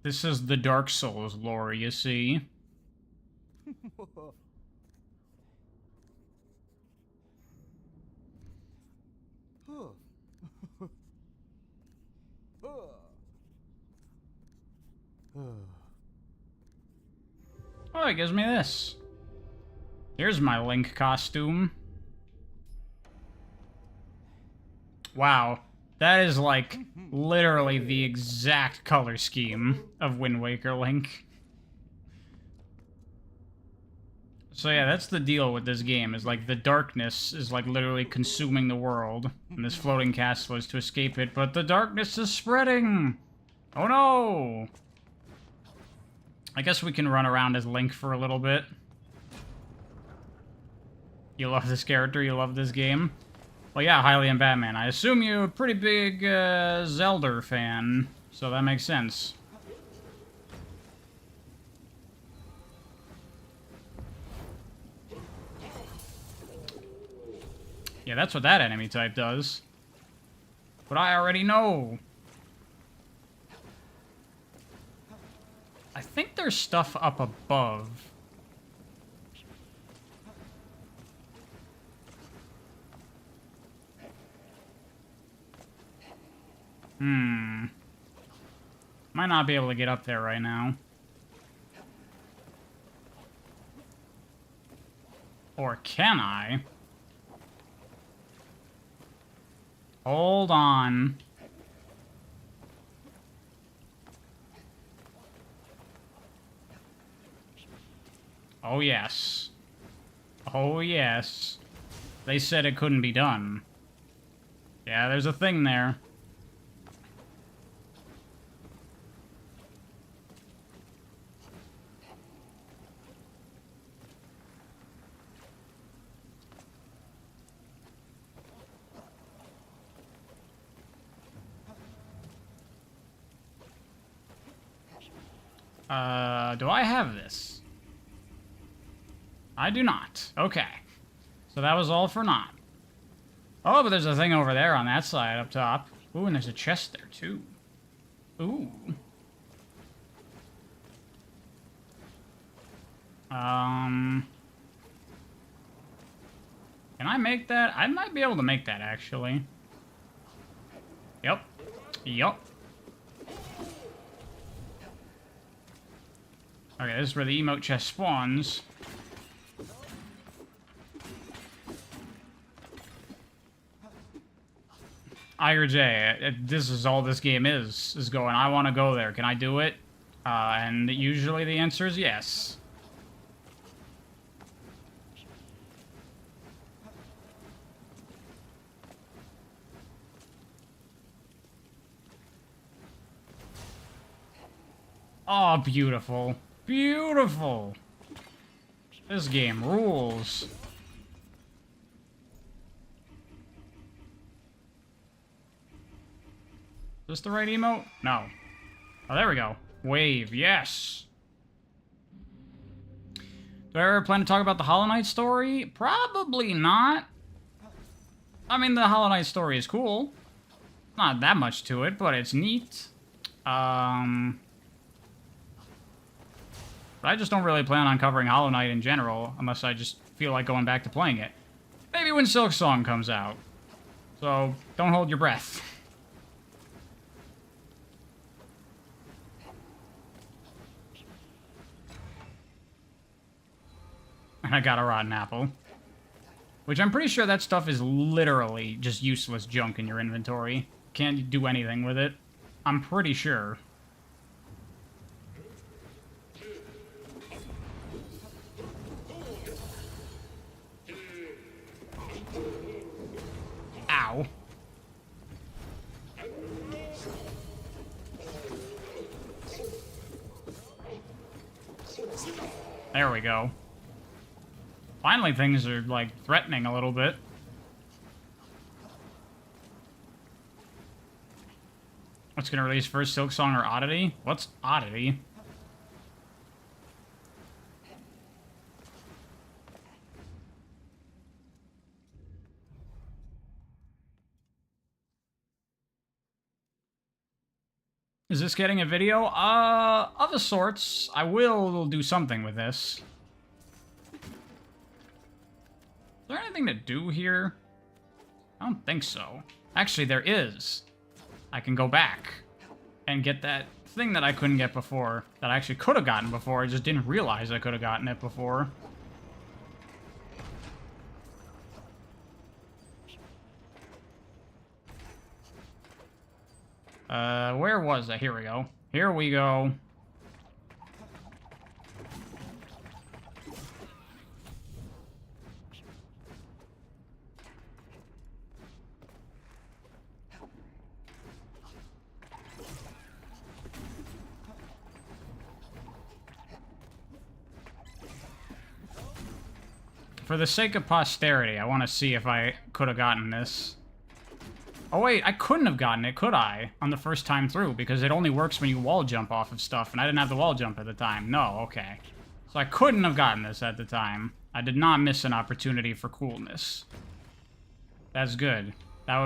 This is the Dark Souls lore, you see. Oh, it gives me this. Here's my Link costume. Wow. That is, like, literally the exact color scheme of Wind Waker Link. So yeah, that's the deal with this game, is like the darkness is like literally consuming the world, and this floating castle is to escape it, but the darkness is spreading! Oh no! I guess we can run around as Link for a little bit. You love this character, you love this game? Well yeah, Hylian Batman. I assume you're a pretty big Zelda fan, so that makes sense. Yeah, that's what that enemy type does. But I already know. I think there's stuff up above. Might not be able to get up there right now. Or can I? Hold on. Oh, yes. Oh, yes. They said it couldn't be done. Yeah, there's a thing there. Do I have this? I do not. Okay. So that was all for naught. Oh, but there's a thing over there on that side up top. Ooh, and there's a chest there, too. Ooh. Can I make that? I might be able to make that, actually. Yep. Yup. Okay, this is where the emote chest spawns. Iger J, this is all this game is going, I want to go there. Can I do it? And usually the answer is yes. Oh, beautiful. Beautiful. This game rules. Is this the right emote? No. Oh, there we go. Wave, yes. Do I ever plan to talk about the Hollow Knight story? Probably not. I mean, the Hollow Knight story is cool. Not that much to it, but it's neat. But I just don't really plan on covering Hollow Knight in general, unless I just feel like going back to playing it. Maybe when Silk Song comes out. So, don't hold your breath. And I got a rotten apple. Which I'm pretty sure that stuff is literally just useless junk in your inventory. Can't do anything with it. I'm pretty sure. Ow. There we go. Finally, things are, like, threatening a little bit. What's gonna release first, Silk Song or Oddity? What's Oddity? Is this getting a video? Of a sorts. I will do something with this. Is there anything to do here? I don't think so. Actually, there is. I can go back and get that thing that I couldn't get before, that I actually could have gotten before. I just didn't realize I could have gotten it before. Where was I? Here we go. Here we go. For the sake of posterity, I want to see if I could have gotten this. Oh wait, I couldn't have gotten it, could I? On the first time through, because it only works when you wall jump off of stuff, and I didn't have the wall jump at the time. No, okay. So I couldn't have gotten this at the time. I did not miss an opportunity for coolness. That's good. That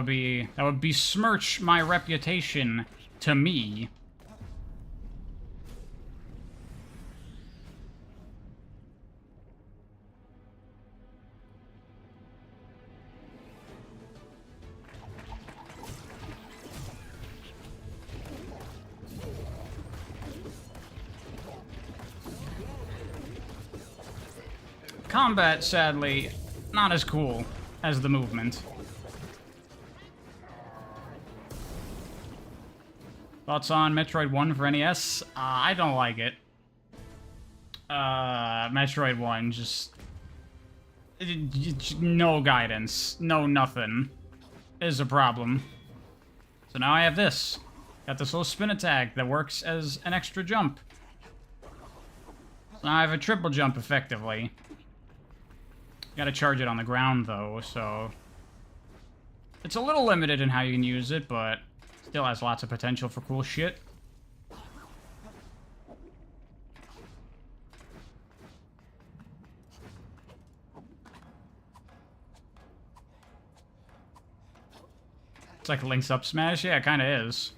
would besmirch my reputation to me. Combat, sadly, not as cool as the movement. Thoughts on Metroid 1 for NES? I don't like it. Metroid 1, just... no guidance. No nothing. Is a problem. So now I have this. Got this little spin attack that works as an extra jump. So now I have a triple jump, effectively. Gotta charge it on the ground, though, so... it's a little limited in how you can use it, but still has lots of potential for cool shit. It's like Link's Up Smash? Yeah, it kinda is.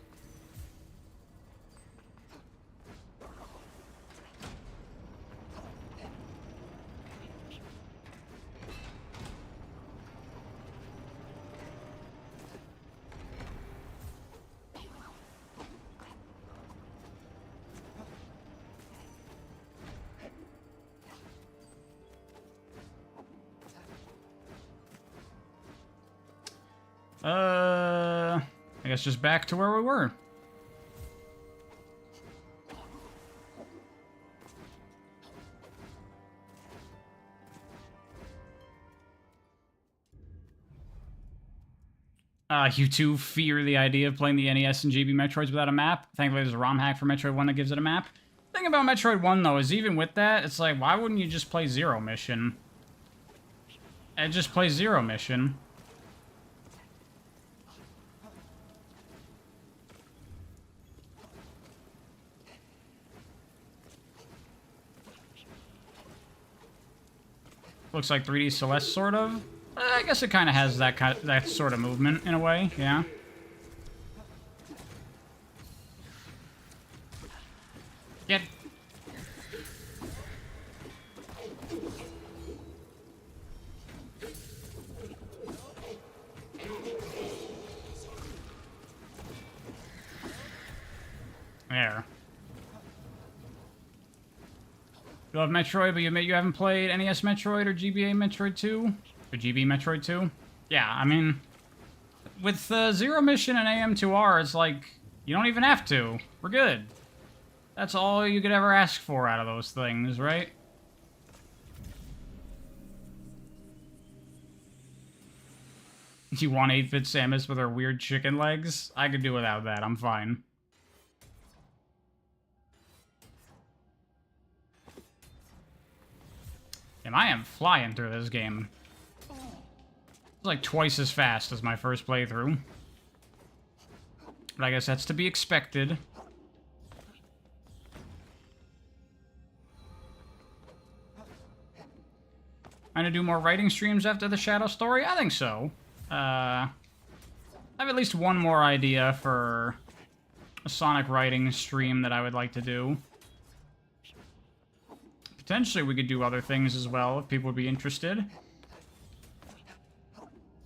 I guess just back to where we were. You two fear the idea of playing the NES and GB Metroids without a map. Thankfully, there's a ROM hack for Metroid 1 that gives it a map. The thing about Metroid 1, though, is even with that, it's like, why wouldn't you just play Zero Mission? And just play Zero Mission. Looks like 3D Celeste, sort of. I guess it kind of has that sort of movement, in a way, yeah. Get... there. You love Metroid, but you haven't played NES Metroid or GBA Metroid 2? Or GB Metroid 2? Yeah, I mean... with Zero Mission and AM2R, it's like... you don't even have to. We're good. That's all you could ever ask for out of those things, right? You want 8-bit Samus with her weird chicken legs? I could do without that, I'm fine. Damn, I am flying through this game. It's like twice as fast as my first playthrough. But I guess that's to be expected. I'm gonna do more writing streams after the Shadow story? I think so. I have at least one more idea for a Sonic writing stream that I would like to do. Potentially we could do other things as well if people would be interested.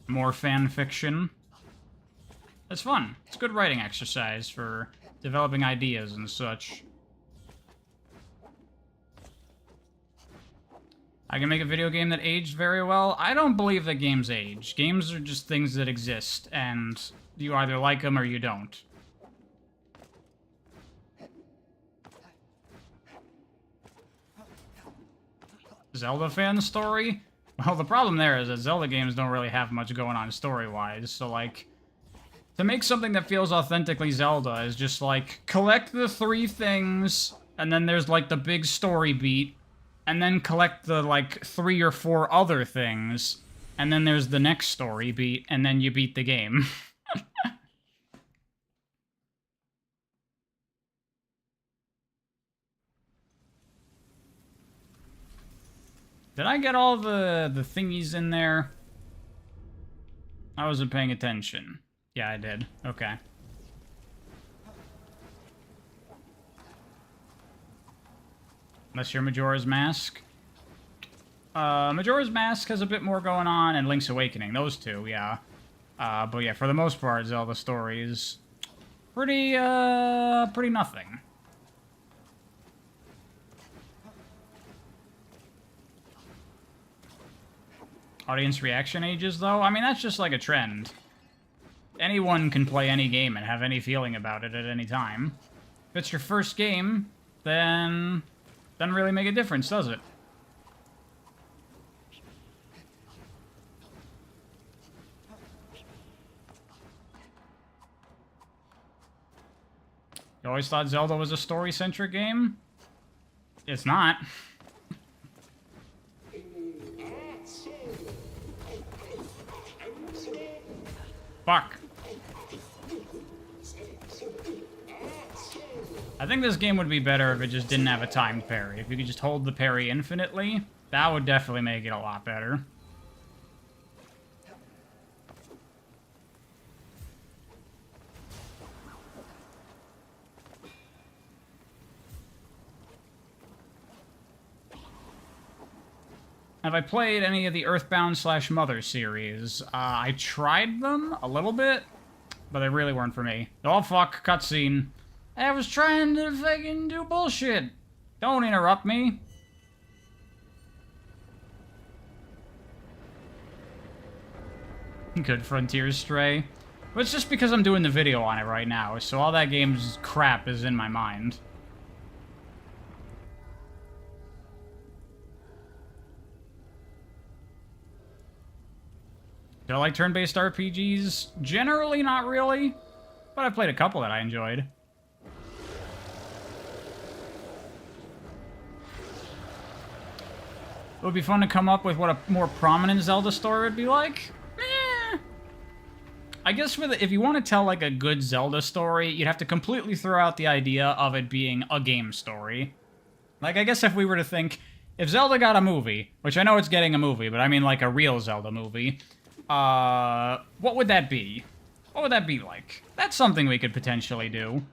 More fan fiction. It's fun. It's a good writing exercise for developing ideas and such. I can make a video game that aged very well. I don't believe that games age. Games are just things that exist, and you either like them or you don't. Zelda fan story? Well, the problem there is that Zelda games don't really have much going on story-wise, so, like, to make something that feels authentically Zelda is just, like, collect the 3 things, and then there's, like, the big story beat, and then collect the, like, 3 or 4 other things, and then there's the next story beat, and then you beat the game. Did I get all the thingies in there? I wasn't paying attention. Yeah, I did. Okay. Unless you're Majora's Mask. Majora's Mask has a bit more going on, and Link's Awakening. Those two, yeah. But yeah, for the most part, Zelda story is pretty nothing. Audience reaction ages, though? I mean, that's just like a trend. Anyone can play any game and have any feeling about it at any time. If it's your first game, then doesn't really make a difference, does it? You always thought Zelda was a story-centric game? It's not. Fuck. I think this game would be better if it just didn't have a timed parry. If you could just hold the parry infinitely, that would definitely make it a lot better. Have I played any of the Earthbound/Mother series? I tried them a little bit, but they really weren't for me. Oh, fuck, cutscene. I was trying to fucking do bullshit. Don't interrupt me. Good Frontier Stray. But it's just because I'm doing the video on it right now, so all that game's crap is in my mind. Do I like turn-based RPGs? Generally, not really. But I've played a couple that I enjoyed. It would be fun to come up with what a more prominent Zelda story would be like. I guess if you want to tell like a good Zelda story, you'd have to completely throw out the idea of it being a game story. Like, I guess if we were to think, if Zelda got a movie, which I know it's getting a movie, but I mean like a real Zelda movie, what would that be? What would that be like? That's something we could potentially do.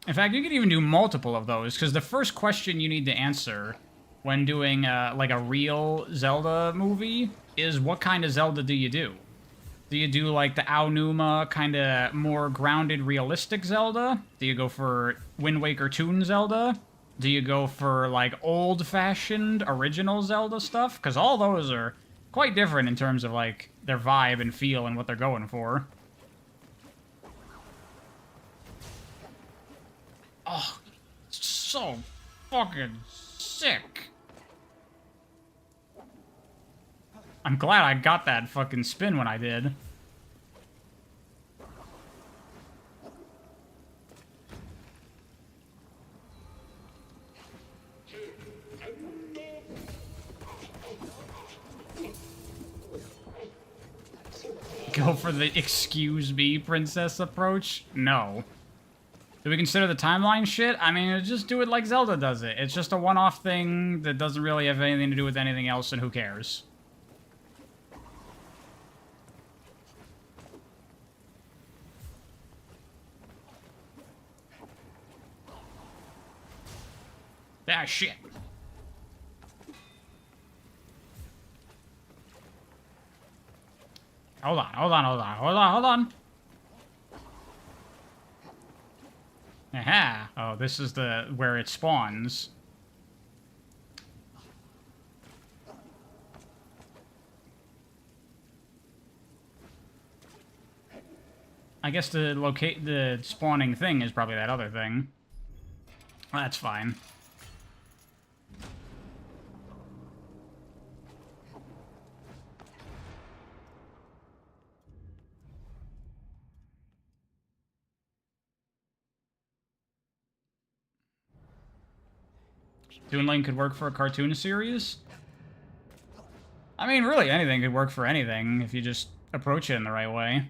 In fact, you could even do multiple of those, because the first question you need to answer when doing, like, a real Zelda movie is, what kind of Zelda do you do? Do you do, like, the Aonuma kind of more grounded, realistic Zelda? Do you go for Wind Waker Toon Zelda? Do you go for, like, old-fashioned, original Zelda stuff? Because all those are quite different in terms of, like, their vibe and feel and what they're going for. Oh, it's so fucking sick. I'm glad I got that fucking spin when I did. Go for the excuse me princess approach? No. Do we consider the timeline shit? I mean, just do it like Zelda does it. It's just a one-off thing that doesn't really have anything to do with anything else, and who cares? Ah, shit. Hold on, hold on, hold on, hold on, hold on. Aha. Oh, this is the where it spawns. I guess the spawning thing is probably that other thing. Well, that's fine. Toon Link could work for a cartoon series? I mean, really, anything could work for anything if you just approach it in the right way.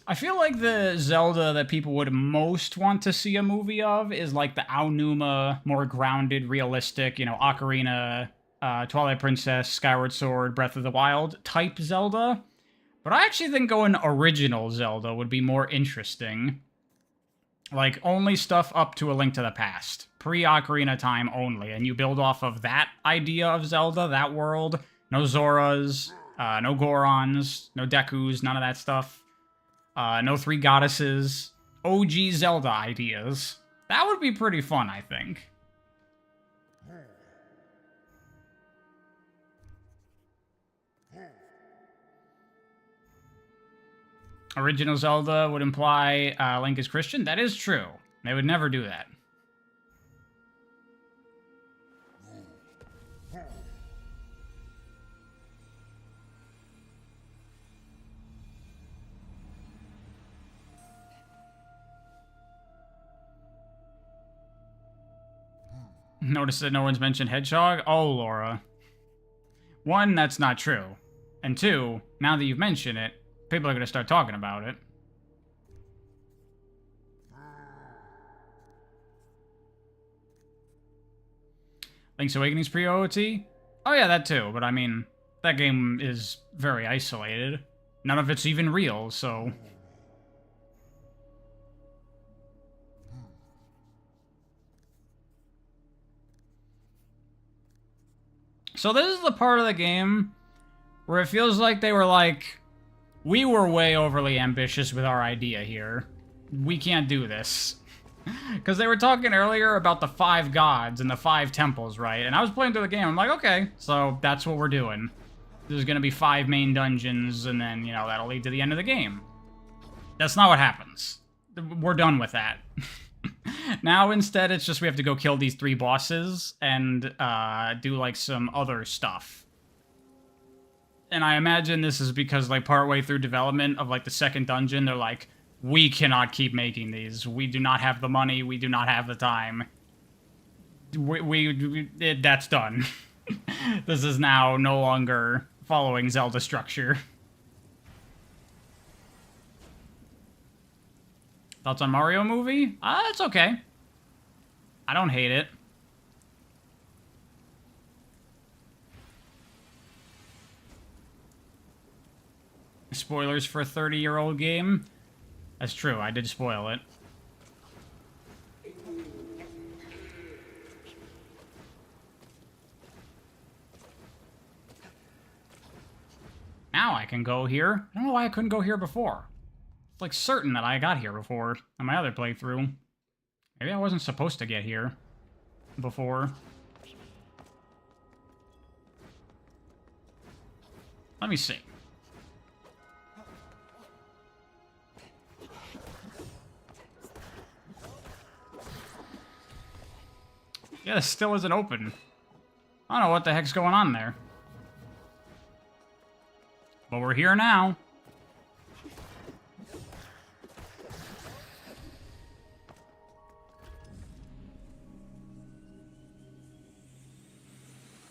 I feel like the Zelda that people would most want to see a movie of is like the Aonuma, more grounded, realistic, you know, Ocarina, Twilight Princess, Skyward Sword, Breath of the Wild type Zelda. But I actually think going original Zelda would be more interesting. Like, only stuff up to A Link to the Past. Pre-Ocarina time only. And you build off of that idea of Zelda, that world. No Zoras, no Gorons, no Dekus, none of that stuff. No three goddesses. OG Zelda ideas. That would be pretty fun, I think. Original Zelda would imply Link is Christian. That is true. They would never do that. Notice that no one's mentioned Hedgehog? Oh, Laura. One, that's not true. And two, now that you've mentioned it, people are going to start talking about it. Link's Awakening's pre-OOT? Oh yeah, that too, but I mean, that game is very isolated. None of it's even real, so... So this is the part of the game where it feels like they were like, we were way overly ambitious with our idea here. We can't do this. Because they were talking earlier about the 5 gods and the 5 temples, right? And I was playing through the game, I'm like, okay, so that's what we're doing. There's gonna be 5 main dungeons, and then, you know, that'll lead to the end of the game. That's not what happens. We're done with that. Now, instead, it's just we have to go kill these 3 bosses and do, like, some other stuff. And I imagine this is because, like, partway through development of, like, the 2nd dungeon, they're like, we cannot keep making these. We do not have the money. We do not have the time. That's done. This is now no longer following Zelda structure. Thoughts on Mario movie? It's okay. I don't hate it. Spoilers for a 30-year-old game? That's true, I did spoil it. Now I can go here. I don't know why I couldn't go here before. It's like certain that I got here before on my other playthrough. Maybe I wasn't supposed to get here before. Let me see. Yeah, this still isn't open. I don't know what the heck's going on there. But we're here now.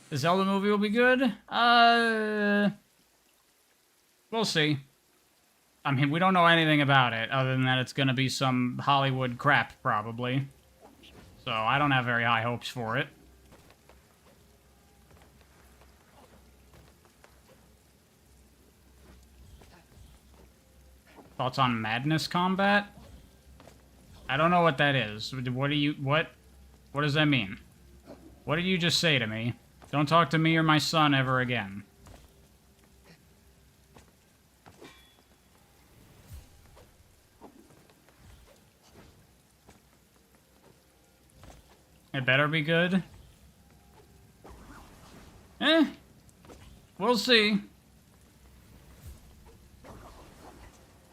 The Zelda movie will be good? We'll see. I mean, we don't know anything about it, other than that it's gonna be some Hollywood crap, probably. So I don't have very high hopes for it. Thoughts on madness combat? I don't know what that is. What does that mean? What did you just say to me? Don't talk to me or my son ever again. It better be good. We'll see.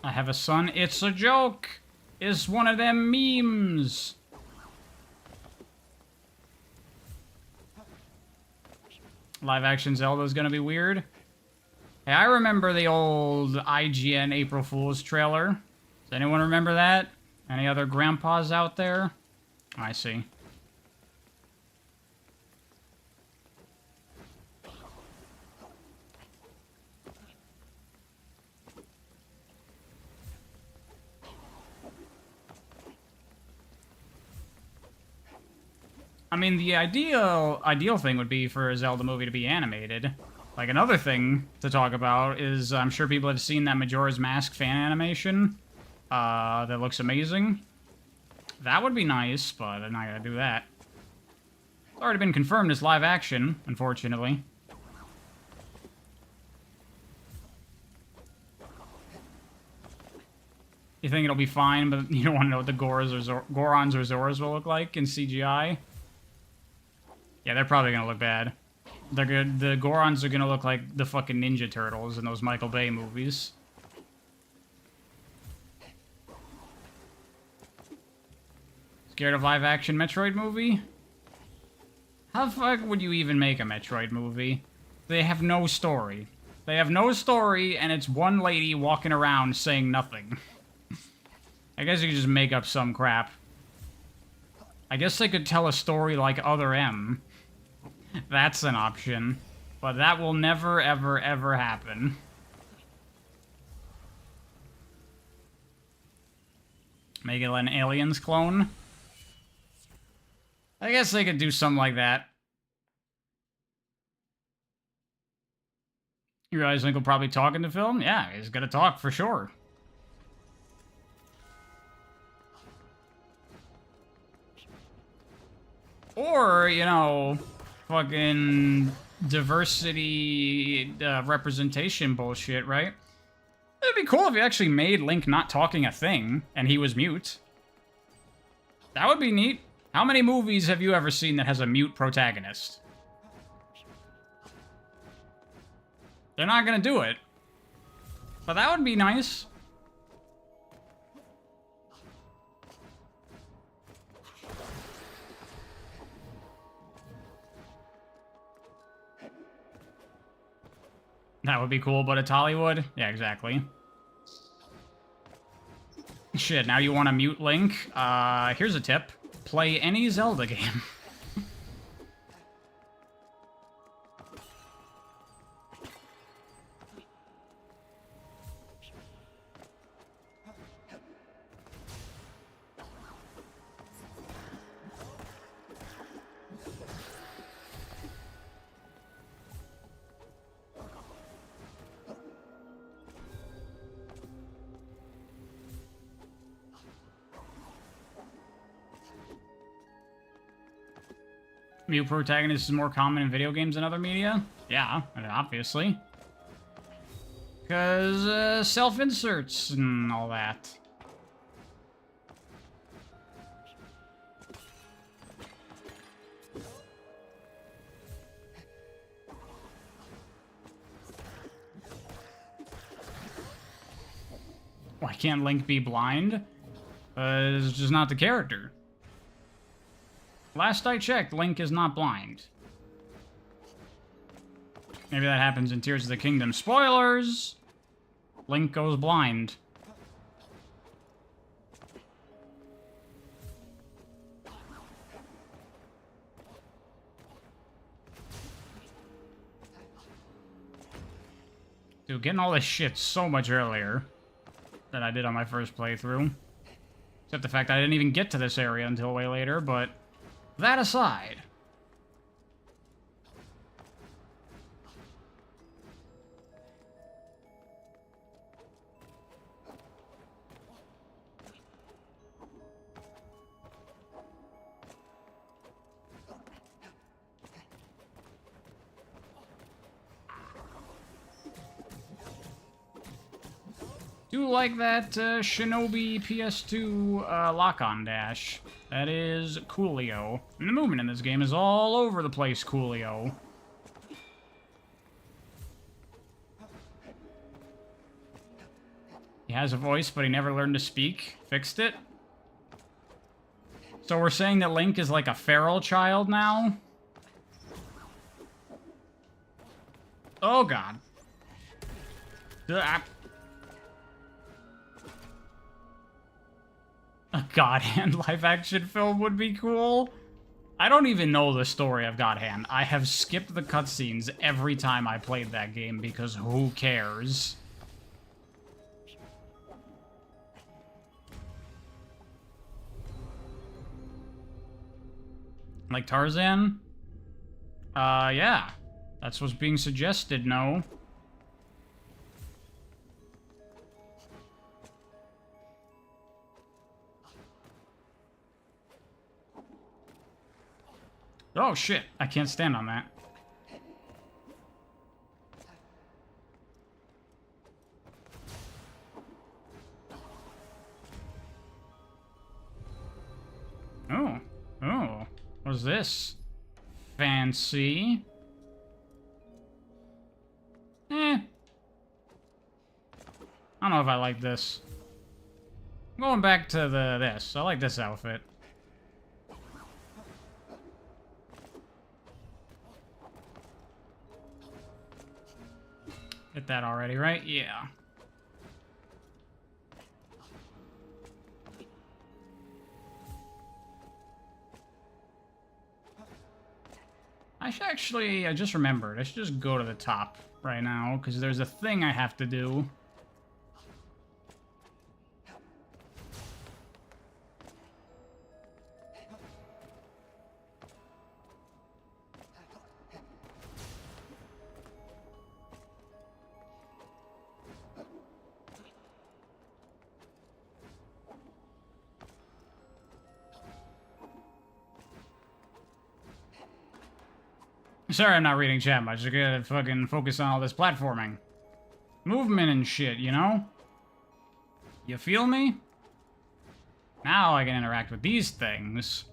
I have a son. It's a joke. It's one of them memes. Live action Zelda's gonna be weird. Hey, I remember the old IGN April Fool's trailer. Does anyone remember that? Any other grandpas out there? I see. I mean, the ideal thing would be for a Zelda movie to be animated. Like, another thing to talk about is, I'm sure people have seen that Majora's Mask fan animation. That looks amazing. That would be nice, but they're not gonna do that. It's already been confirmed as live action, unfortunately. You think it'll be fine, but you don't want to know what the Gorons or Zoras will look like in CGI? Yeah, they're probably gonna look bad. They're good. The Gorons are gonna look like the fucking Ninja Turtles in those Michael Bay movies. Scared of live-action Metroid movie? How the fuck would you even make a Metroid movie? They have no story. They have no story, and it's one lady walking around saying nothing. I guess you could just make up some crap. I guess they could tell a story like Other M. That's an option. But that will never, ever, ever happen. Make it an Aliens clone? I guess they could do something like that. You guys think he'll probably talk in the film? Yeah, he's gonna talk for sure. Or, you know, fucking diversity representation bullshit, right? It'd be cool if you actually made Link not talking a thing, and he was mute. That would be neat. How many movies have you ever seen that has a mute protagonist? They're not gonna do it. But that would be nice. That would be cool, but it's Hollywood? Yeah, exactly. Shit, now you want to mute Link? Here's a tip. Play any Zelda game. Mute protagonist is more common in video games than other media? Yeah, obviously. Because, self-inserts and all that. Why can't Link be blind? It's just not the character. Last I checked, Link is not blind. Maybe that happens in Tears of the Kingdom. Spoilers! Link goes blind. Dude, getting all this shit so much earlier than I did on my first playthrough. Except the fact I didn't even get to this area until way later, but that aside. Do like that Shinobi PS2 lock-on dash. That is coolio. And the movement in this game is all over the place coolio. He has a voice, but he never learned to speak. Fixed it. So we're saying that Link is like a feral child now? Oh god. A God Hand live-action film would be cool. I don't even know the story of God Hand. I have skipped the cutscenes every time I played that game because who cares? Like Tarzan? Yeah. That's what's being suggested, no? Oh, shit. I can't stand on that. Oh. Oh. What's this? Fancy. I don't know if I like this. I'm going back to this. I like this outfit. Get that already, right? Yeah. I just remembered. I should just go to the top right now, because there's a thing I have to do. Sorry I'm not reading chat much. I gotta fucking focus on all this platforming. Movement and shit, you know? You feel me? Now I can interact with these things.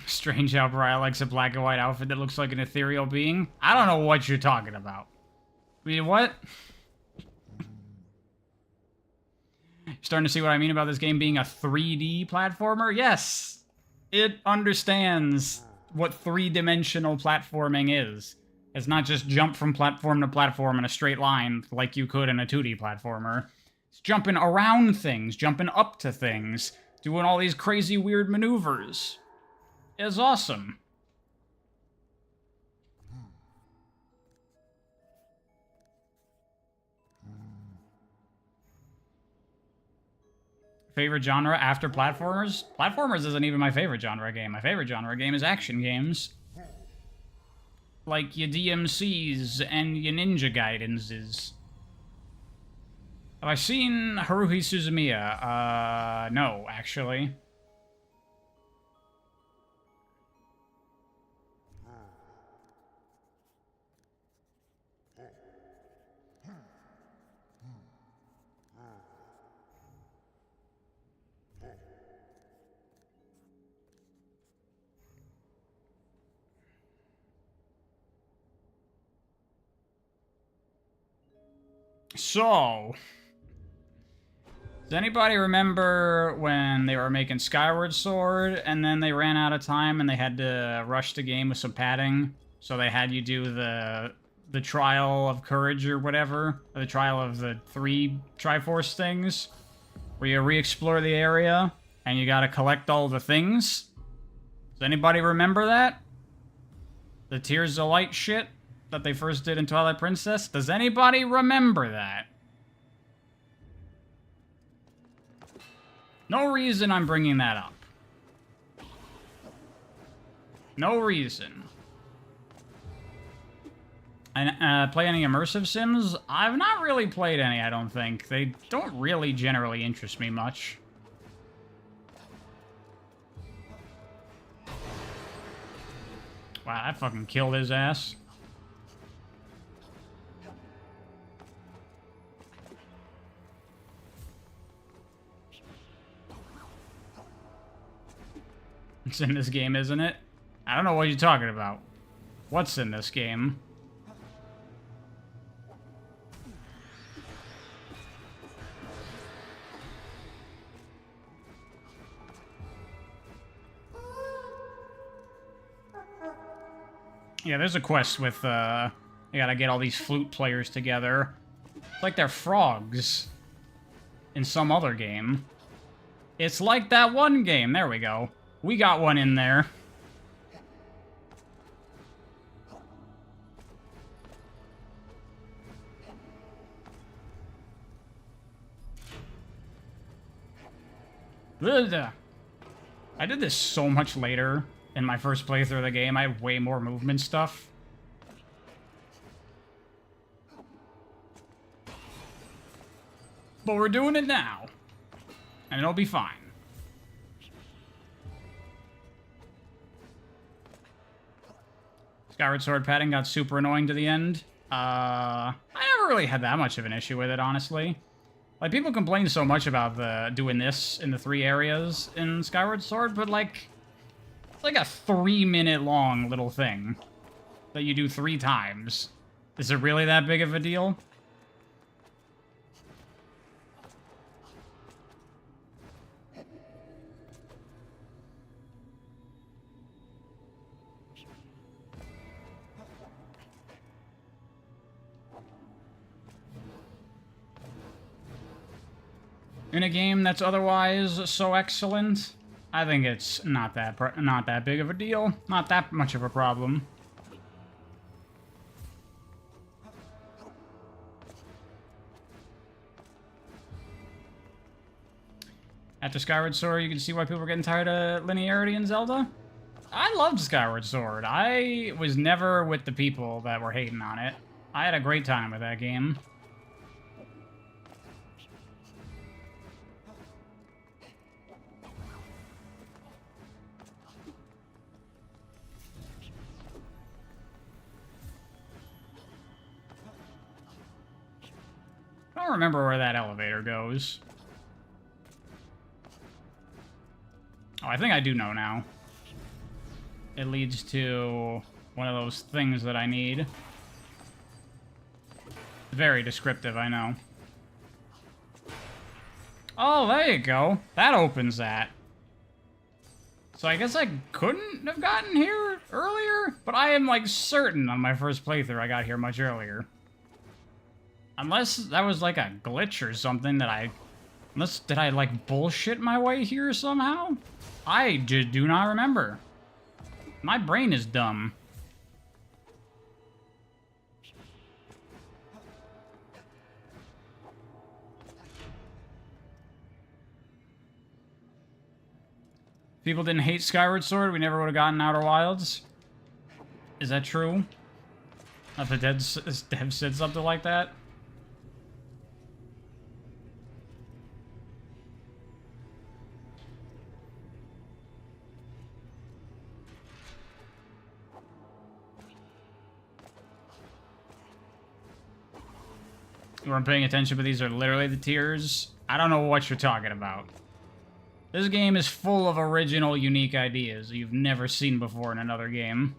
Strange how Brian likes a black and white outfit that looks like an ethereal being. I don't know what you're talking about. I mean, what? Starting to see what I mean about this game being a 3D platformer? Yes! It understands what three-dimensional platforming is. It's not just jump from platform to platform in a straight line like you could in a 2D platformer. It's jumping around things, jumping up to things, doing all these crazy weird maneuvers. It's awesome. Favorite genre after platformers? Platformers isn't even my favorite genre game. My favorite genre game is action games. Like your DMCs and your Ninja Gaidenses. Have I seen Haruhi Suzumiya? No, actually. So, does anybody remember when they were making Skyward Sword and then they ran out of time and they had to rush the game with some padding? So they had you do the Trial of Courage or whatever, or the Trial of the 3 Triforce things, where you re-explore the area and you gotta collect all the things? Does anybody remember that? The Tears of Light shit that they first did in Twilight Princess? Does anybody remember that? No reason I'm bringing that up. No reason. And play any immersive sims? I've not really played any, I don't think. They don't really generally interest me much. Wow, that fucking killed his ass. It's in this game, isn't it? I don't know what you're talking about. What's in this game? Yeah, there's a quest with, you gotta get all these flute players together. It's like they're frogs in some other game. It's like that one game. There we go. We got one in there. I did this so much later in my first playthrough of the game. I had way more movement stuff. But we're doing it now. And it'll be fine. Skyward Sword padding got super annoying to the end. I never really had that much of an issue with it, honestly. Like, people complain so much about doing this in the 3 areas in Skyward Sword, but, like, it's like a 3-minute long little thing that you do 3 times. Is it really that big of a deal? In a game that's otherwise so excellent, I think it's not that big of a deal, not that much of a problem. After Skyward Sword, you can see why people are getting tired of linearity in Zelda. I loved Skyward Sword. I was never with the people that were hating on it. I had a great time with that game. I don't remember where that elevator goes. Oh, I think I do know now. It leads to one of those things that I need. Very descriptive, I know. Oh, there you go. That opens that. So I guess I couldn't have gotten here earlier? But I am, like, certain on my first playthrough I got here much earlier. Unless that was, like, a glitch or something that I... did I, like, bullshit my way here somehow? I do not remember. My brain is dumb. If people didn't hate Skyward Sword, we never would have gotten Outer Wilds. Is that true? If the dev said something like that? You weren't paying attention, but these are literally the tiers. I don't know what you're talking about. This game is full of original, unique ideas you've never seen before in another game.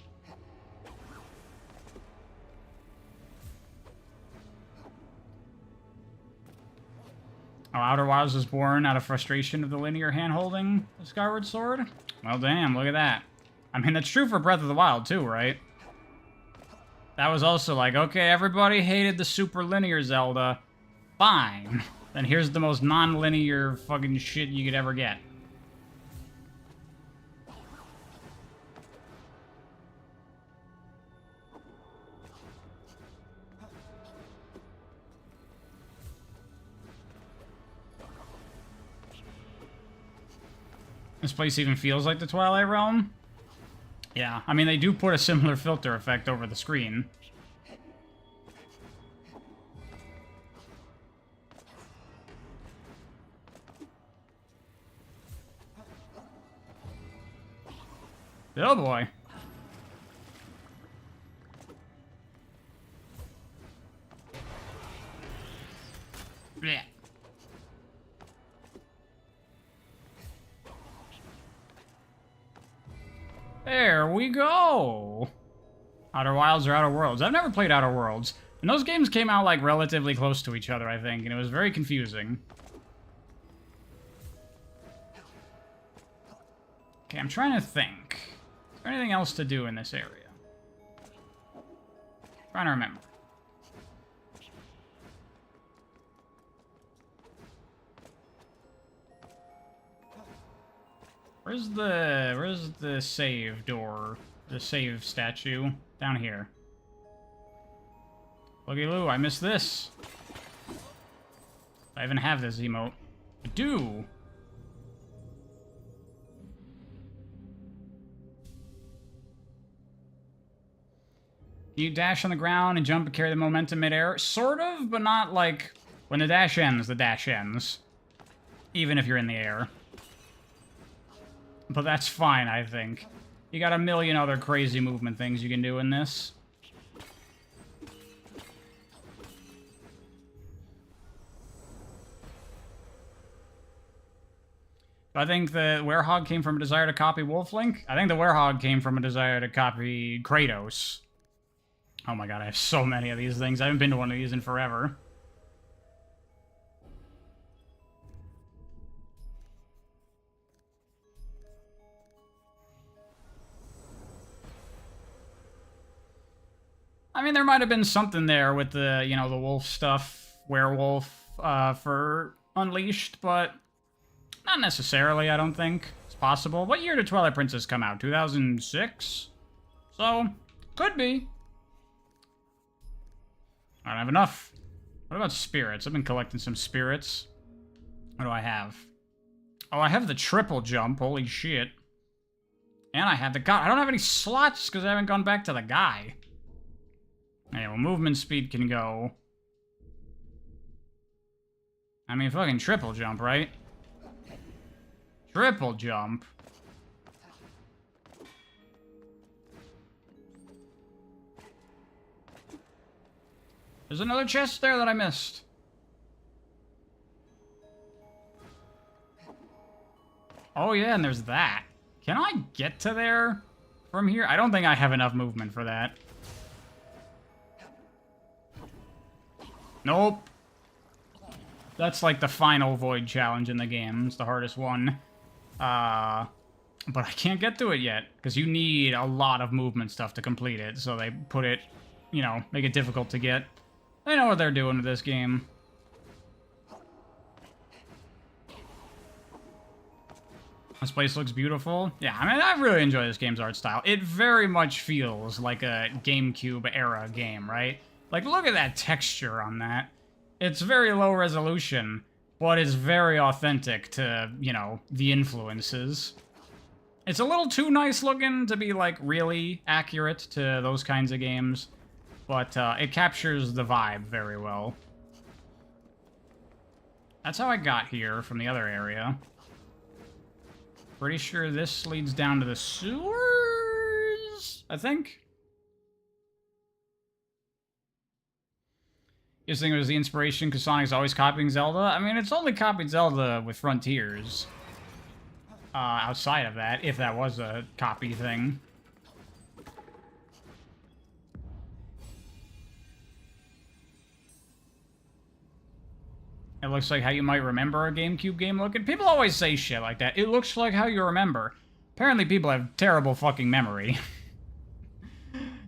Oh, Outer Wilds was born out of frustration of the linear hand-holding of Skyward Sword? Well, damn, look at that. I mean, that's true for Breath of the Wild, too, right? That was also like, okay, everybody hated the super linear Zelda. Fine. Then here's the most non-linear fucking shit you could ever get. This place even feels like the Twilight Realm. Yeah, I mean, they do put a similar filter effect over the screen. Oh boy. Yeah. we go! Outer Wilds or Outer Worlds? I've never played Outer Worlds. And those games came out, like, relatively close to each other, I think, and it was very confusing. Okay, I'm trying to think. Is there anything else to do in this area? Trying to remember. Where's the save door? The save statue? Down here. Looky loo, I missed this. I even have this emote. I do. You dash on the ground and jump and carry the momentum midair? Sort of, but not like... When the dash ends, the dash ends. Even if you're in the air. But that's fine, I think. You got a million other crazy movement things you can do in this. I think the Werehog came from a desire to copy Wolflink. I think the Werehog came from a desire to copy Kratos. Oh my god, I have so many of these things. I haven't been to one of these in forever. I mean, there might have been something there with the, you know, the wolf stuff, werewolf, for Unleashed, but not necessarily, I don't think. It's possible. What year did Twilight Princess come out? 2006? So, could be. I don't have enough. What about spirits? I've been collecting some spirits. What do I have? Oh, I have the triple jump. Holy shit. And I have the guy. I don't have any slots because I haven't gone back to the guy. Okay, well, movement speed can go. I mean, fucking triple jump, right? Triple jump. There's another chest there that I missed. Oh yeah, and there's that. Can I get to there from here? I don't think I have enough movement for that. Nope. That's like the final void challenge in the game. It's the hardest one. But I can't get to it yet, because you need a lot of movement stuff to complete it, so they put it, you know, make it difficult to get. They know what they're doing with this game. This place looks beautiful. Yeah, I mean, I really enjoy this game's art style. It very much feels like a GameCube-era game, right? Like, look at that texture on that. It's very low resolution, but it's very authentic to, you know, the influences. It's a little too nice looking to be, like, really accurate to those kinds of games, but it captures the vibe very well. That's how I got here from the other area. Pretty sure this leads down to the sewers, I think. You think it was the inspiration because Sonic's always copying Zelda? I mean, it's only copied Zelda with Frontiers. Outside of that, if that was a copy thing. It looks like how you might remember a GameCube game looking. People always say shit like that. It looks like how you remember. Apparently people have terrible fucking memory.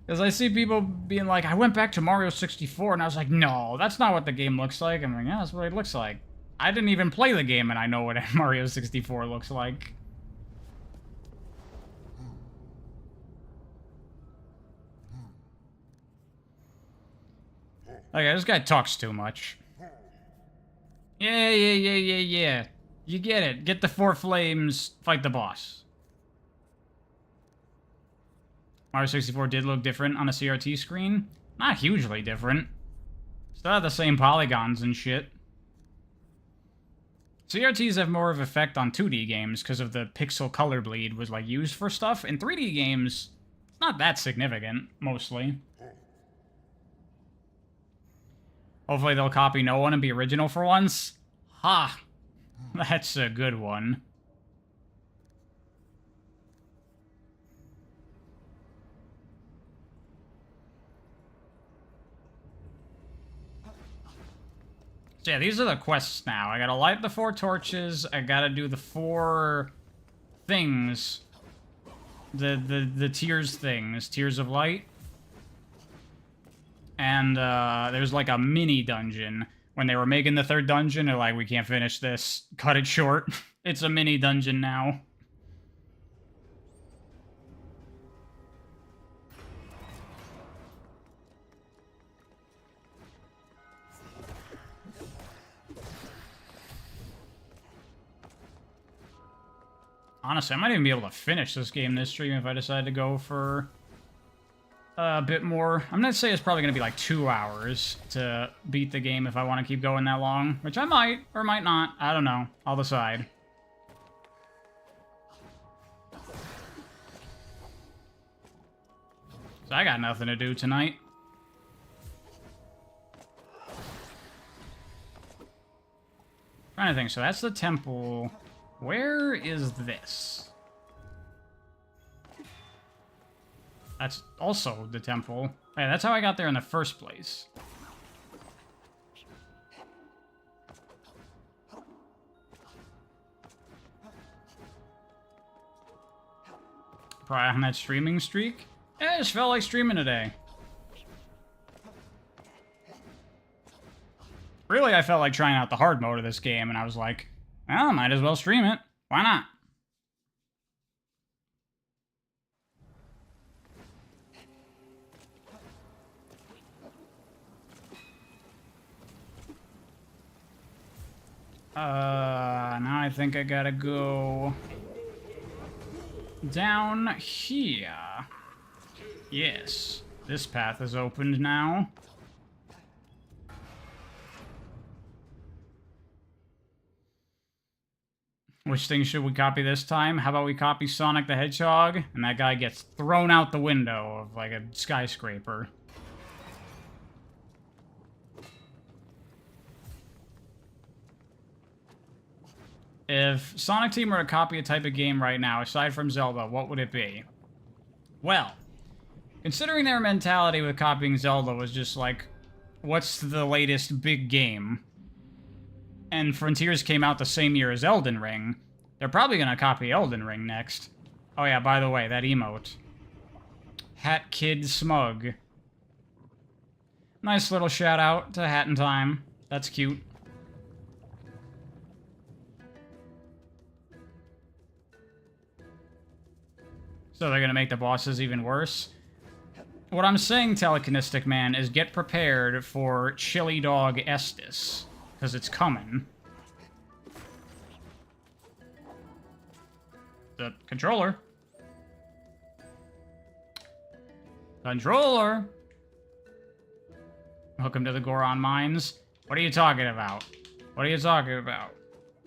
Because I see people being like, I went back to Mario 64, and I was like, no, that's not what the game looks like. I'm like, yeah, that's what it looks like. I didn't even play the game, and I know what Mario 64 looks like. Okay, this guy talks too much. Yeah. You get it. Get the 4 flames, fight the boss. Mario 64 did look different on a CRT screen. Not hugely different. Still had the same polygons and shit. CRTs have more of an effect on 2D games because of the pixel color bleed was like used for stuff. In 3D games, it's not that significant, mostly. Hopefully they'll copy no one and be original for once. Ha! That's a good one. So yeah, these are the quests now. I gotta light the 4 torches. I gotta do the 4 things. The tears things. Tears of light. And there's like a mini dungeon. When they were making the 3rd dungeon, they're like, we can't finish this. Cut it short. It's a mini dungeon now. Honestly, I might even be able to finish this game this stream if I decide to go for a bit more. I'm gonna say it's probably gonna be like 2 hours to beat the game if I want to keep going that long, which I might or might not. I don't know. I'll decide. So I got nothing to do tonight. Trying to think. So that's the temple. Where is this? That's also the temple. Hey, that's how I got there in the first place. Probably on that streaming streak. I just felt like streaming today. Really, I felt like trying out the hard mode of this game, and I was like, well, might as well stream it. Why not? Now I think I gotta go down here. Yes, this path is opened now. Which thing should we copy this time? How about we copy Sonic the Hedgehog, and that guy gets thrown out the window of, like, a skyscraper. If Sonic Team were to copy a type of game right now, aside from Zelda, what would it be? Well, considering their mentality with copying Zelda was just like, what's the latest big game? And Frontiers came out the same year as Elden Ring, they're probably going to copy Elden Ring next. Oh yeah, by the way, that emote. Hat Kid Smug. Nice little shout out to Hat in Time. That's cute. So they're going to make the bosses even worse? What I'm saying, Telekinestic Man, is get prepared for Chili Dog Estus, because it's coming. The controller. Controller! Welcome to the Goron Mines. What are you talking about? What are you talking about?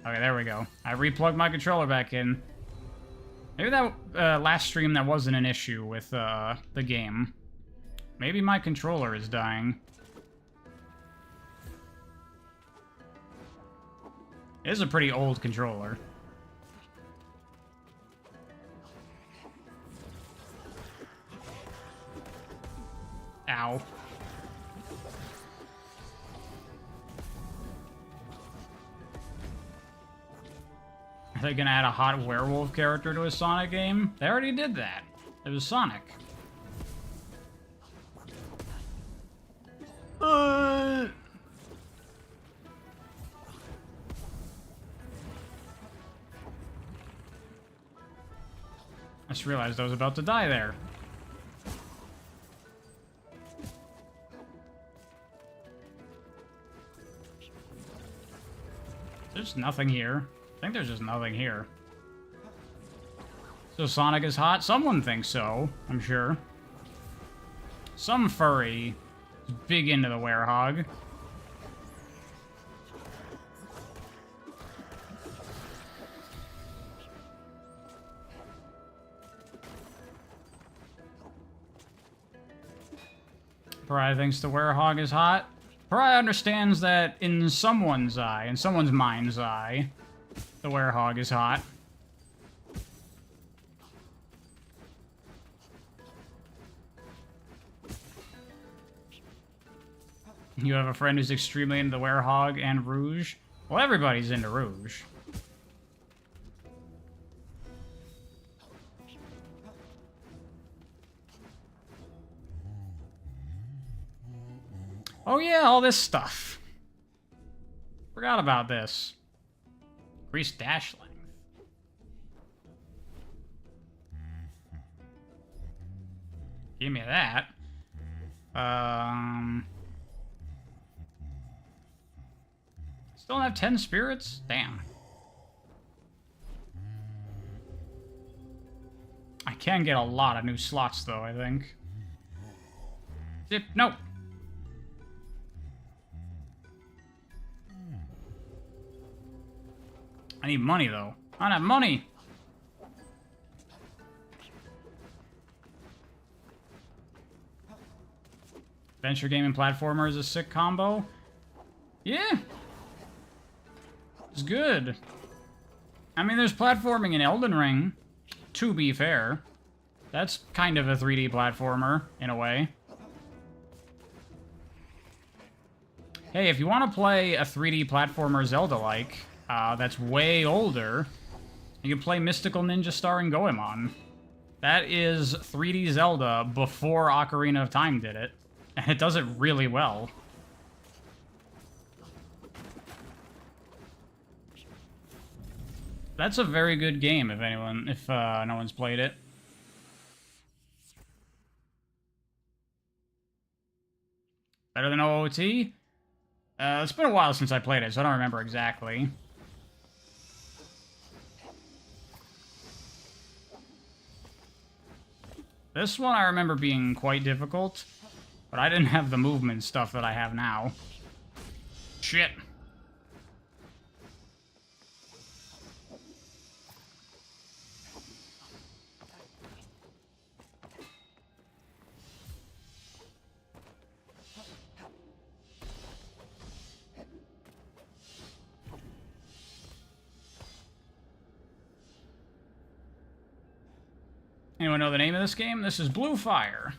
Okay, there we go. I replugged my controller back in. Maybe that last stream that wasn't an issue with the game. Maybe my controller is dying. It is a pretty old controller. Ow. Are they gonna add a hot werewolf character to a Sonic game? They already did that. It was Sonic. I just realized I was about to die there. There's nothing here. I think there's just nothing here. So Sonic is hot? Someone thinks so, I'm sure. Some furry is big into the werehog. Pariah thinks the werehog is hot. Pariah understands that in someone's eye, in someone's mind's eye, the werehog is hot. You have a friend who's extremely into the werehog and Rouge. Well, everybody's into Rouge. Oh yeah, all this stuff. Forgot about this. Increased dash length. Give me that. Still don't have 10 spirits? Damn. I can get a lot of new slots, though, I think. Zip, no. I need money, though. I don't have money. Adventure game and platformer is a sick combo. Yeah. It's good. I mean, there's platforming in Elden Ring, to be fair. That's kind of a 3D platformer, in a way. Hey, if you want to play a 3D platformer Zelda-like, that's way older, you can play Mystical Ninja Star and Goemon. That is 3D Zelda before Ocarina of Time did it, and it does it really well. That's a very good game if no one's played it. Better than OOT? It's been a while since I played it, so I don't remember exactly. This one I remember being quite difficult, but I didn't have the movement stuff that I have now. Shit. Anyone know the name of this game? This is Blue Fire.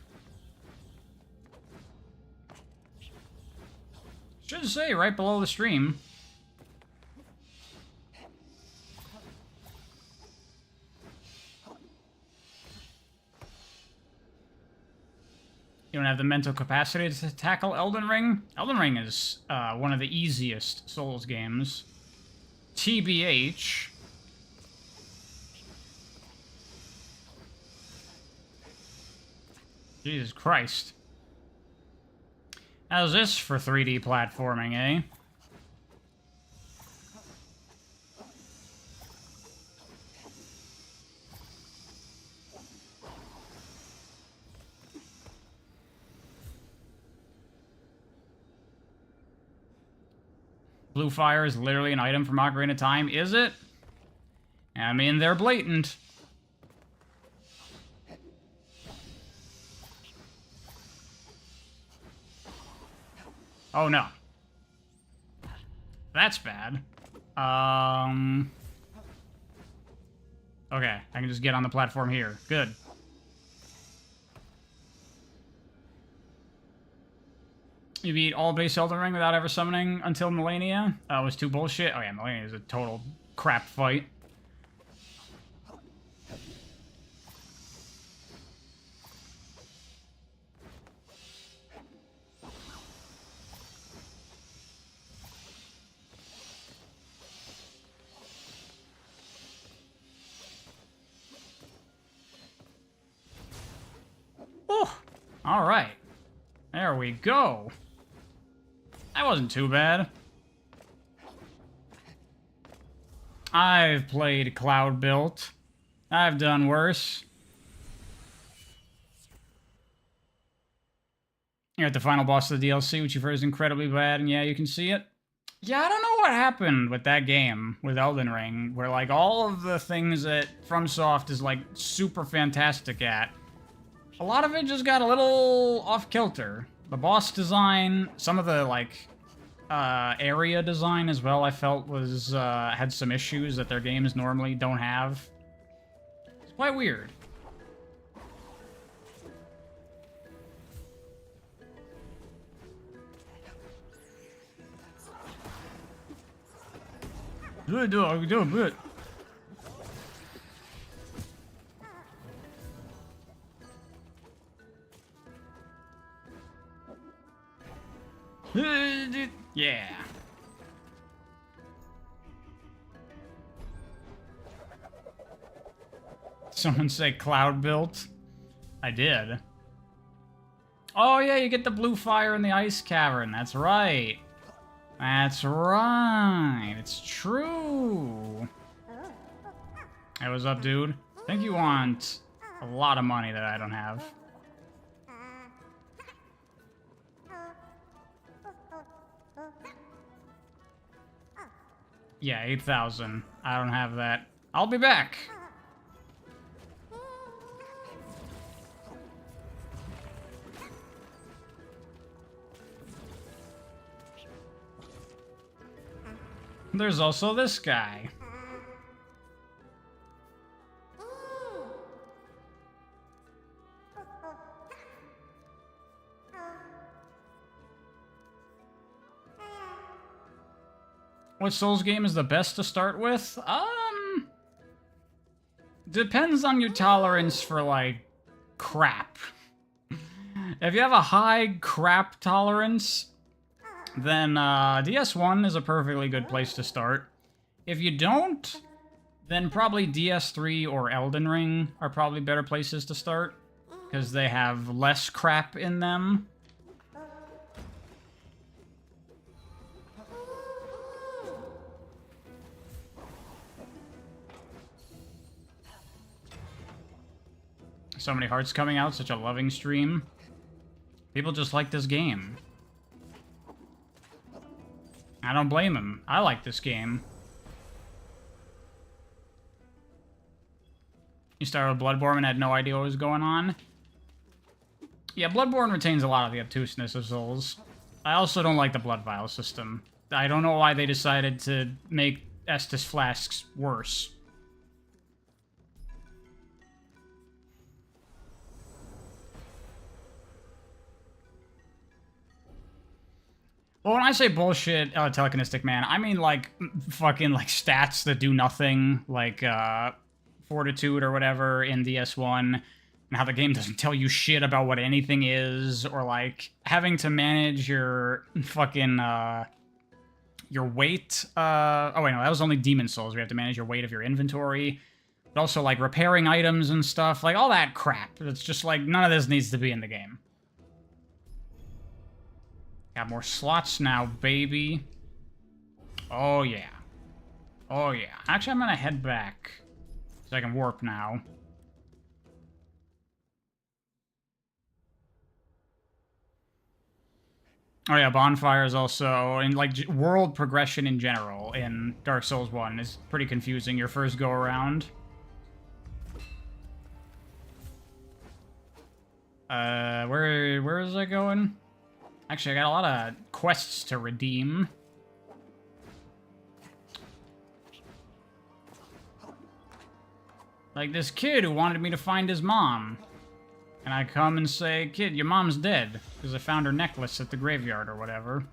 Should say right below the stream. You don't have the mental capacity to tackle Elden Ring? Elden Ring is one of the easiest Souls games. TBH. Jesus Christ. How's this for 3D platforming, eh? Blue Fire is literally an item from Ocarina of Time, is it? I mean, they're blatant. Oh, no. That's bad. Okay, I can just get on the platform here. Good. You beat all base Elden Ring without ever summoning until Millennia? It was too bullshit? Oh yeah, Millennia is a total crap fight. Alright. There we go. That wasn't too bad. I've played Cloud Built. I've done worse. You're at the final boss of the DLC, which you've heard is incredibly bad, and yeah, you can see it. Yeah, I don't know what happened with that game, with Elden Ring, where, like, all of the things that FromSoft is, like, super fantastic at, a lot of it just got a little off-kilter. The boss design, some of the, like, area design as well, I felt was, had some issues that their games normally don't have. It's quite weird. Do good. Yeah. Someone say cloud built. I did. Oh yeah, you get the blue fire in the ice cavern. That's right. That's right. It's true. Hey, what's up, dude? I think you want a lot of money that I don't have. Yeah, 8,000. I don't have that. I'll be back. There's also this guy. What Souls game is the best to start with? Depends on your tolerance for, like, crap. If you have a high crap tolerance, then DS1 is a perfectly good place to start. If you don't, then probably DS3 or Elden Ring are probably better places to start, because they have less crap in them. So many hearts coming out, such a loving stream. People just like this game. I don't blame him. I like this game. You started with Bloodborne and had no idea what was going on? Yeah, Bloodborne retains a lot of the obtuseness of Souls. I also don't like the Blood Vial system. I don't know why they decided to make Estus flasks worse. Well, when I say bullshit, telekinetic man, I mean, like, fucking, like, stats that do nothing, like, Fortitude or whatever in DS1, and how the game doesn't tell you shit about what anything is, or, like, having to manage your fucking, your weight, oh, wait, no, that was only Demon Souls. We have to manage your weight of your inventory, but also, like, repairing items and stuff, like, all that crap. It's just, like, none of this needs to be in the game. Got more slots now, baby. Oh, yeah. Oh, yeah. Actually, I'm gonna head back, so I can warp now. Oh, yeah, bonfires also, and, like, world progression in general in Dark Souls 1 is pretty confusing your first go-around. Where is I going? Actually, I got a lot of quests to redeem. Like this kid who wanted me to find his mom. And I come and say, kid, your mom's dead. Because I found her necklace at the graveyard or whatever.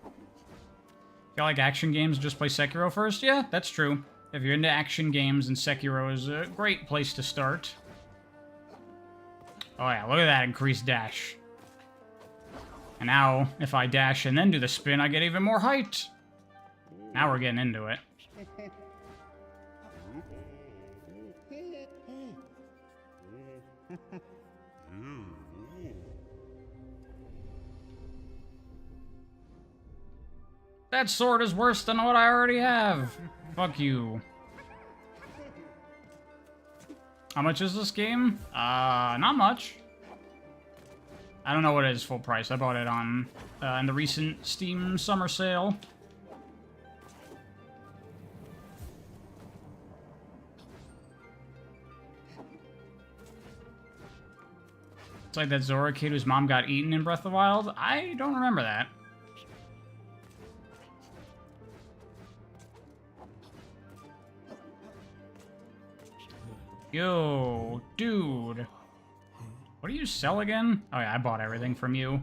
If you like action games, just play Sekiro first? Yeah, that's true. If you're into action games, then Sekiro is a great place to start. Oh yeah, look at that increased dash. And now, if I dash and then do the spin, I get even more height. Now we're getting into it. That sword is worse than what I already have. Fuck you. How much is this game? Not much. I don't know what it is full price. I bought it on in the recent Steam summer sale. It's like that Zora kid whose mom got eaten in Breath of the Wild. I don't remember that. Yo, dude. What do you sell again? Oh yeah, I bought everything from you.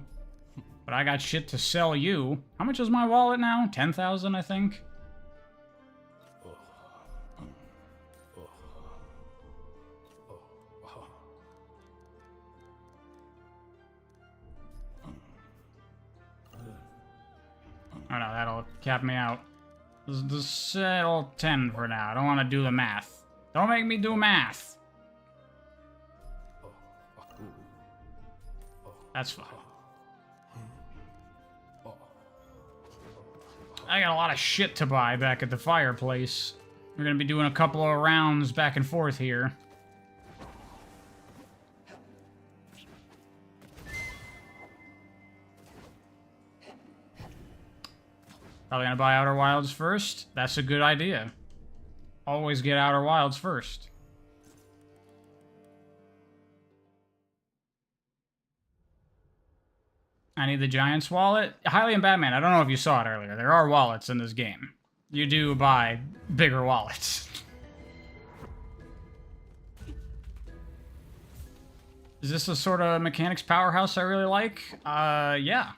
But I got shit to sell you. How much is my wallet now? 10,000, I think. Oh no, that'll cap me out. Just settle 10 for now. I don't want to do the math. Don't make me do math. That's fine. I got a lot of shit to buy back at the fireplace. We're gonna be doing a couple of rounds back and forth here. Probably gonna buy Outer Wilds first. That's a good idea. Always get Outer Wilds first. I need the Giant's wallet. Hylian Batman, I don't know if you saw it earlier. There are wallets in this game. You do buy bigger wallets. Is this a sort of mechanics powerhouse I really like? Yeah.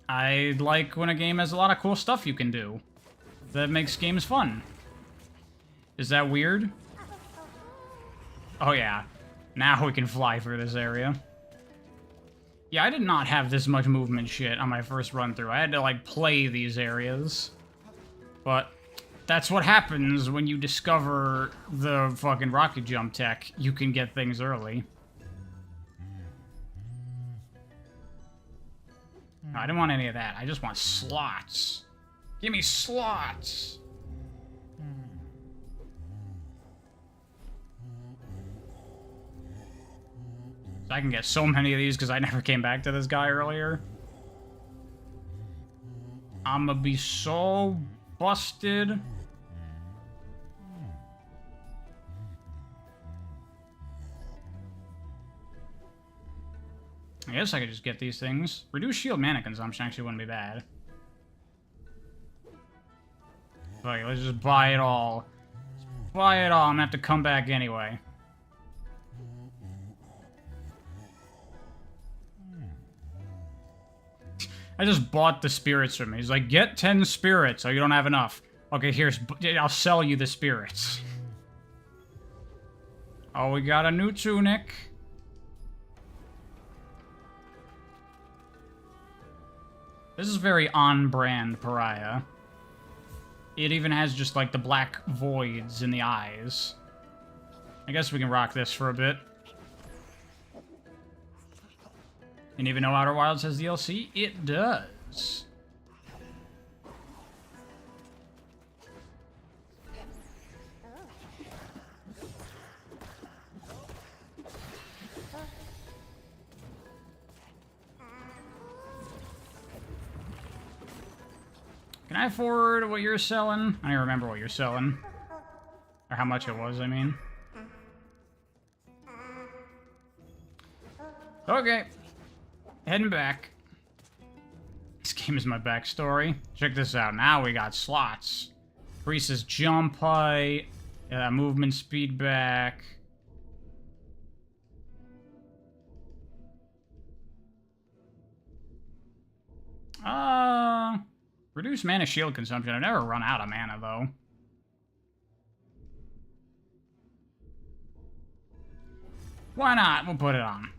I like when a game has a lot of cool stuff you can do. That makes games fun. Is that weird? Oh yeah. Now we can fly through this area. Yeah, I did not have this much movement shit on my first run through. I had to, like, play these areas. But that's what happens when you discover the fucking rocket jump tech. You can get things early. No, I didn't want any of that. I just want slots. Give me slots! I can get so many of these because I never came back to this guy earlier. I'ma be so busted. I guess I could just get these things. Reduce shield mana consumption actually wouldn't be bad. Okay, let's just buy it all. Let's buy it all. I'm gonna have to come back anyway. I just bought the spirits from me. He's like, get 10 spirits. Oh, you don't have enough. Okay, I'll sell you the spirits. Oh, we got a new tunic. This is very on-brand Pariah. It even has just, like, the black voids in the eyes. I guess we can rock this for a bit. And even though Outer Wilds has DLC, it does. Can I afford what you're selling? I don't even remember what you're selling. Or how much it was, I mean. Okay. Heading back. This game is my backstory. Check this out. Now we got slots. Increases jump height. Movement speed back. Reduce mana shield consumption. I've never run out of mana, though. Why not? We'll put it on.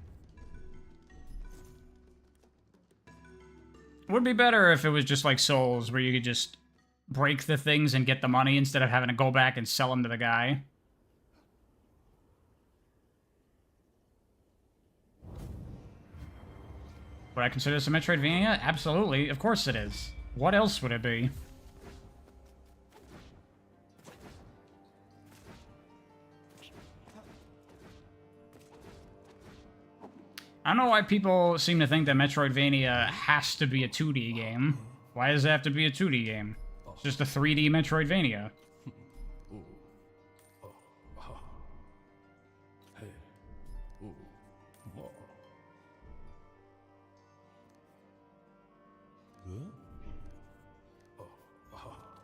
It would be better if it was just like Souls, where you could just break the things and get the money instead of having to go back and sell them to the guy. Would I consider this a Metroidvania? Absolutely. Of course it is. What else would it be? I don't know why people seem to think that Metroidvania has to be a 2D game. Why does it have to be a 2D game? It's just a 3D Metroidvania.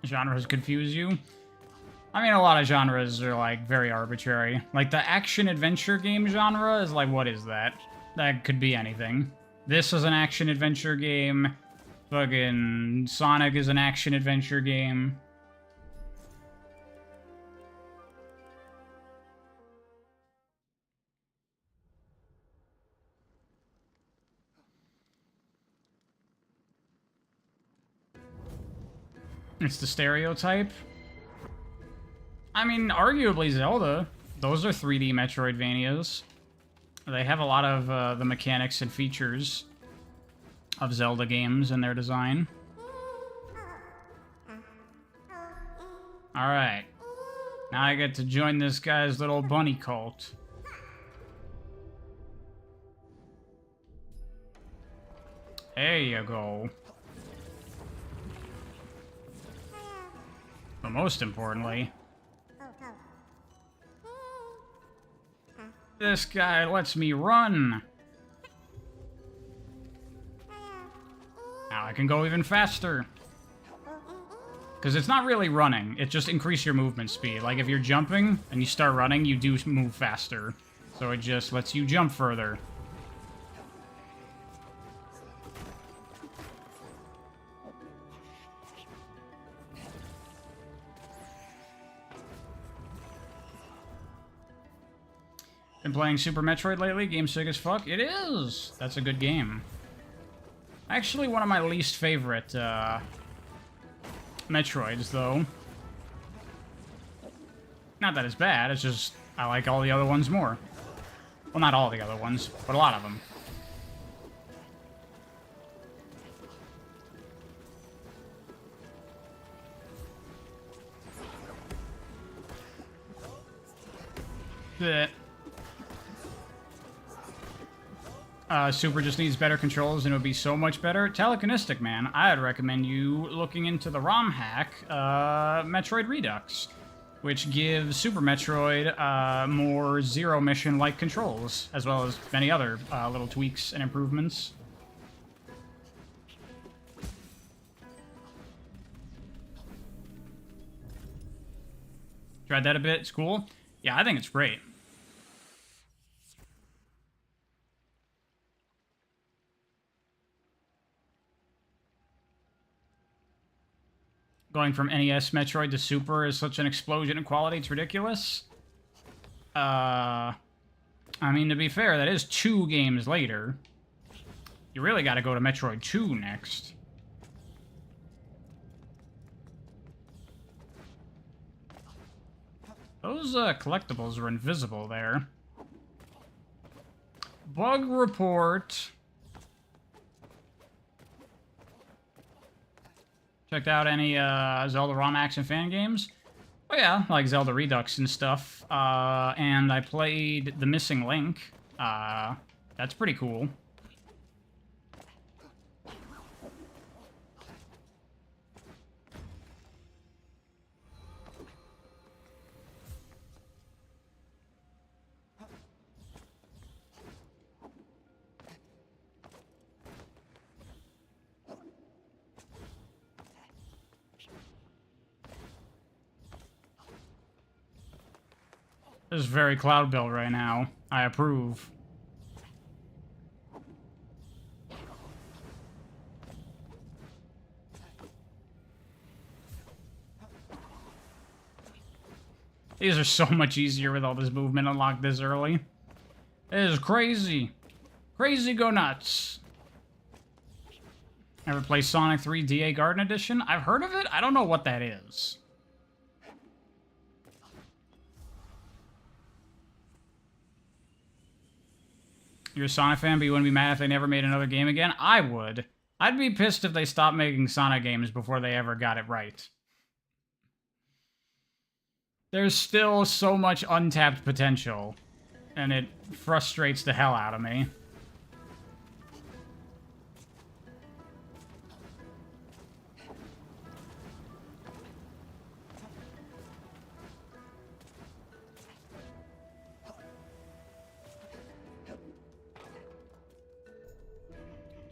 Genres confuse you? I mean, a lot of genres are, like, very arbitrary. Like, the action-adventure game genre is like, what is that? That could be anything. This is an action-adventure game. Fucking Sonic is an action-adventure game. It's the stereotype. I mean, arguably Zelda. Those are 3D Metroidvanias. They have a lot of the mechanics and features of Zelda games in their design. Alright. Now I get to join this guy's little bunny cult. There you go. But most importantly, this guy lets me run. Now I can go even faster. Because it's not really running, it just increases your movement speed. Like if you're jumping and you start running, you do move faster. So it just lets you jump further. Been playing Super Metroid lately? Game's sick as fuck? It is! That's a good game. Actually, one of my least favorite, Metroids, though. Not that it's bad, it's just I like all the other ones more. Well, not all the other ones, but a lot of them. Blech. Super just needs better controls and it would be so much better. Telekinetic, man. I'd recommend you looking into the ROM hack, Metroid Redux, which gives Super Metroid more Zero Mission-like controls, as well as many other little tweaks and improvements. Tried that a bit. It's cool. Yeah, I think it's great. Going from NES Metroid to Super is such an explosion in quality, it's ridiculous. I mean, to be fair, that is 2 games later. You really gotta go to Metroid 2 next. Those collectibles are invisible there. Bug report. Checked out any Zelda ROM Action fan games? Oh yeah, like Zelda Redux and stuff. And I played The Missing Link. That's pretty cool. This is very Cloud Build right now. I approve. These are so much easier with all this movement unlocked this early. It is crazy. Crazy go nuts. Ever play Sonic 3 DA Garden Edition? I've heard of it. I don't know what that is. You're a Sonic fan, but you wouldn't be mad if they never made another game again? I would. I'd be pissed if they stopped making Sonic games before they ever got it right. There's still so much untapped potential, and it frustrates the hell out of me.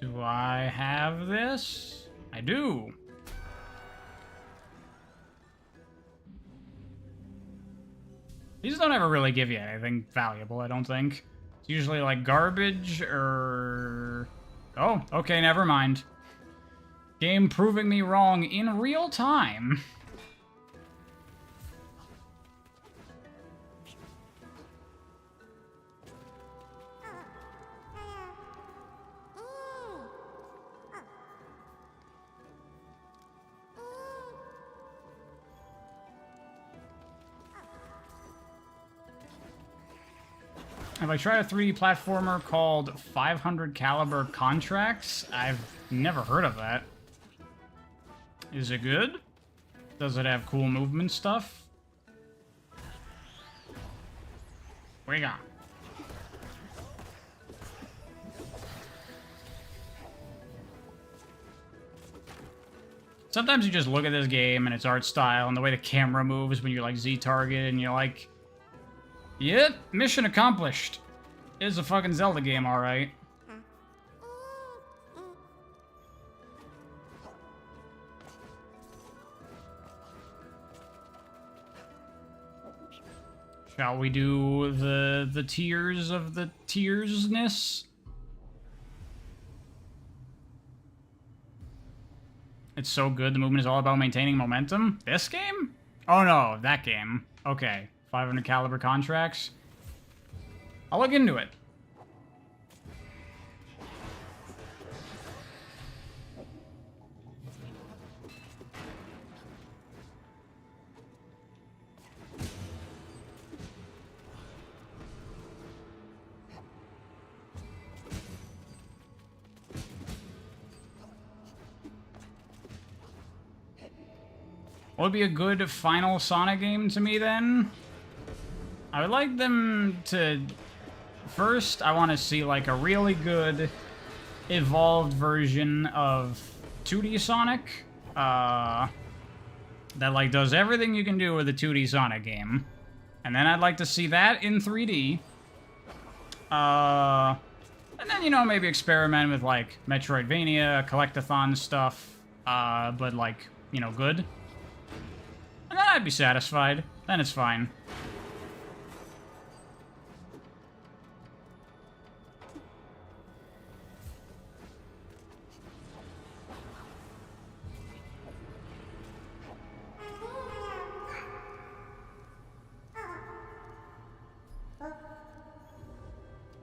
Do I have this? I do. These don't ever really give you anything valuable, I don't think. It's usually like garbage or Oh, okay, never mind. Game proving me wrong in real time. Have I tried a 3D platformer called 500 Caliber Contracts? I've never heard of that. Is it good? Does it have cool movement stuff? Where you gone? Sometimes you just look at this game and its art style and the way the camera moves when you're like Z-target and you're like, yep, mission accomplished. It's a fucking Zelda game, alright. Shall we do the tiers of the tiersness? It's so good, the movement is all about maintaining momentum? This game? Oh no, that game. Okay, 500 Caliber Contracts. I'll look into it. What would be a good final Sonic game to me, then? I would like them to... First, I want to see, like, a really good, evolved version of 2D Sonic. That, like, does everything you can do with a 2D Sonic game. And then I'd like to see that in 3D. And then, you know, maybe experiment with, like, Metroidvania, Collectathon stuff. But, like, you know, good. And then I'd be satisfied. Then it's fine.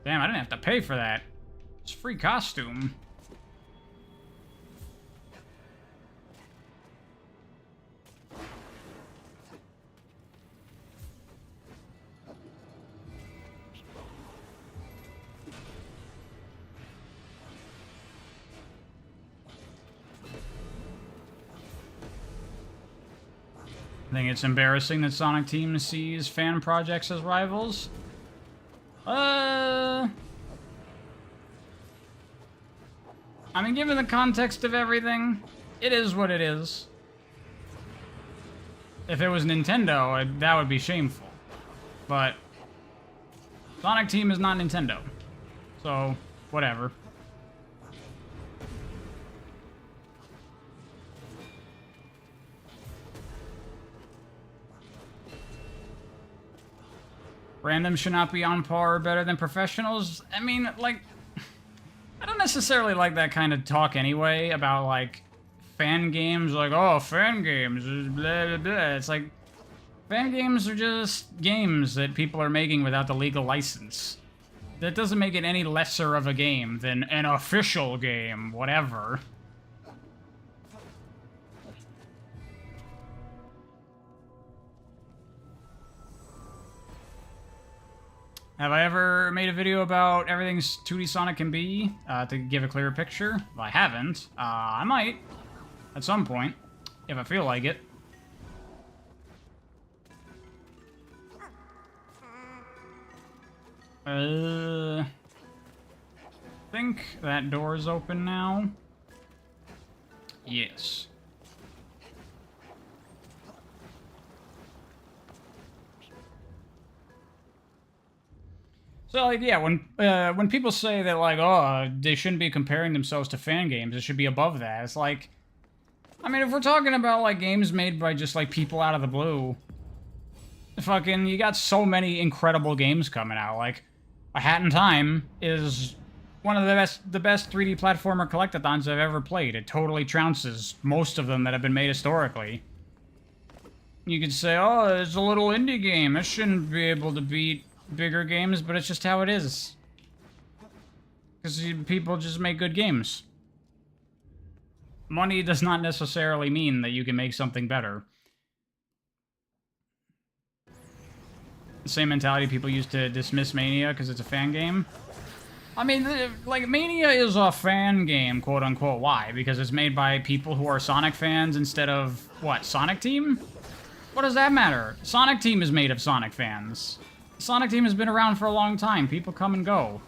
Damn, I didn't have to pay for that. It's a free costume. I think it's embarrassing that Sonic Team sees fan projects as rivals. I mean, given the context of everything, it is what it is. If it was Nintendo, that would be shameful. But Sonic Team is not Nintendo. So, whatever. Randoms should not be on par or better than professionals. I mean, like, I don't necessarily like that kind of talk anyway about, like, fan games. Like, oh, fan games, blah, blah, blah. It's like, fan games are just games that people are making without the legal license. That doesn't make it any lesser of a game than an official game, whatever. Have I ever made a video about everything 2D Sonic can be, to give a clearer picture? If I haven't, I might, at some point, if I feel like it. I think that door is open now. Yes. So, like, yeah, when people say that, like, oh, they shouldn't be comparing themselves to fan games, it should be above that. It's like, I mean, if we're talking about, like, games made by just, like, people out of the blue, you got so many incredible games coming out. Like, A Hat in Time is one of the best 3D platformer collectathons I've ever played. It totally trounces most of them that have been made historically. You could say, oh, it's a little indie game. It shouldn't be able to beat bigger games, but it's just how it is. Because people just make good games. Money does not necessarily mean that you can make something better. The same mentality people use to dismiss Mania because it's a fan game. I mean, like, Mania is a fan game, quote-unquote. Why? Because it's made by people who are Sonic fans instead of, what, Sonic Team? What does that matter? Sonic Team is made of Sonic fans. Sonic Team has been around for a long time. People come and go.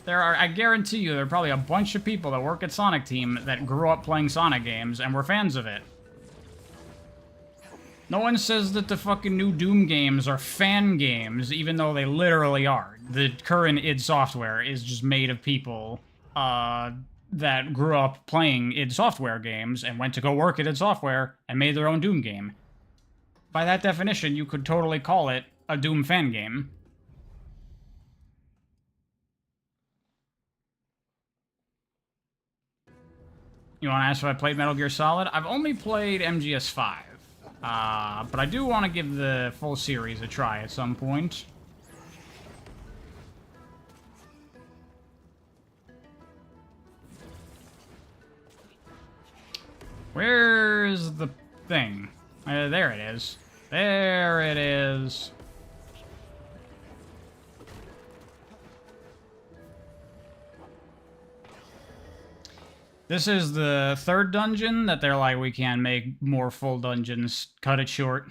I guarantee you, there are probably a bunch of people that work at Sonic Team that grew up playing Sonic games and were fans of it. No one says that the fucking new Doom games are fan games, even though they literally are. The current id Software is just made of people that grew up playing id Software games and went to go work at id Software and made their own Doom game. By that definition, you could totally call it a Doom fan game. You want to ask if I played Metal Gear Solid? I've only played MGS5. But I do want to give the full series a try at some point. Where's the thing? There it is. There it is. This is the third dungeon that they're like, we can't make more full dungeons. Cut it short.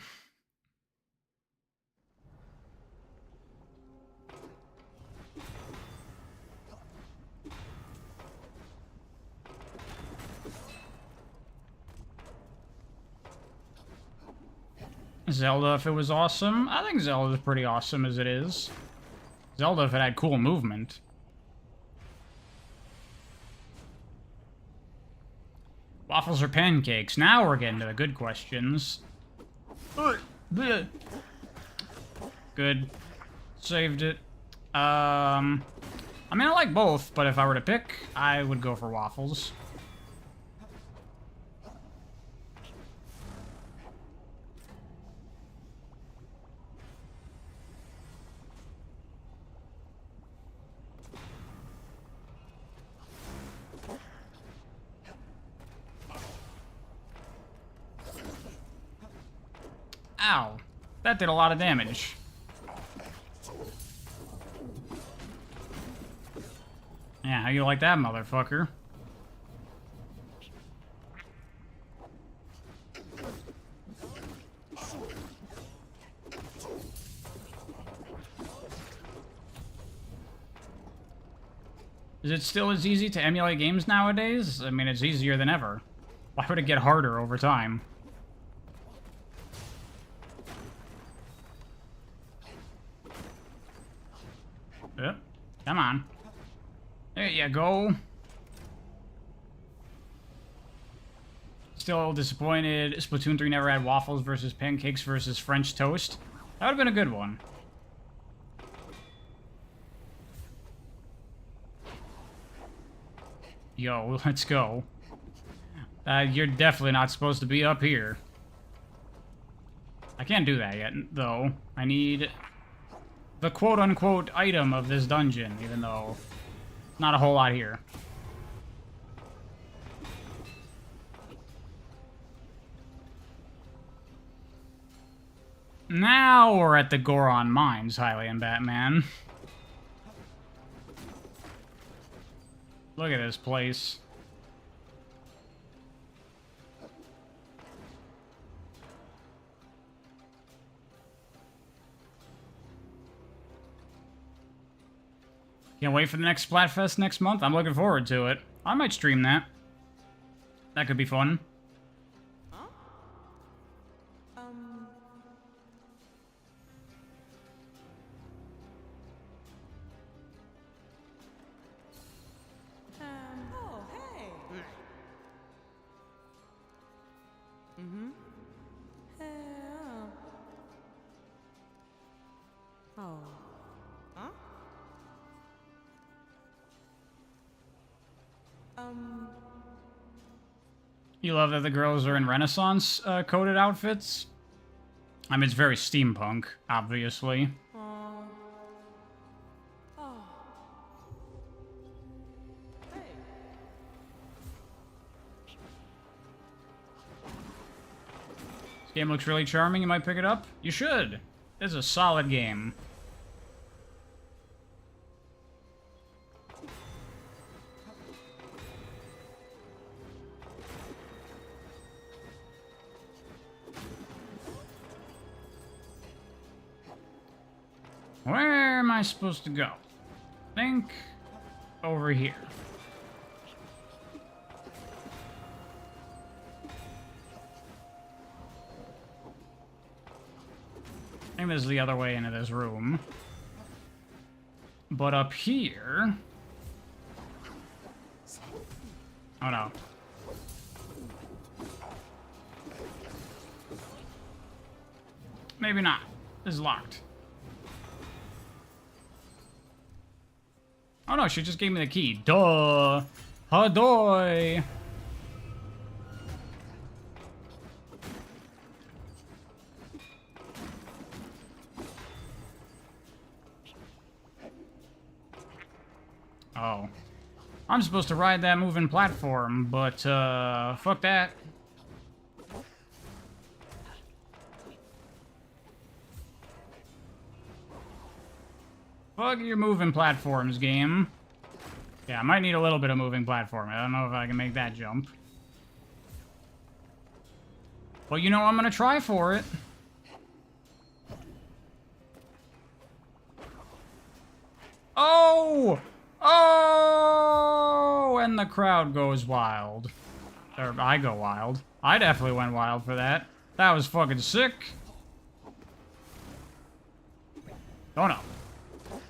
Zelda, if it was awesome. I think Zelda's pretty awesome as it is. Zelda, if it had cool movement. Waffles or pancakes? Now we're getting to the good questions. Good. Saved it. I mean, I like both, but if I were to pick, I would go for waffles. Ow. That did a lot of damage. Yeah, how you like that, motherfucker? Is it still as easy to emulate games nowadays? I mean, it's easier than ever. Why would it get harder over time? Yep. Come on. There you go. Still disappointed Splatoon 3 never had waffles versus pancakes versus French toast. That would have been a good one. Yo, let's go. You're definitely not supposed to be up here. I can't do that yet, though. I need the quote-unquote item of this dungeon, even though not a whole lot here. Now we're at the Goron Mines, Hylian Batman. Look at this place. Can't wait for the next Splatfest next month. I'm looking forward to it. I might stream that. That could be fun. Huh? Oh, hey. Mm-hmm. Oh. Huh? You love that the girls are in Renaissance coded outfits? I mean, it's very steampunk, obviously. Oh. Hey. This game looks really charming. You might pick it up. You should. It's a solid game. Where am I supposed to go? I think over here. I think this is the other way into this room. But up here... Oh no. Maybe not. This is locked. Oh no, she just gave me the key. Duh! Hadoy! Oh. I'm supposed to ride that moving platform, but, fuck that. Fuck your moving platforms, game. Yeah, I might need a little bit of moving platform. I don't know if I can make that jump. Well, you know I'm gonna try for it. Oh! Oh! And the crowd goes wild. Or I go wild. I definitely went wild for that. That was fucking sick. Oh no.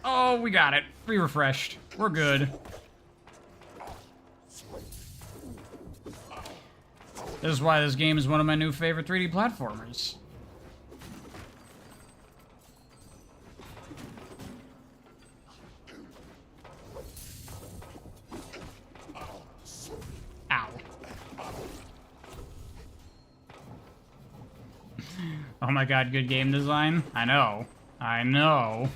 Oh, we got it. Re-refreshed. We're good. This is why this game is one of my new favorite 3D platformers. Ow. Oh my god, good game design? I know. I know.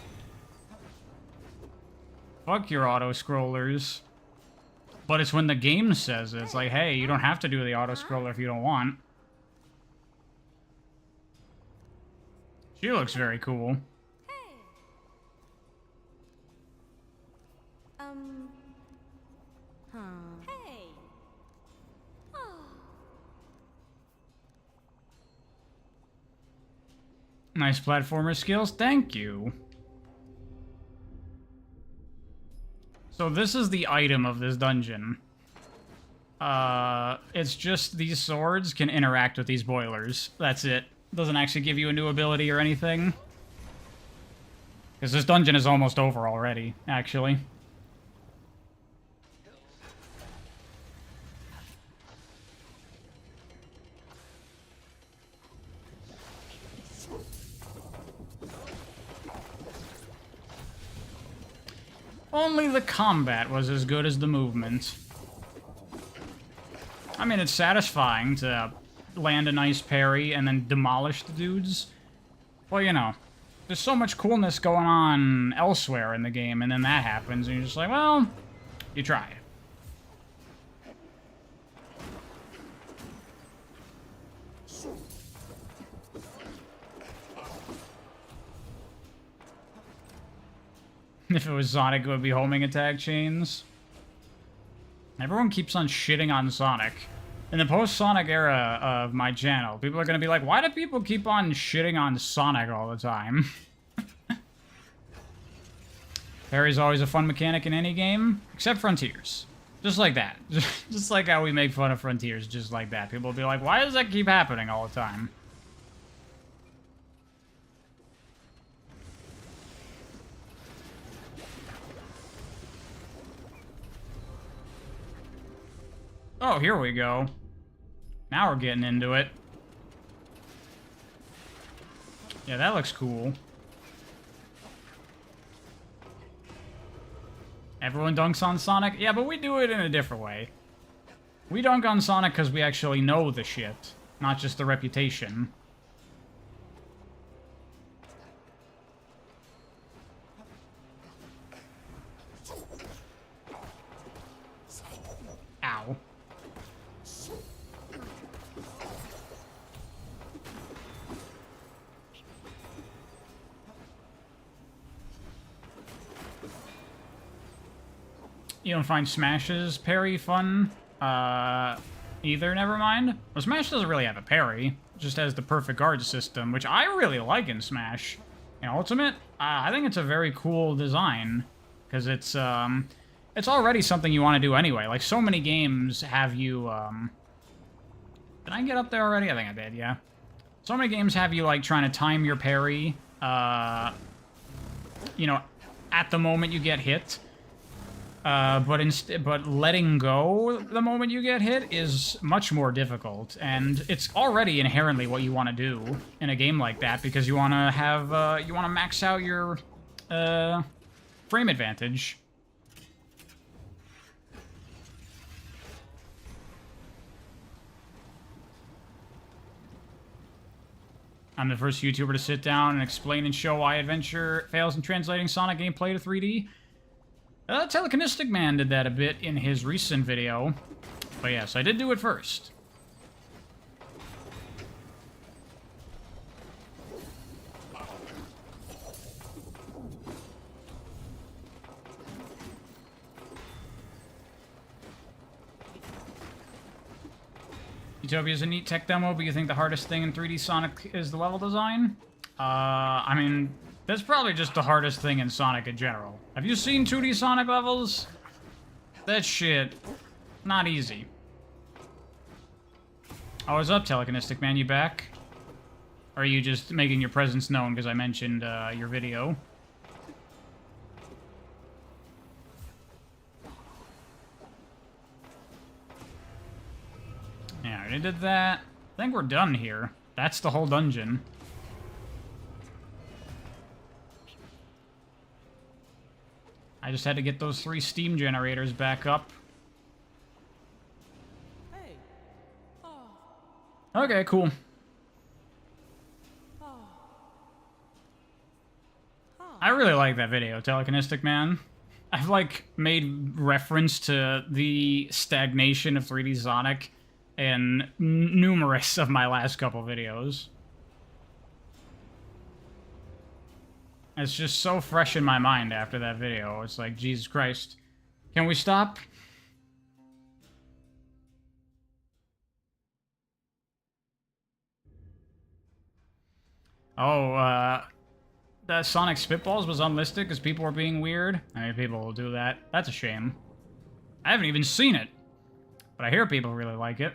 Fuck your auto-scrollers. But it's when the game says it. It's like, hey, you don't have to do the auto-scroller if you don't want. She looks very cool. Hey. Huh. Hey. Oh. Nice platformer skills, thank you. So this is the item of this dungeon. It's just these swords can interact with these boilers. That's it. Doesn't actually give you a new ability or anything. Because this dungeon is almost over already, actually. Only the combat was as good as the movement. I mean, it's satisfying to land a nice parry and then demolish the dudes. Well, you know, there's so much coolness going on elsewhere in the game, and then that happens, and you're just like, well, you try. If it was Sonic, it would be homing attack chains. Everyone keeps on shitting on Sonic. In the post-Sonic era of my channel, people are going to be like, why do people keep on shitting on Sonic all the time? Parry's always a fun mechanic in any game, except Frontiers. Just like that. Just like how we make fun of Frontiers, just like that. People will be like, why does that keep happening all the time? Oh, here we go. Now we're getting into it. Yeah, that looks cool. Everyone dunks on Sonic? Yeah, but we do it in a different way. We dunk on Sonic because we actually know the shit, not just the reputation. Ow. You don't find Smash's parry fun? Either, never mind. Well, Smash doesn't really have a parry. It just has the perfect guard system, which I really like in Smash. In Ultimate, I think it's a very cool design. Because it's already something you want to do anyway. Like, so many games have you, Did I get up there already? I think I did, yeah. So many games have you, like, trying to time your parry, you know, at the moment you get hit. But letting go the moment you get hit is much more difficult, and it's already inherently what you want to do in a game like that because you want to have you want to max out your frame advantage. I'm the first YouTuber to sit down and explain and show why Adventure fails in translating Sonic gameplay to 3D. Telekinetic Man did that a bit in his recent video. But yes, I did do it first. Utopia is a neat tech demo, but you think the hardest thing in 3D Sonic is the level design? I mean, that's probably just the hardest thing in Sonic in general. Have you seen 2D Sonic levels? That shit, not easy. Oh, what's up, Telekinetic Man? You back? Or are you just making your presence known because I mentioned your video? Yeah, I already did that. I think we're done here. That's the whole dungeon. I just had to get those 3 steam generators back up. Hey. Oh. Okay, cool. Oh. Huh. I really like that video, Telekinetic Man. I've, like, made reference to the stagnation of 3D Sonic in numerous of my last couple videos. It's just so fresh in my mind after that video. It's like, Jesus Christ. Can we stop? Oh, that Sonic Spitballs was unlisted because people were being weird. I mean, people will do that. That's a shame. I haven't even seen it, but I hear people really like it.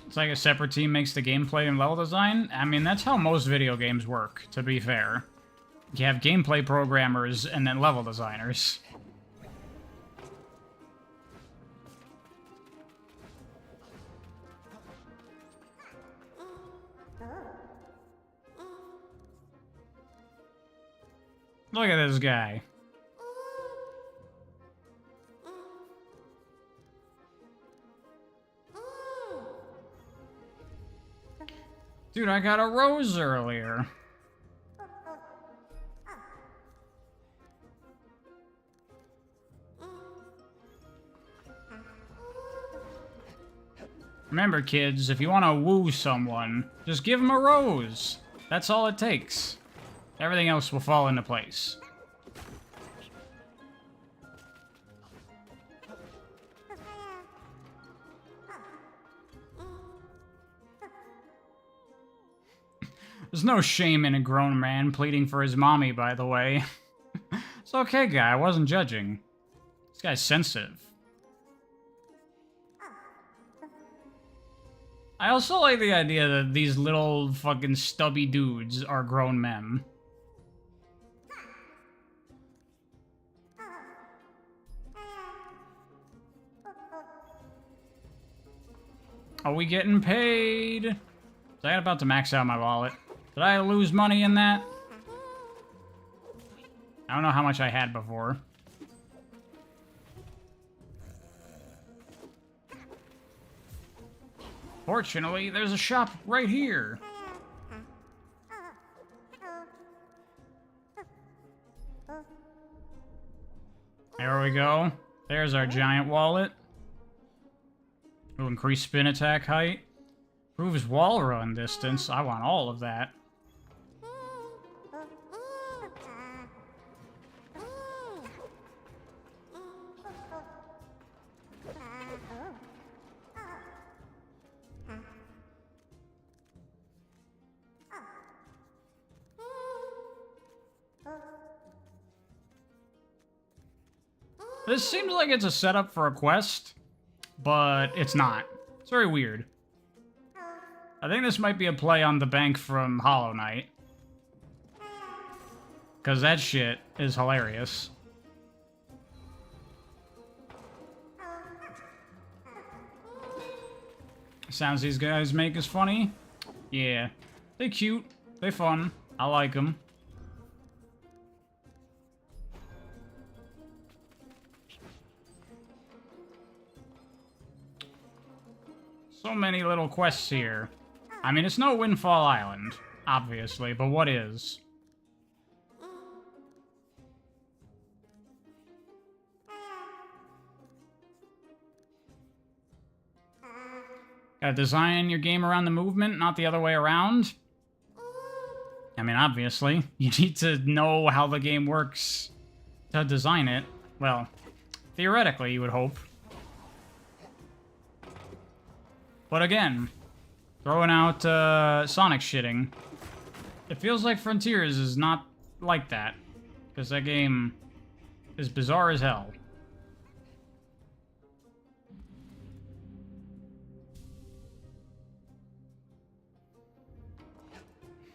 It's like a separate team makes the gameplay and level design. I mean, that's how most video games work, to be fair. You have gameplay programmers and then level designers. Look at this guy. Dude, I got a rose earlier. Remember, kids, if you want to woo someone, just give them a rose. That's all it takes. Everything else will fall into place. There's no shame in a grown man pleading for his mommy, by the way. It's okay, guy. I wasn't judging. This guy's sensitive. I also like the idea that these little fucking stubby dudes are grown men. Are we getting paid? Was I about to max out my wallet? Did I lose money in that? I don't know how much I had before. Fortunately, there's a shop right here. There we go. There's our giant wallet. Will increase spin attack height. Proves wall run distance. I want all of that. This seems like it's a setup for a quest, but it's not. It's very weird. I think this might be a play on the bank from Hollow Knight. Because that shit is hilarious. Sounds these guys make is funny. Yeah. They cute. They fun. I like them. So many little quests here. I mean, it's no Windfall Island, obviously, but what is? Gotta design your game around the movement, not the other way around? I mean, obviously, you need to know how the game works to design it. Well, theoretically, you would hope. But again, throwing out Sonic shitting, it feels like Frontiers is not like that, because that game is bizarre as hell.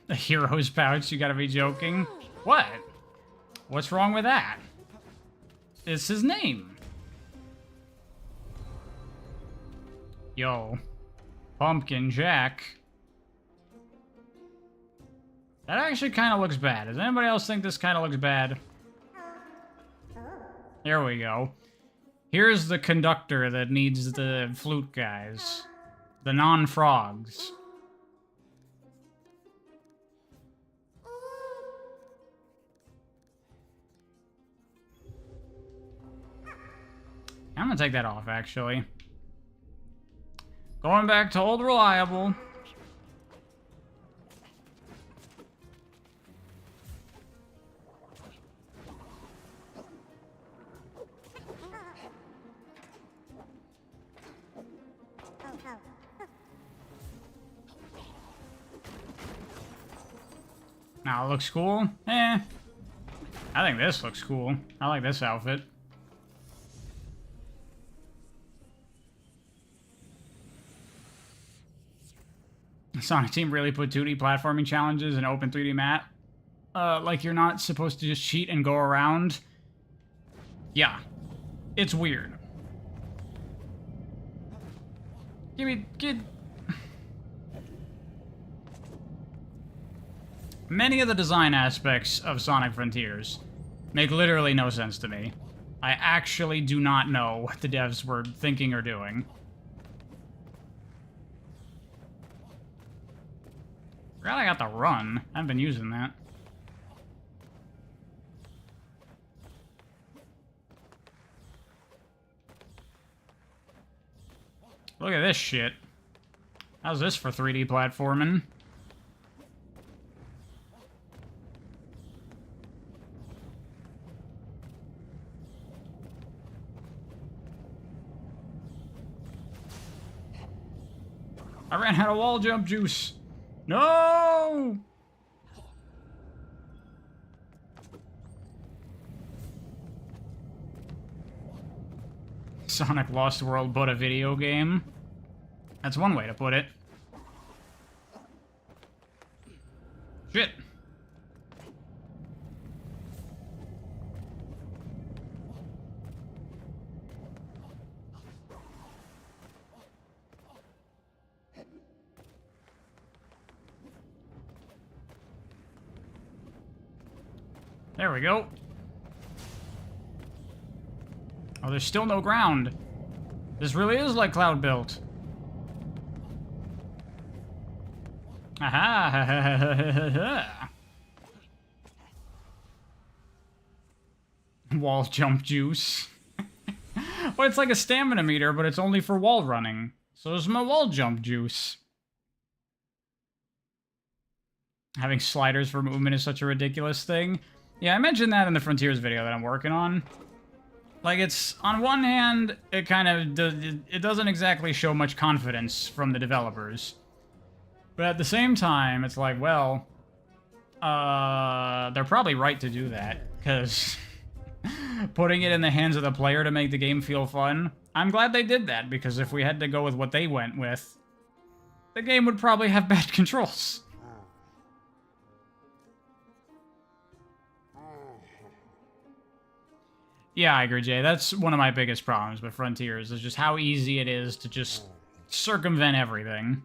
The hero's pouch, you gotta be joking. What? What's wrong with that? It's his name. Yo. Pumpkin Jack. That actually kind of looks bad. Does anybody else think this kind of looks bad? There we go. Here's the conductor that needs the flute guys. The non-frogs. I'm gonna take that off, actually. Going back to old reliable. Now it looks cool. I think this looks cool. I like this outfit. Sonic Team really put 2D platforming challenges in open 3D map. Like you're not supposed to just cheat and go around. Yeah. It's weird. Many of the design aspects of Sonic Frontiers make literally no sense to me. I actually do not know what the devs were thinking or doing. Forgot I got the run. I haven't been using that. Look at this shit. How's this for 3D platforming? I ran out of wall jump juice. No! Sonic Lost World but a video game? That's one way to put it. Shit. There we go. Oh, there's still no ground. This really is like Cloud built. Aha! Wall jump juice. Well, it's like a stamina meter, but it's only for wall running. So there's my wall jump juice. Having sliders for movement is such a ridiculous thing. Yeah, I mentioned that in the Frontiers video that I'm working on. Like, it's, on one hand, it kind of, it doesn't exactly show much confidence from the developers. But at the same time, it's like, well, they're probably right to do that, because putting it in the hands of the player to make the game feel fun, I'm glad they did that, because if we had to go with what they went with, the game would probably have bad controls. Yeah, I agree, Jay. That's one of my biggest problems with Frontiers, is just how easy it is to just circumvent everything.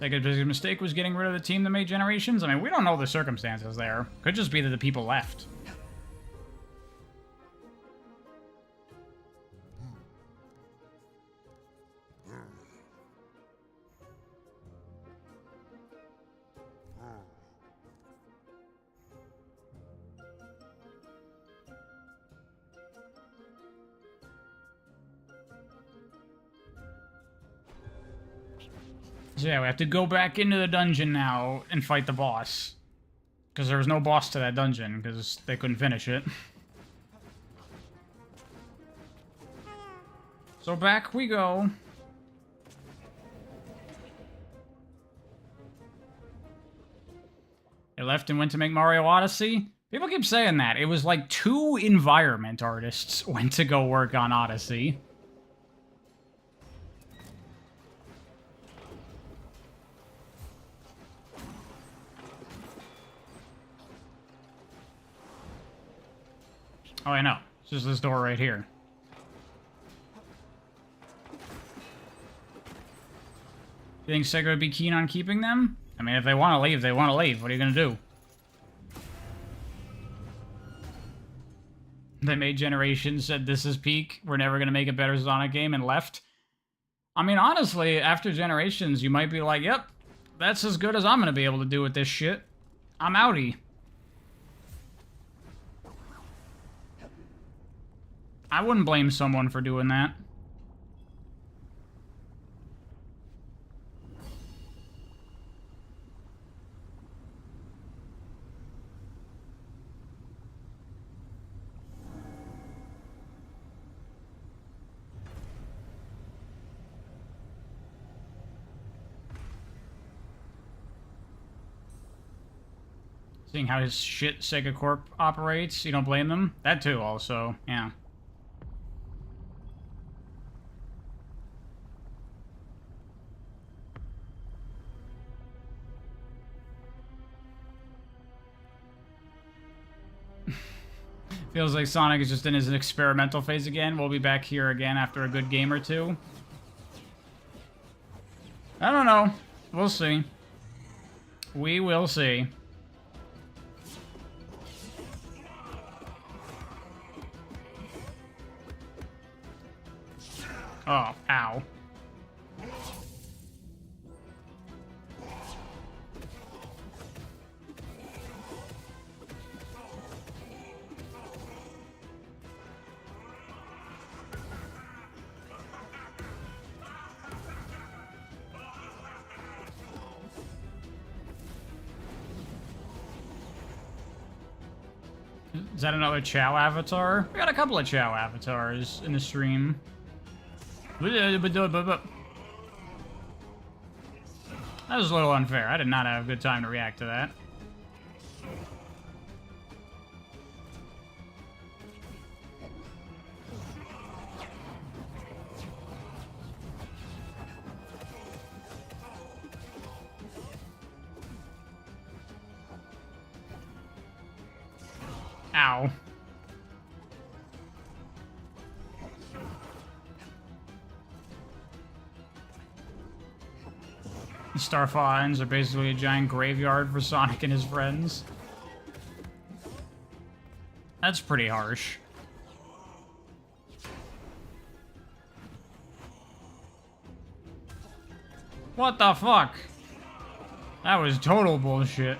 Sega's biggest mistake was getting rid of the team that made Generations? I mean, we don't know the circumstances there. Could just be that the people left. So yeah, we have to go back into the dungeon now and fight the boss. Because there was no boss to that dungeon, because they couldn't finish it. So back we go. They left and went to make Mario Odyssey. People keep saying that. It was like 2 environment artists went to go work on Odyssey. Oh, I know. It's just this door right here. You think Sega would be keen on keeping them? I mean, if they want to leave, they want to leave. What are you going to do? They made Generations, said this is peak, we're never going to make a better Sonic game, and left. I mean, honestly, after Generations, you might be like, yep, that's as good as I'm going to be able to do with this shit. I'm outie. I wouldn't blame someone for doing that. Seeing how his shit Sega Corp operates, you don't blame them? That too, also, yeah. Feels like Sonic is just in his experimental phase again. We'll be back here again after a good game or two. I don't know. We'll see. We will see. Oh, ow. Is that another Chow avatar? We got a couple of Chow avatars in the stream. That was a little unfair. I did not have a good time to react to that. Ow. Starfall Islands are basically a giant graveyard for Sonic and his friends. That's pretty harsh. What the fuck? That was total bullshit.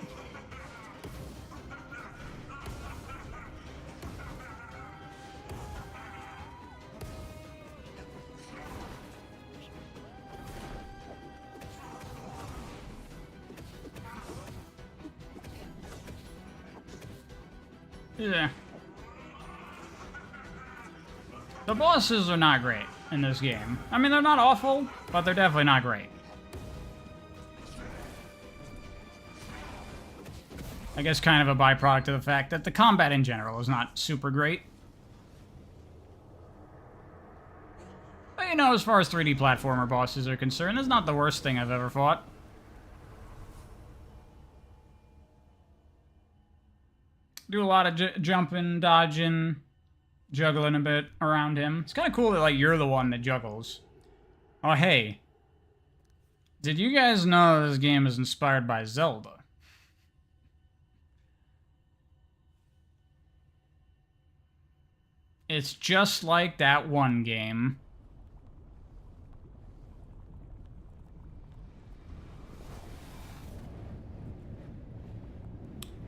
Yeah. The bosses are not great in this game. I mean, they're not awful, but they're definitely not great. I guess kind of a byproduct of the fact that the combat in general is not super great. But, you know, as far as 3D platformer bosses are concerned, it's not the worst thing I've ever fought. Do a lot of jumping, dodging, juggling a bit around him. It's kind of cool that, like, you're the one that juggles. Oh, hey. Did you guys know this game is inspired by Zelda? It's just like that one game.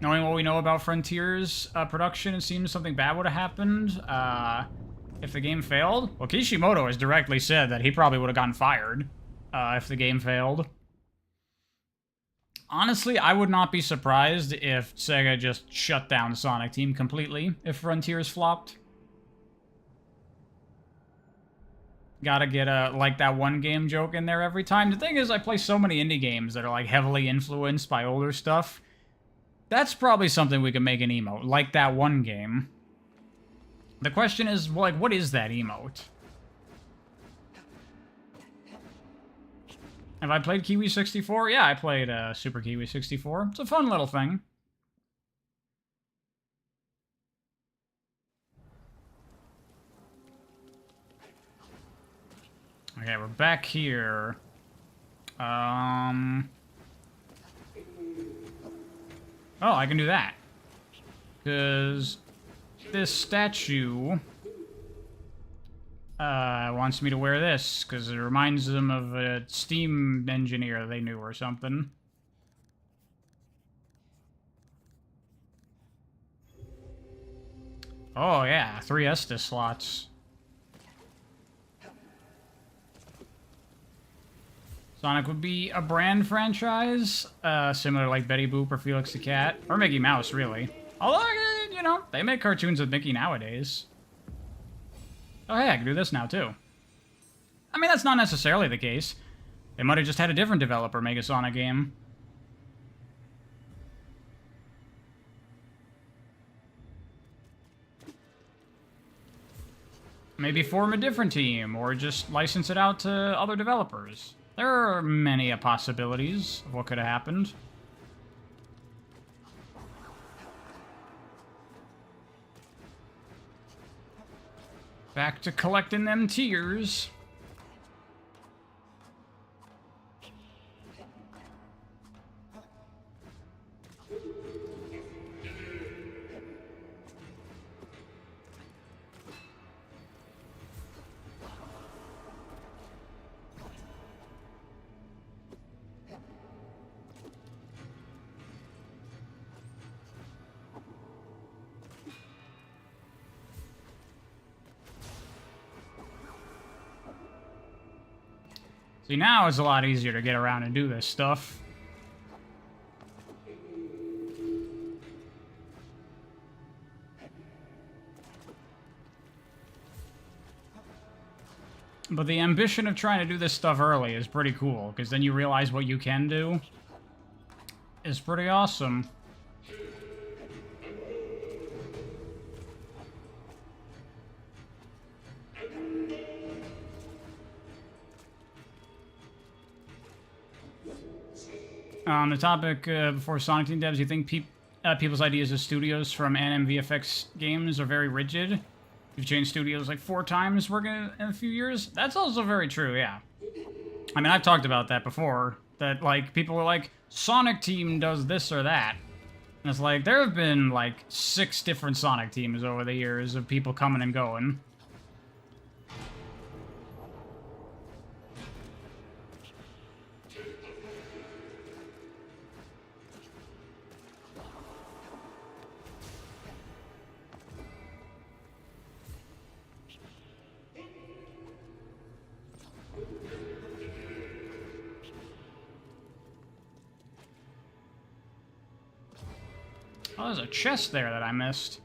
Knowing what we know about Frontier's production, it seems something bad would have happened if the game failed. Well, Kishimoto has directly said that he probably would have gotten fired if the game failed. Honestly, I would not be surprised if Sega just shut down Sonic Team completely if Frontiers flopped. Gotta get a, like, that one game joke in there every time. The thing is, I play so many indie games that are, like, heavily influenced by older stuff. That's probably something we can make an emote, like that one game. The question is, like, what is that emote? Have I played Kiwi 64? Yeah, I played Super Kiwi 64. It's a fun little thing. Okay, we're back here. Oh, I can do that. Because this statue wants me to wear this, because it reminds them of a steam engineer they knew or something. Oh, yeah, 3 Estus slots. Sonic would be a brand franchise, similar like Betty Boop or Felix the Cat, or Mickey Mouse, really. Although, you know, they make cartoons with Mickey nowadays. Oh, hey, I can do this now, too. I mean, that's not necessarily the case. They might have just had a different developer make a Sonic game. Maybe form a different team, or just license it out to other developers. There are many possibilities of what could have happened. Back to collecting them tears. See, now it's a lot easier to get around and do this stuff. But the ambition of trying to do this stuff early is pretty cool, because then you realize what you can do. It's pretty awesome. On the topic before Sonic Team devs, you think people's ideas of studios from anime VFX games are very rigid. You've changed studios like 4 times working in a few years. That's also very true, yeah. I mean, I've talked about that before. That, like, people were like, Sonic Team does this or that. And it's like, there have been, like, 6 different Sonic teams over the years of people coming and going. Oh, there's a chest there that I missed.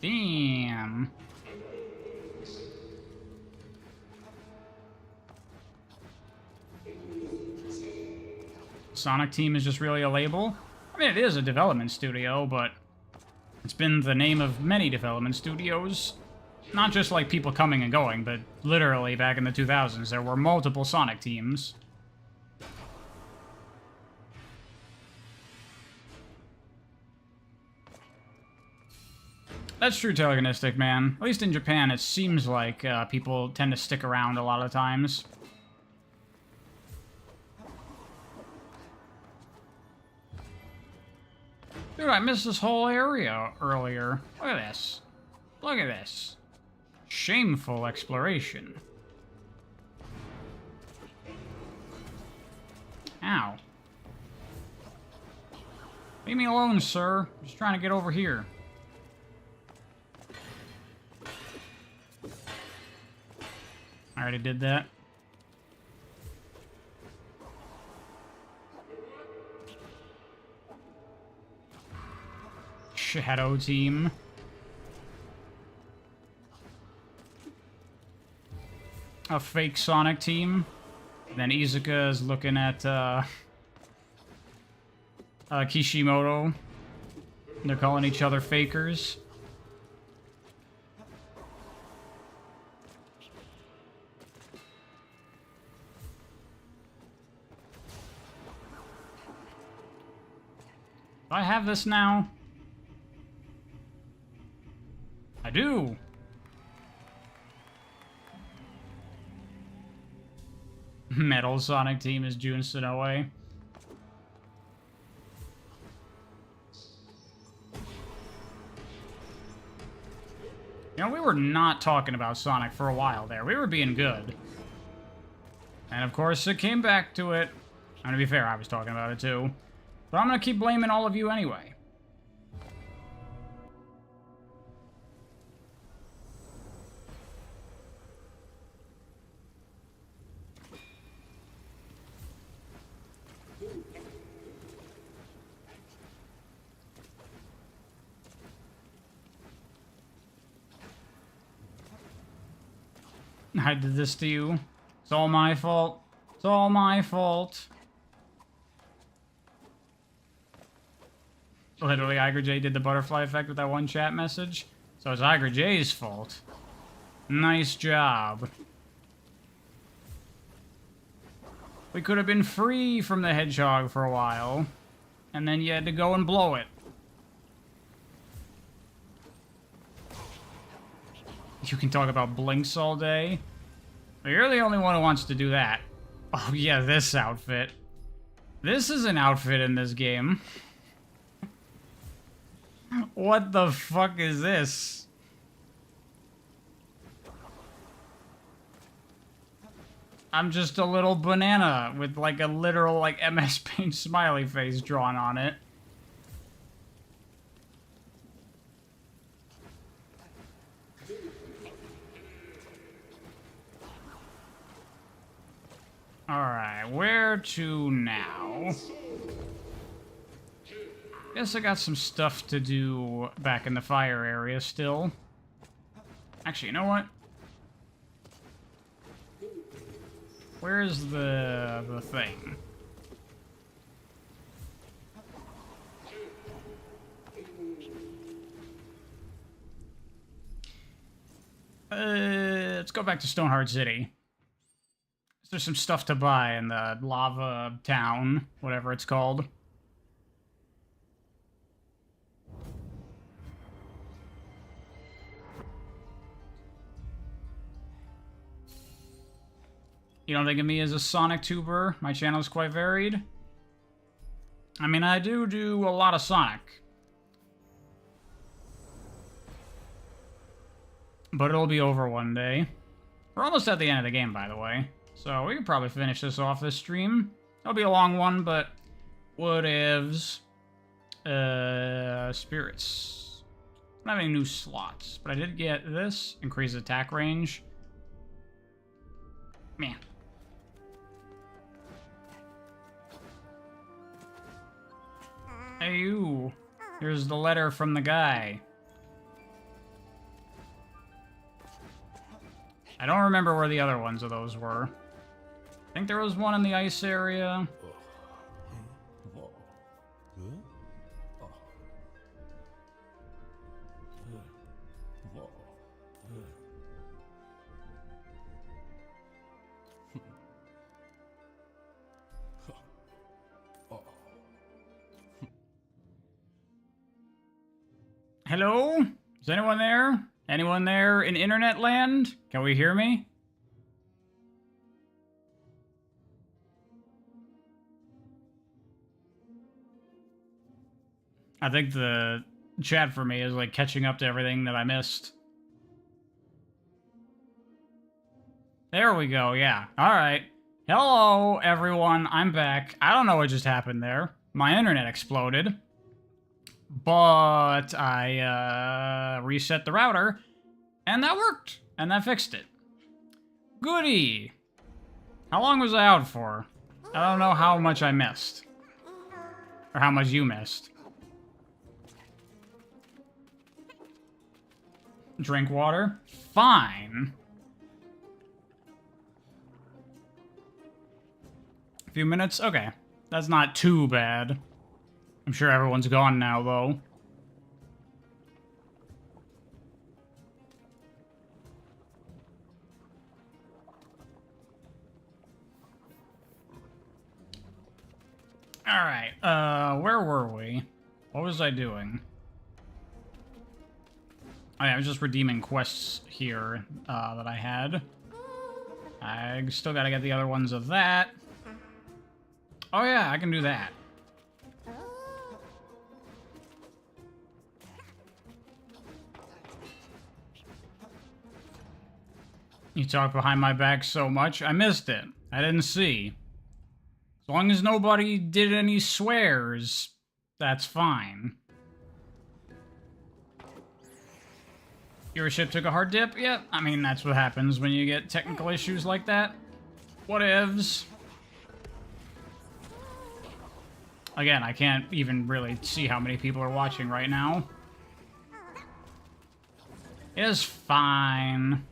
Damn. Sonic Team is just really a label? I mean, it is a development studio, but it's been the name of many development studios. Not just like people coming and going, but literally back in the 2000s, there were multiple Sonic teams. That's true, Telegonistic, man. At least in Japan, it seems like people tend to stick around a lot of times. Dude, I missed this whole area earlier. Look at this. Look at this. Shameful exploration. Ow. Leave me alone, sir. I'm just trying to get over here. I already did that. Shadow Team. A fake Sonic team. Then Izuka is looking at Kishimoto. They're calling each other fakers. Do I have this now? I do. Metal Sonic Team is Jun Sonoe. You know, we were not talking about Sonic for a while there. We were being good. And of course, it came back to it. And to be fair, I was talking about it too. But I'm gonna keep blaming all of you anyway. I did this to you. It's all my fault. It's all my fault. Literally, Iger J did the butterfly effect with that one chat message. So it's Iger J's fault. Nice job. We could have been free from the hedgehog for a while. And then you had to go and blow it. You can talk about blinks all day. But you're the only one who wants to do that. Oh yeah, this outfit. This is an outfit in this game. What the fuck is this? I'm just a little banana with like a literal like MS Paint smiley face drawn on it. Alright, where to now? Guess I got some stuff to do back in the fire area still. Actually, you know what? Where's the thing? Let's go back to Stoneheart City. There's some stuff to buy in the lava town, whatever it's called. You don't think of me as a Sonic tuber? My channel is quite varied. I mean, I do a lot of Sonic. But it'll be over one day. We're almost at the end of the game, by the way. So we can probably finish this off this stream. It'll be a long one, but whatevs. Spirits. I don't have any new slots, but I did get this. Increase attack range. Man. Hey, you. Here's the letter from the guy. I don't remember where the other ones of those were. I think there was one in the ice area. Hello? Is anyone there? Anyone there in internet land? Can we hear me? I think the chat for me is like catching up to everything that I missed. There we go, yeah. Alright. Hello, everyone. I'm back. I don't know what just happened there. My internet exploded. But I reset the router, and that worked, and that fixed it. Goody! How long was I out for? I don't know how much I missed. Or how much you missed. Drink water? Fine. A few minutes? Okay. That's not too bad. I'm sure everyone's gone now, though. Alright, where were we? What was I doing? Oh yeah, I was just redeeming quests here, that I had. I still gotta get the other ones of that. Oh yeah, I can do that. You talk behind my back so much, I missed it. I didn't see. As long as nobody did any swears, that's fine. Your ship took a hard dip? Yeah, I mean, that's what happens when you get technical issues like that. Whatevs. Again, I can't even really see how many people are watching right now. It is fine.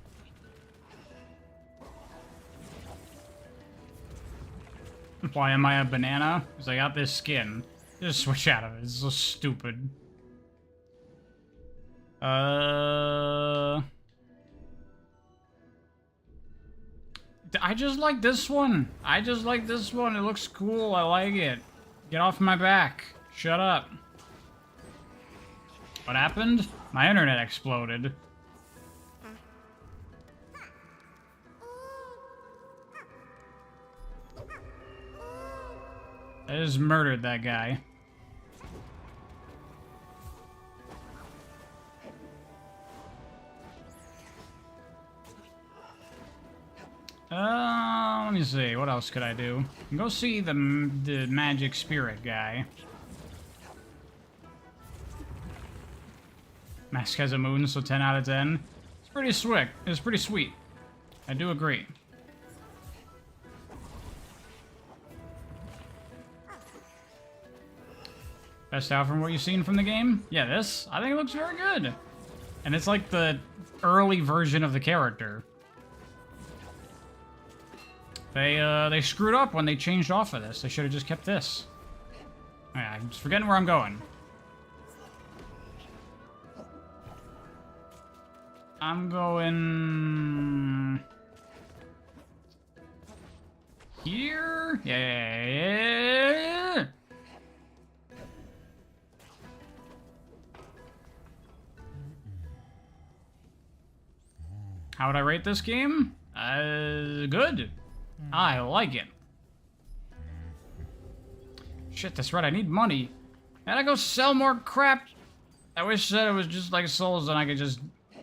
Why am I a banana? Because I got this skin. Just switch out of it. It's so stupid. I just like this one. I just like this one. It looks cool. I like it. Get off my back. Shut up. What happened? My internet exploded. I just murdered that guy. Let me see. What else could I do? Go see the magic spirit guy. Mask has a moon, so 10 out of 10. It's pretty slick. It's pretty sweet. I do agree. Best out from what you've seen from the game? Yeah, this? I think it looks very good. And it's like the early version of the character. They screwed up when they changed off of this. They should have just kept this. Oh, yeah, I'm just forgetting where I'm going. I'm going... here? Yeah. How would I rate this game? Good. I like it. Shit, that's right, I need money. Gotta go sell more crap. I wish that it was just like souls and I could just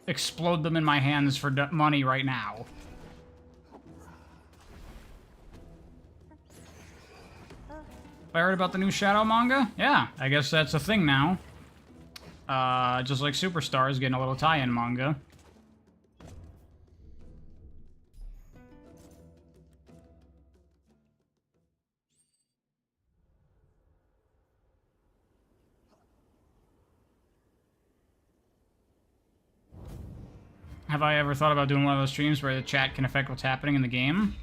explode them in my hands for money right now. I heard about the new Shadow manga? Yeah, I guess that's a thing now. Just like Superstars getting a little tie-in manga. Have I ever thought about doing one of those streams where the chat can affect what's happening in the game?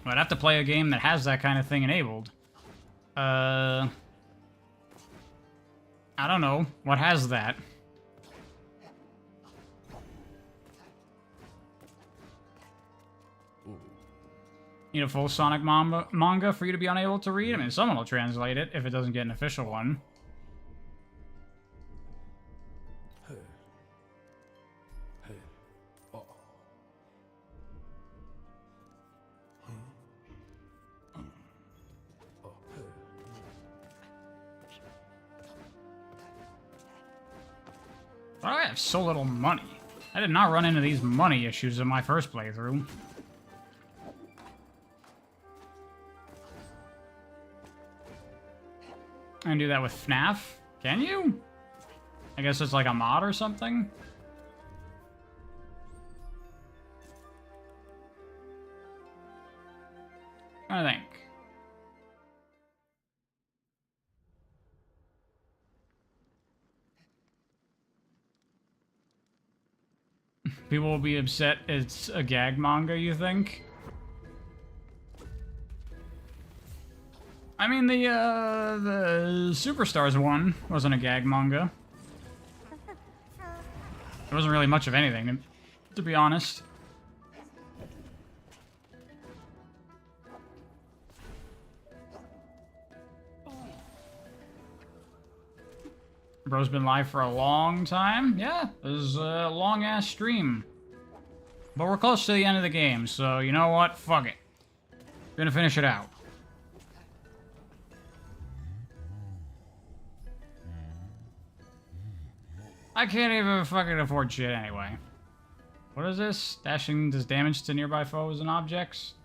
Well, I'd have to play a game that has that kind of thing enabled. I don't know. What has that? Need a full Sonic manga for you to be unable to read? I mean, someone will translate it if it doesn't get an official one. Why do I have so little money? I did not run into these money issues in my first playthrough. I can do that with FNAF? Can you? I guess it's like a mod or something? I think. People will be upset it's a gag manga, you think? I mean, the Superstars one wasn't a gag manga. It wasn't really much of anything, to be honest. Bro's been live for a long time. Yeah, it was a long-ass stream. But we're close to the end of the game, so you know what? Fuck it. Gonna finish it out. I can't even fucking afford shit anyway. What is this? Dashing does damage to nearby foes and objects?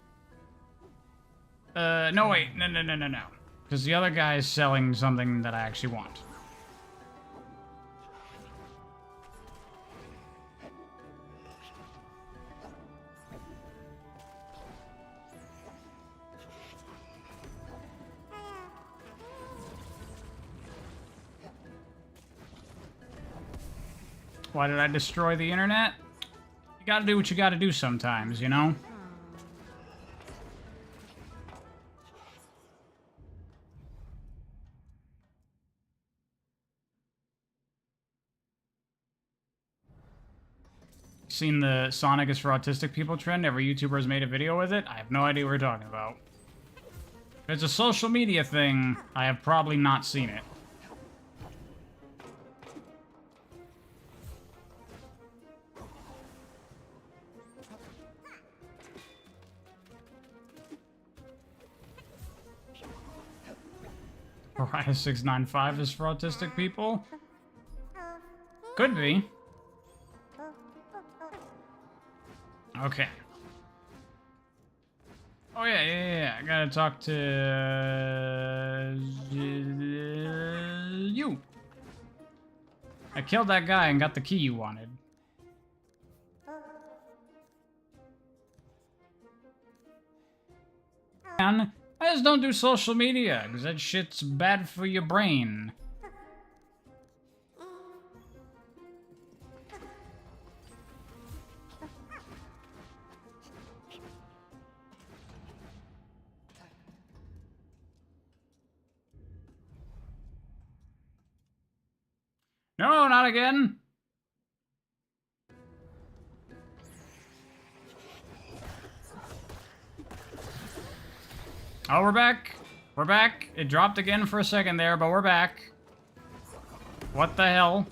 No wait, no. Because the other guy is selling something that I actually want. Why did I destroy the internet? You gotta do what you gotta do sometimes, you know? Seen the Sonic is for autistic people trend? Every YouTuber has made a video with it? I have no idea what we're talking about. If it's a social media thing, I have probably not seen it. Mariah 695 is for autistic people? Could be. Okay. Oh yeah. I gotta talk to you. I killed that guy and got the key you wanted. Man, I just don't do social media, because that shit's bad for your brain. No, not again. Oh, we're back. We're back. It dropped again for a second there, but we're back. What the hell?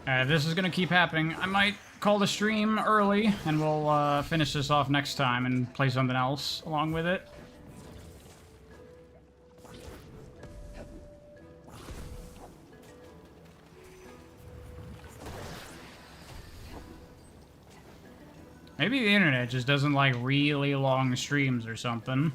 If this is gonna keep happening, I might call the stream early, and we'll finish this off next time and play something else along with it. Maybe the internet just doesn't like really long streams or something.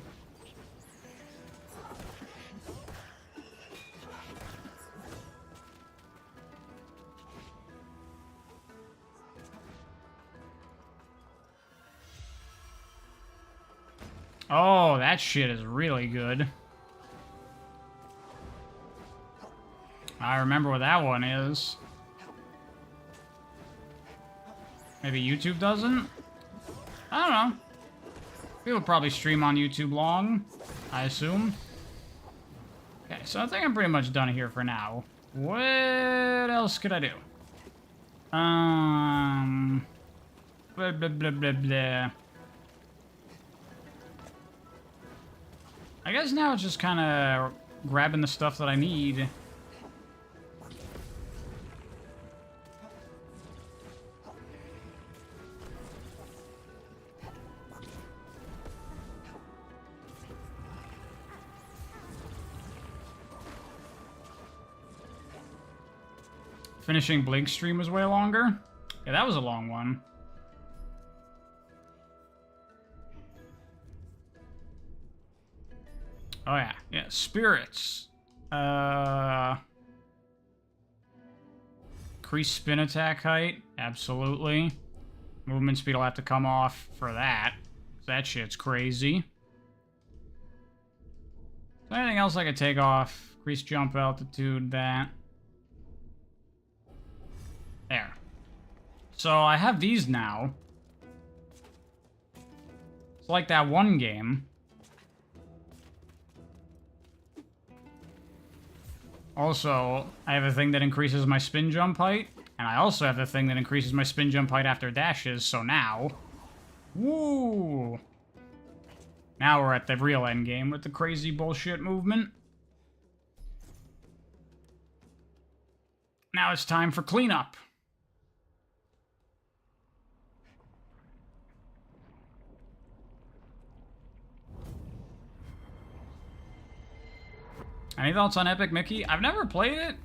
Oh, that shit is really good. I remember what that one is. Maybe YouTube doesn't? I don't know. People probably stream on YouTube long, I assume. Okay, so I think I'm pretty much done here for now. What else could I do? Blah, blah, blah, blah, blah. I guess now it's just kind of grabbing the stuff that I need. Finishing Blake's stream was way longer. Yeah, that was a long one. Oh yeah, yeah, spirits. Increase spin attack height, absolutely. Movement speed will have to come off for that. That shit's crazy. Is there anything else I could take off? Increase jump altitude, that. There. So I have these now. It's like that one game. Also, I have a thing that increases my spin jump height, and I also have the thing that increases my spin jump height after dashes, so now... Woo! Now we're at the real end game with the crazy bullshit movement. Now it's time for cleanup. Any thoughts on Epic Mickey? I've never played it.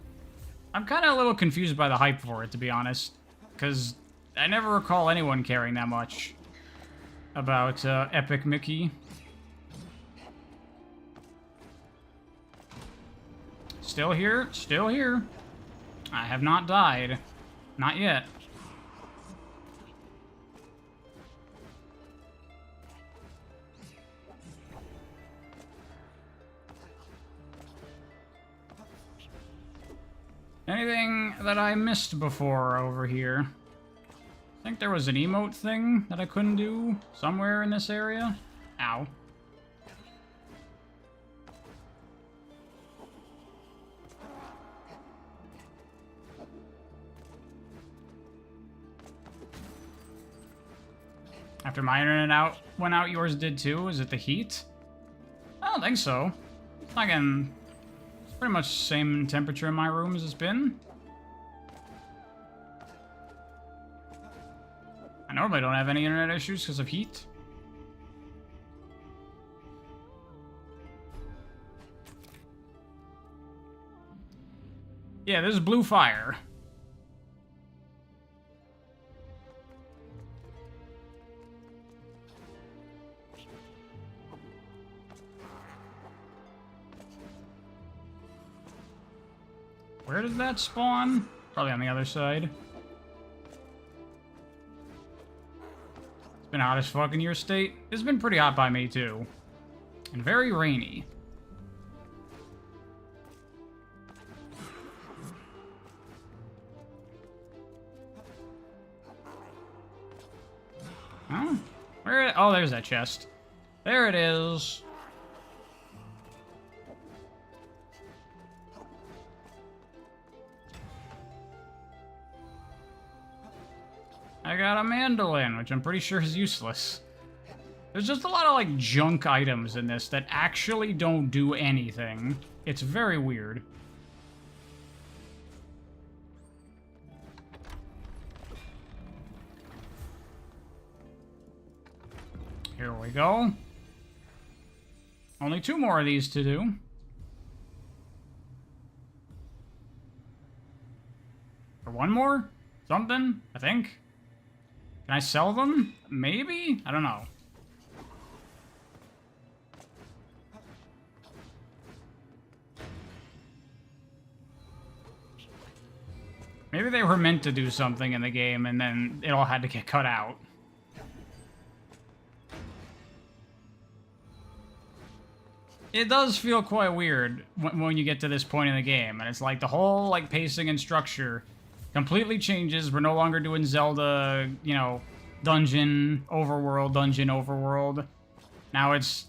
I'm kind of a little confused by the hype for it, to be honest. Because I never recall anyone caring that much about Epic Mickey. Still here? Still here. I have not died. Not yet. Anything that I missed before over here? I think there was an emote thing that I couldn't do somewhere in this area. Ow. After my internet went out, yours did too? Is it the heat? I don't think so. Again, it's pretty much the same temperature in my room as it's been. I normally don't have any internet issues because of heat. Yeah, this is blue fire. Where did that spawn? Probably on the other side. It's been hot as fuck in your state. It's been pretty hot by me too. And very rainy. Oh, where? Oh, there's that chest. There it is. I got a mandolin, which I'm pretty sure is useless. There's just a lot of, like, junk items in this that actually don't do anything. It's very weird. There we go. Only 2 more of these to do. Or 1 more? Something, I think. Can I sell them? Maybe? I don't know. Maybe they were meant to do something in the game and then it all had to get cut out. It does feel quite weird when you get to this point in the game, and it's like the whole like pacing and structure completely changes. We're no longer doing Zelda, you know, dungeon, overworld. Now it's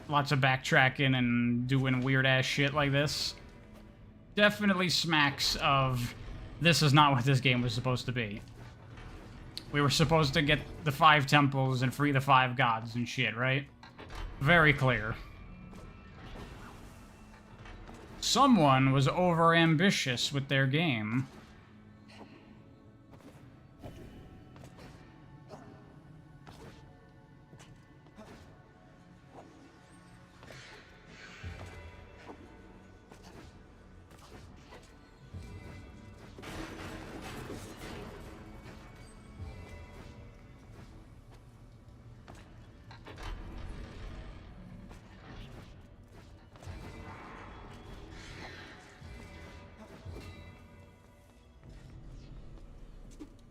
lots of backtracking and doing weird-ass shit like this. Definitely smacks of, this is not what this game was supposed to be. We were supposed to get the 5 temples and free the 5 gods and shit, right? Very clear. Someone was over-ambitious with their game.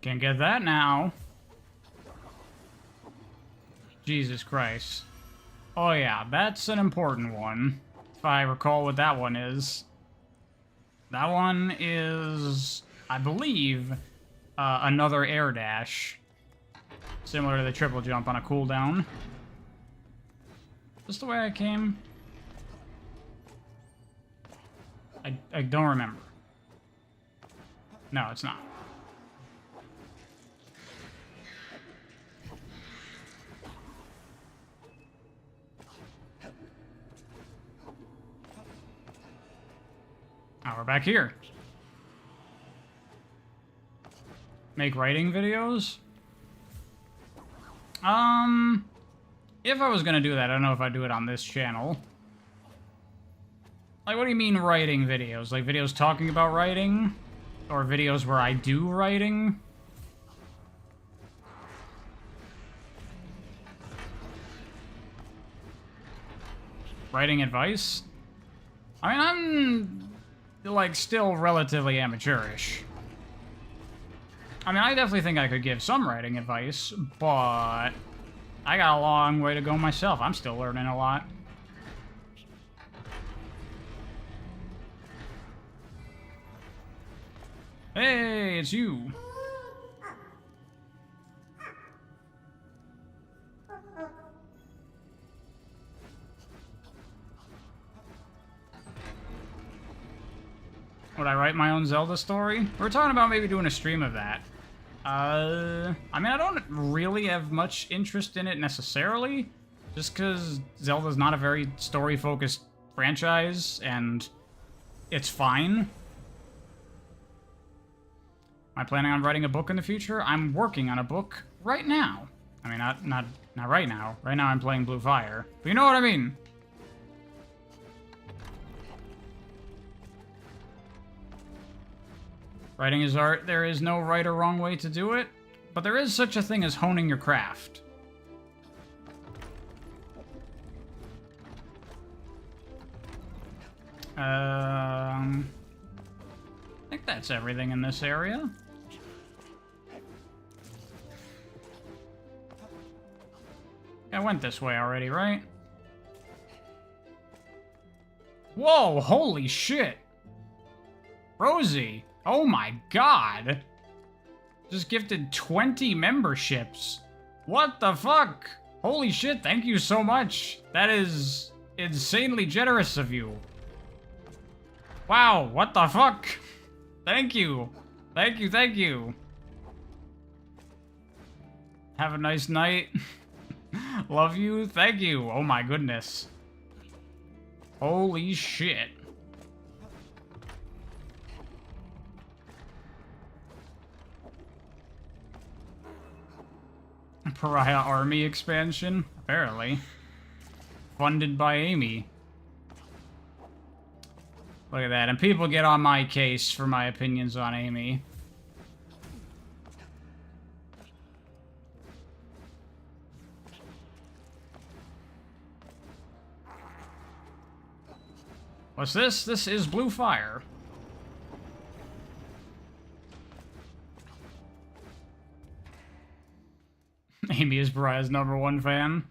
Can't get that now. Jesus Christ. Oh yeah, that's an important one. If I recall what that one is. That one is, I believe, another air dash. Similar to the triple jump on a cooldown. Is this the way I came? I don't remember. No, it's not. Now we're back here. Make writing videos? If I was gonna do that, I don't know if I'd do it on this channel. Like, what do you mean writing videos? Like videos talking about writing? Or videos where I do writing? Writing advice? I mean, I'm, like, still relatively amateurish. I mean, I definitely think I could give some writing advice, but I got a long way to go myself. I'm still learning a lot. Hey, it's you. Would I write my own Zelda story? We were talking about maybe doing a stream of that. I mean, I don't really have much interest in it necessarily, just because Zelda's not a very story-focused franchise, and it's fine. Am I planning on writing a book in the future? I'm working on a book right now. I mean, not right now. Right now I'm playing Blue Fire. But you know what I mean. Writing is art. There is no right or wrong way to do it, but there is such a thing as honing your craft. I think that's everything in this area. I went this way already, right? Whoa, holy shit! Rosie! Oh my god! Just gifted 20 memberships. What the fuck? Holy shit, thank you so much. That is insanely generous of you. Wow, what the fuck? Thank you. Thank you, thank you. Have a nice night. Love you, thank you. Oh my goodness. Holy shit. Pariah Army expansion. apparently. Funded by Amy. Look at that. And people get on my case for my opinions on Amy. What's this? This is Blue Fire. Amy is Brian's #1 fan.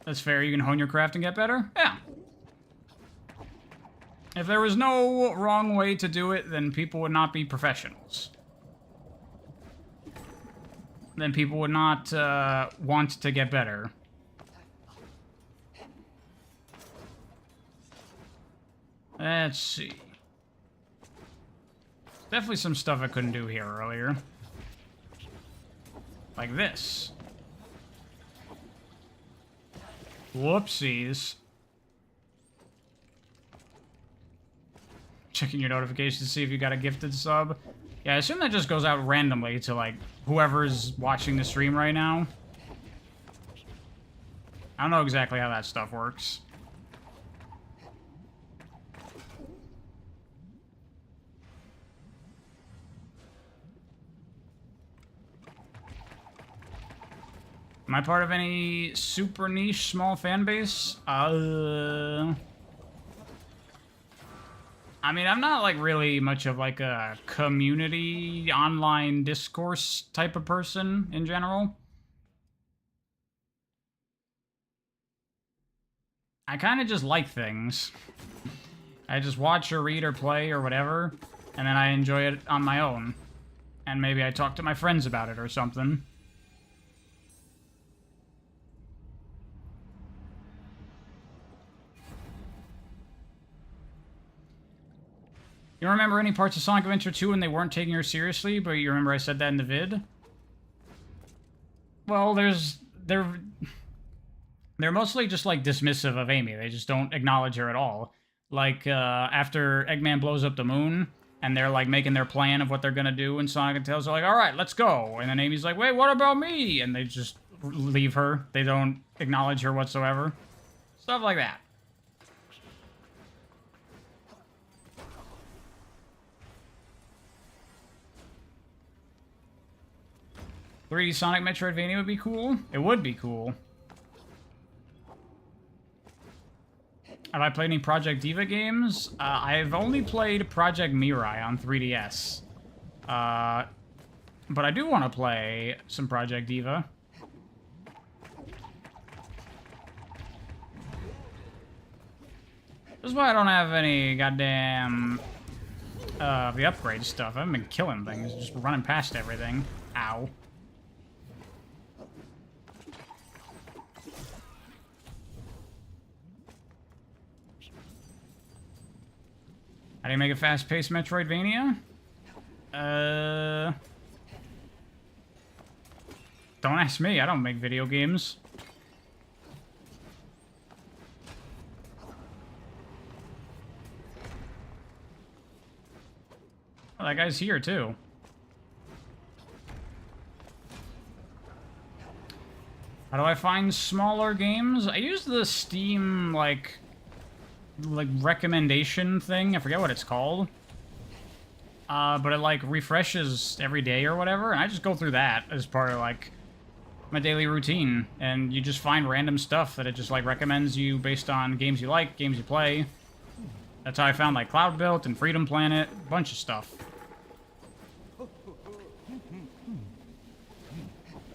That's fair. You can hone your craft and get better? Yeah. If there was no wrong way to do it, then people would not be professionals. Then people would not want to get better. Let's see. Definitely some stuff I couldn't do here earlier. Like this. Whoopsies. Checking your notifications to see if you got a gifted sub. Yeah, I assume that just goes out randomly to, like, whoever's watching the stream right now. I don't know exactly how that stuff works. Am I part of any super niche small fan base? I mean, I'm not, like, really much of, like, a community online discourse type of person in general. I kind of just like things. I just watch or read or play or whatever, and then I enjoy it on my own. And maybe I talk to my friends about it or something. You don't remember any parts of Sonic Adventure 2 when they weren't taking her seriously, but you remember I said that in the vid? Well, they're mostly just, like, dismissive of Amy. They just don't acknowledge her at all. Like, after Eggman blows up the moon, and they're, like, making their plan of what they're gonna do, and Sonic and Tails are like, alright, let's go. And then Amy's like, wait, what about me? And they just leave her. They don't acknowledge her whatsoever. Stuff like that. "3D Sonic Metroidvania would be cool." It would be cool. Have I played any Project Diva games? I've only played Project Mirai on 3DS. But I do want to play some Project Diva. This is why I don't have any goddamn the upgrade stuff. I haven't been killing things, just running past everything. Ow. How do you make a fast-paced Metroidvania? Don't ask me, I don't make video games. Oh, that guy's here, too. How do I find smaller games? I use the Steam, like recommendation thing. I forget what it's called. But it, like, refreshes every day or whatever, and I just go through that as part of, like, my daily routine. And you just find random stuff that it just, like, recommends you based on games you like, games you play. That's how I found, like, Cloud Built and Freedom Planet, a bunch of stuff.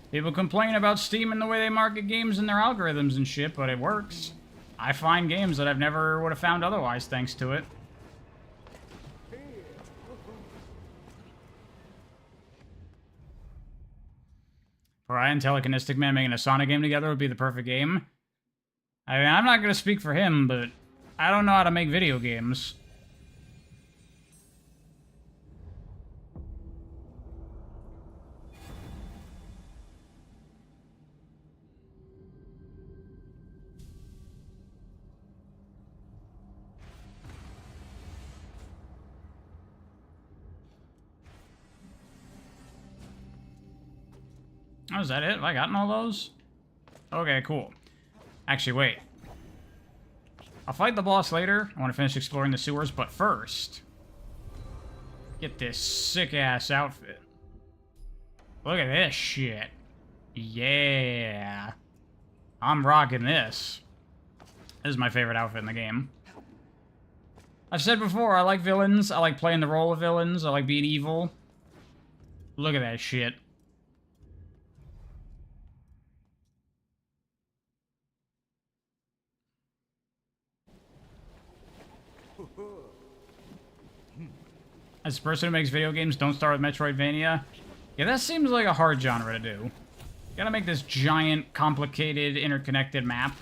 People complain about Steam and the way they market games and their algorithms and shit, but it works. I find games that I've never would have found otherwise thanks to it. Brian, Telekinetic Man making a Sonic game together would be the perfect game. I mean, I'm not going to speak for him, but I don't know how to make video games. Oh, is that it? Have I gotten all those? Okay, cool. Actually, wait. I'll fight the boss later. I want to finish exploring the sewers, but first... get this sick-ass outfit. Look at this shit. Yeah. I'm rocking this. This is my favorite outfit in the game. I've said before, I like villains. I like playing the role of villains. I like being evil. Look at that shit. As a person who makes video games, don't start with Metroidvania. Yeah, that seems like a hard genre to do. You gotta make this giant, complicated, interconnected map.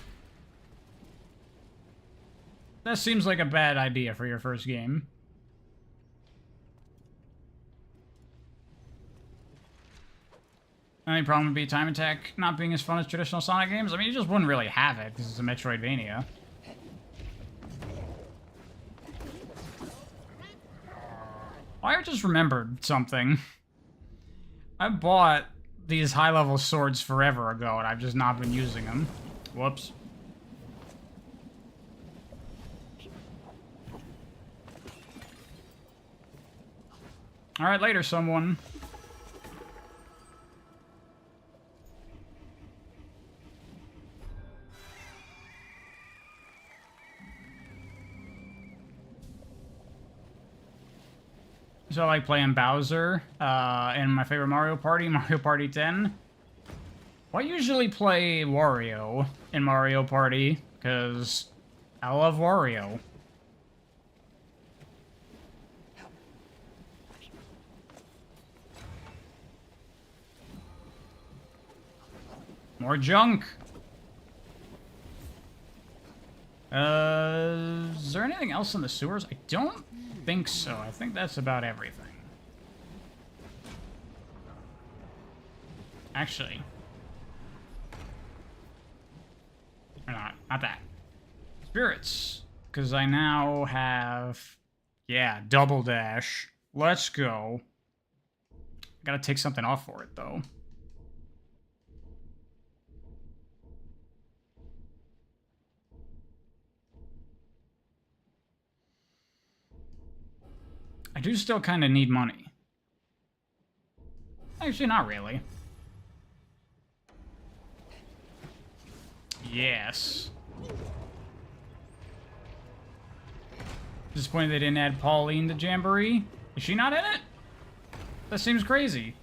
That seems like a bad idea for your first game. The only problem would be Time Attack not being as fun as traditional Sonic games. I mean, you just wouldn't really have it, because it's a Metroidvania. I just remembered something. I bought these high-level swords forever ago, and I've just not been using them. Whoops. Alright, later, someone. So I like playing Bowser in my favorite Mario Party, Mario Party 10. Well, I usually play Wario in Mario Party, because I love Wario. More junk! Is there anything else in the sewers? I don't think so. I think that's about everything. Actually. Or not that. Spirits. Because I now have... yeah, double dash. Let's go. Gotta take something off for it, though. I do still kind of need money. Actually, not really. Yes. Disappointed they didn't add Pauline to Jamboree. Is she not in it? That seems crazy.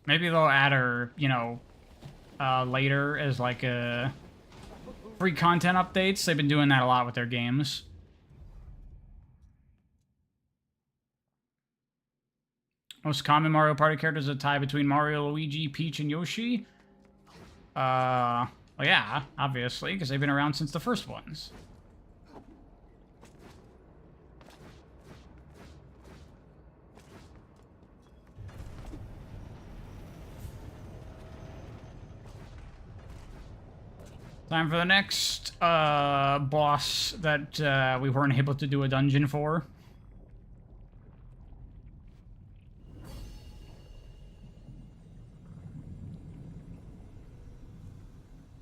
Maybe they'll add her, you know, later as like a free content updates. They've been doing that a lot with their games. Most common Mario Party characters are a tie between Mario, Luigi, Peach, and Yoshi. Well, yeah, obviously, because they've been around since the first ones. Time for the next boss that we weren't able to do a dungeon for.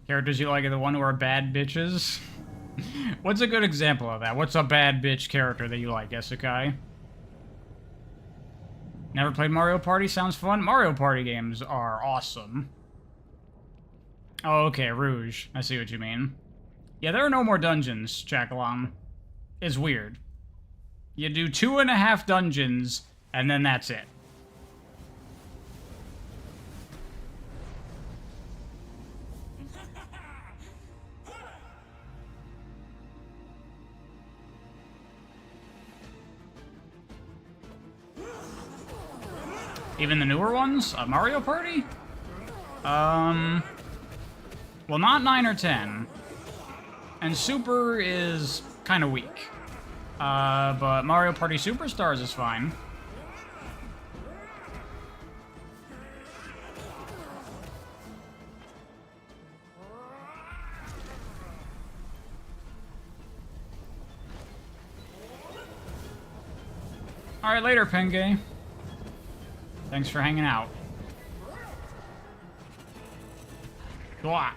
Characters you like are the one who are bad bitches? What's a good example of that? What's a bad bitch character that you like, Isekai? Never played Mario Party? Sounds fun. Mario Party games are awesome. Oh, okay, Rouge. I see what you mean. Yeah, there are no more dungeons, Jackalon. It's weird. You do 2.5 dungeons, and then that's it. Even the newer ones? Mario Party? Well, not 9 or 10. And Super is kind of weak. But Mario Party Superstars is fine. Alright, later, Penge. Thanks for hanging out. Blah.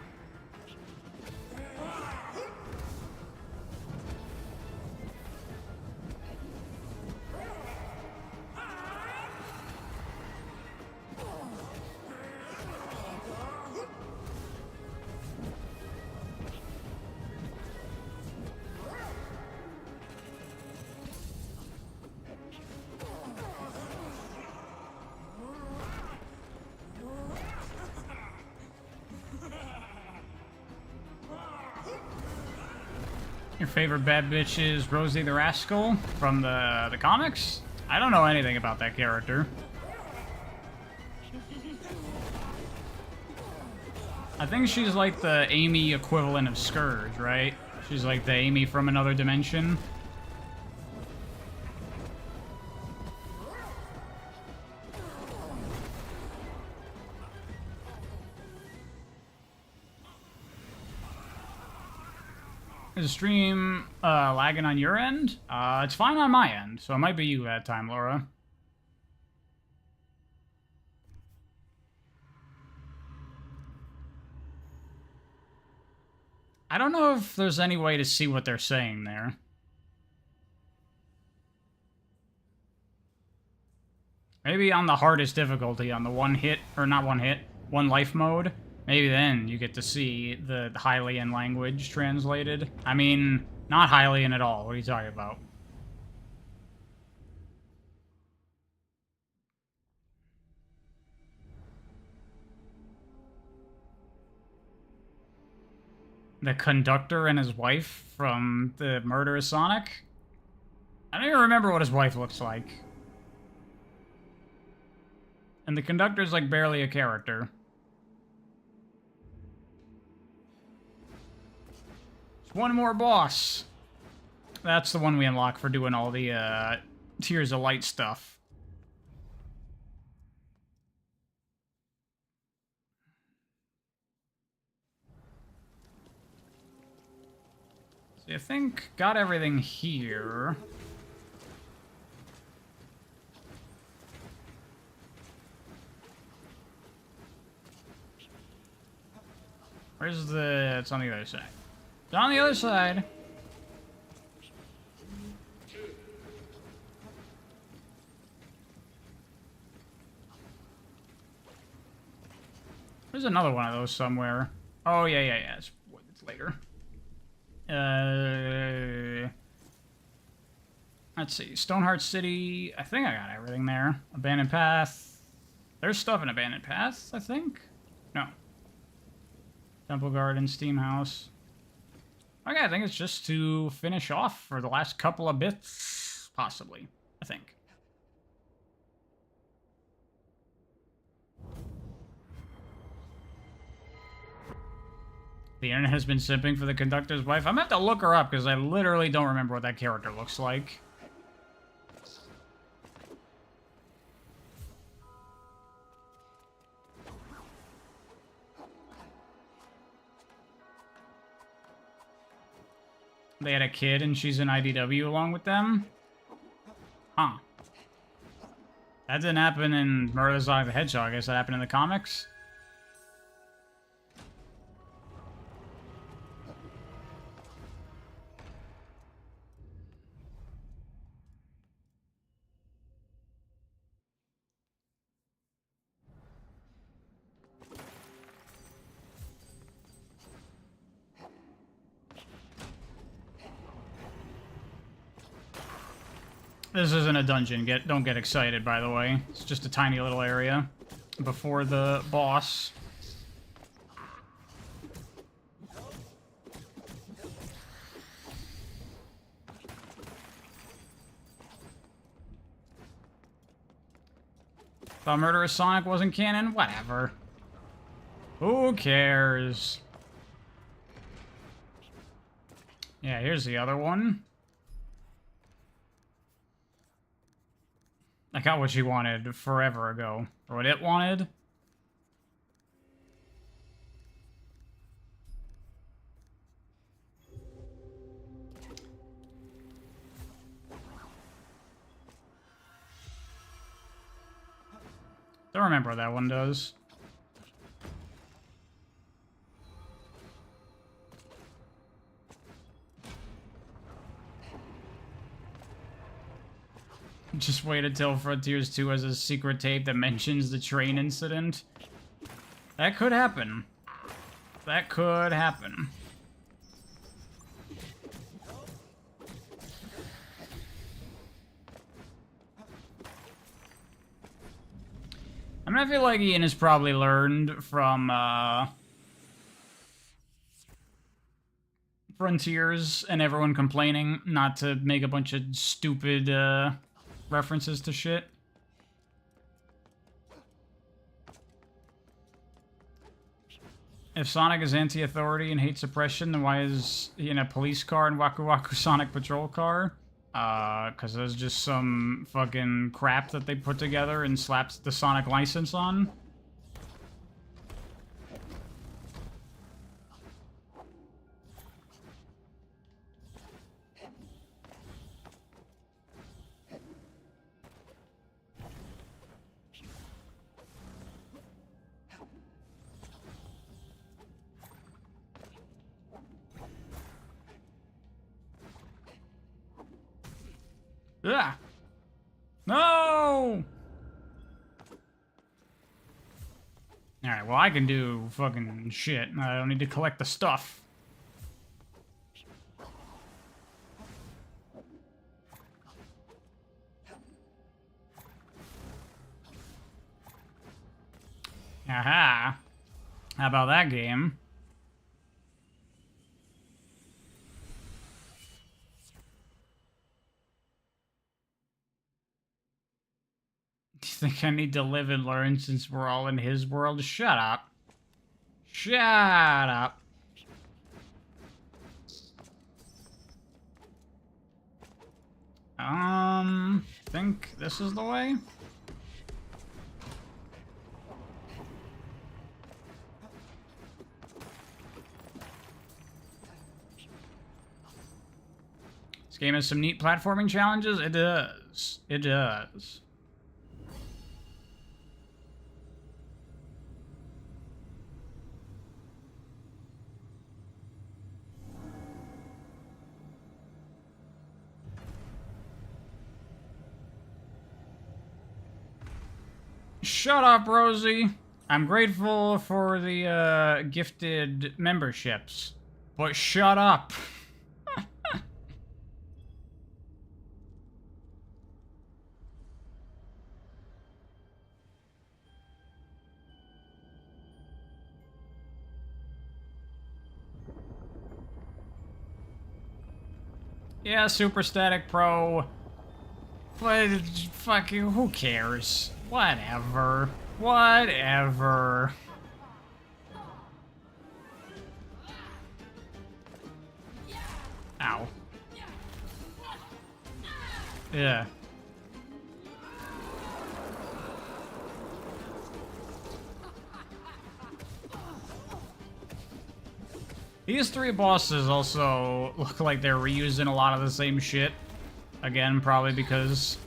Your favorite bad bitch is Rosie the Rascal from the comics? I don't know anything about that character. I think she's like the Amy equivalent of Scourge, right? She's like the Amy from another dimension. Is the stream lagging on your end? It's fine on my end, so it might be you that time, Laura. I don't know if there's any way to see what they're saying there. Maybe on the hardest difficulty, on the one life mode. Maybe then you get to see the Hylian language translated. I mean, not Hylian at all. What are you talking about? The conductor and his wife from the Murderous Sonic? I don't even remember what his wife looks like. And the conductor's like barely a character. One more boss. That's the one we unlock for doing all the Tears of Light stuff. So I think got everything here. Where's the... It's on the other side. It's on the other side. There's another one of those somewhere. Oh, yeah. It's later. Let's see. Stoneheart City. I think I got everything there. Abandoned Path. There's stuff in Abandoned Path, I think. No. Temple Garden, Steam House. Okay, I think it's just to finish off for the last couple of bits, possibly, I think. The internet has been simping for the conductor's wife. I'm gonna have to look her up because I literally don't remember what that character looks like. They had a kid and she's in IDW along with them? Huh. That didn't happen in Murder Sonic the Hedgehog. I guess that happened in the comics? This isn't a dungeon. Don't get excited, by the way. It's just a tiny little area before the boss. Thought Murderous Sonic wasn't canon? Whatever. Who cares? Yeah, here's the other one. I got what she wanted forever ago. Or what it wanted. Don't remember what that one does. Just wait until Frontiers 2 has a secret tape that mentions the train incident. That could happen. That could happen. I mean, I feel like Ian has probably learned from, Frontiers and everyone complaining not to make a bunch of stupid, references to shit. If Sonic is anti-authority and hates suppression, then why is he in a police car in Waku Waku Sonic Patrol car? Because there's just some fucking crap that they put together and slapped the Sonic license on. Yeah. No! Alright, well, I can do fucking shit. I don't need to collect the stuff. Aha. How about that game? Do you think I need to live and learn since we're all in his world? Shut up. Shut up. Think this is the way? This game has some neat platforming challenges. It does. It does. Shut up, Rosie. I'm grateful for the gifted memberships, but shut up. Yeah, Super Static Pro. But fucking who cares? Whatever. Whatever. Ow. Yeah. These three bosses also look like they're reusing a lot of the same shit. Again, probably because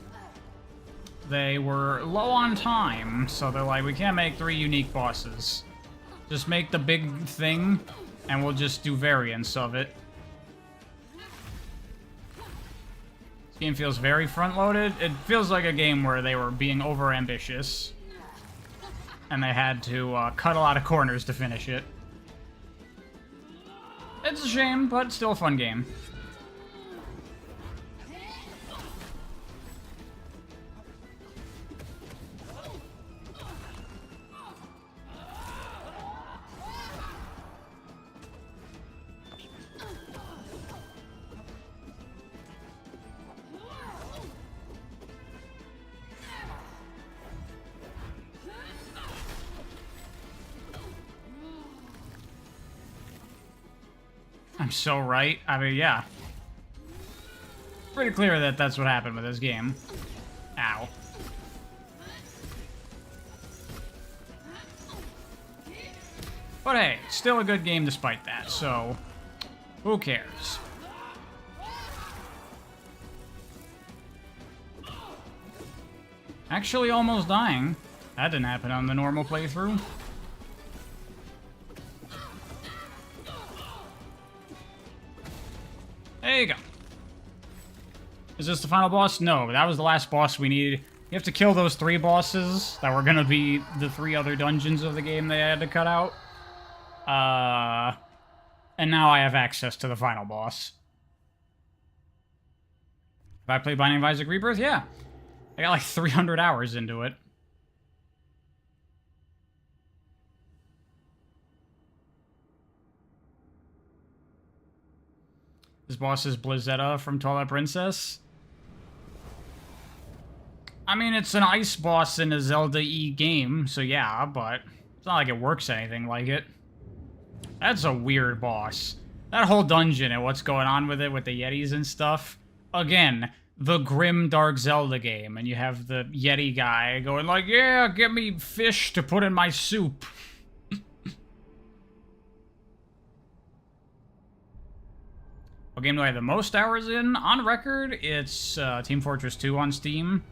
they were low on time, so they're like, we can't make 3 unique bosses. Just make the big thing, and we'll just do variants of it. This game feels very front-loaded. It feels like a game where they were being over-ambitious, and they had to cut a lot of corners to finish it. It's a shame, but still a fun game. I'm so right. I mean, yeah. Pretty clear that that's what happened with this game. Ow. But hey, still a good game despite that, so who cares? Actually almost dying. That didn't happen on the normal playthrough. There you go. Is this the final boss? No, that was the last boss we needed. You have to kill those 3 bosses that were gonna be the 3 other dungeons of the game they had to cut out. And now I have access to the final boss. Have I played Binding of Isaac Rebirth? Yeah. I got like 300 hours into it. This boss is Blizzetta from Twilight Princess. I mean, it's an ice boss in a Zelda-y game, so yeah, but it's not like it works anything like it. That's a weird boss. That whole dungeon and what's going on with it with the Yetis and stuff. Again, the grim Dark Zelda game, and you have the Yeti guy going like, yeah, get me fish to put in my soup. What game do I have the most hours in? On record, it's Team Fortress 2 on Steam.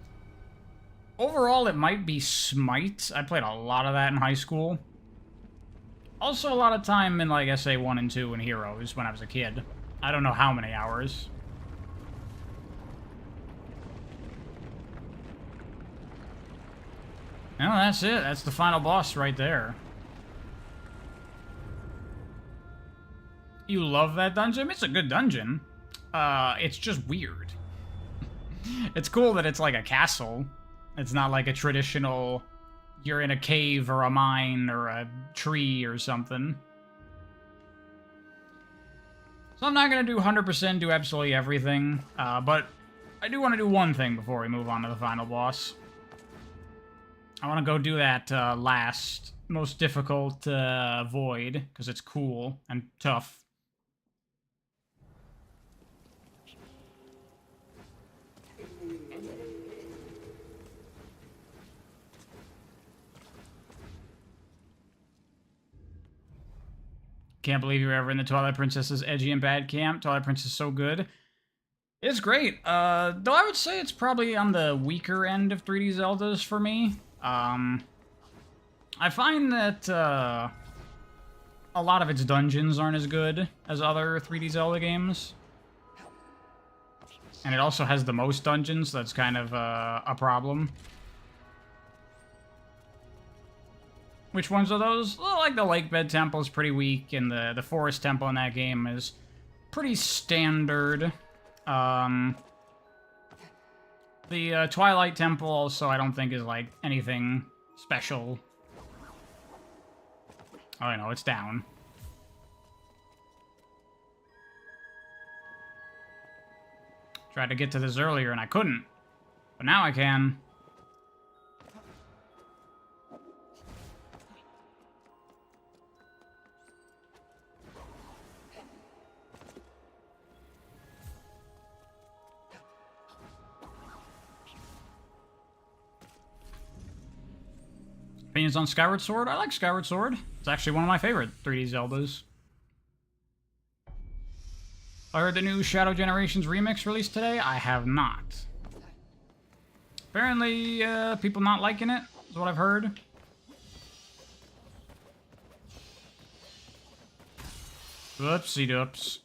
Overall, it might be Smite. I played a lot of that in high school. Also, a lot of time in, like, SA 1 and 2 and Heroes when I was a kid. I don't know how many hours. No, that's it. That's the final boss right there. You love that dungeon? It's a good dungeon. It's just weird. It's cool that it's like a castle. It's not like a traditional, you're in a cave or a mine or a tree or something. So I'm not going to do 100% do absolutely everything, but I do want to do one thing before we move on to the final boss. I want to go do that last, most difficult void, because it's cool and tough. Can't believe you were ever in the Twilight Princess's edgy and bad camp. Twilight Princess is so good. It's great. Though I would say it's probably on the weaker end of 3D Zeldas for me. I find that a lot of its dungeons aren't as good as other 3D Zelda games. And it also has the most dungeons, so that's kind of a problem. Which ones are those? Well, like the Lakebed Temple is pretty weak, and the Forest Temple in that game is pretty standard. The Twilight Temple also I don't think is like anything special. Oh, I know, it's down. Tried to get to this earlier and I couldn't. But now I can. Opinions on Skyward Sword? I like Skyward Sword. It's actually one of my favorite 3D Zeldas. I heard the new Shadow Generations remix released today. I have not. Apparently, people not liking it, is what I've heard. Whoopsie doops.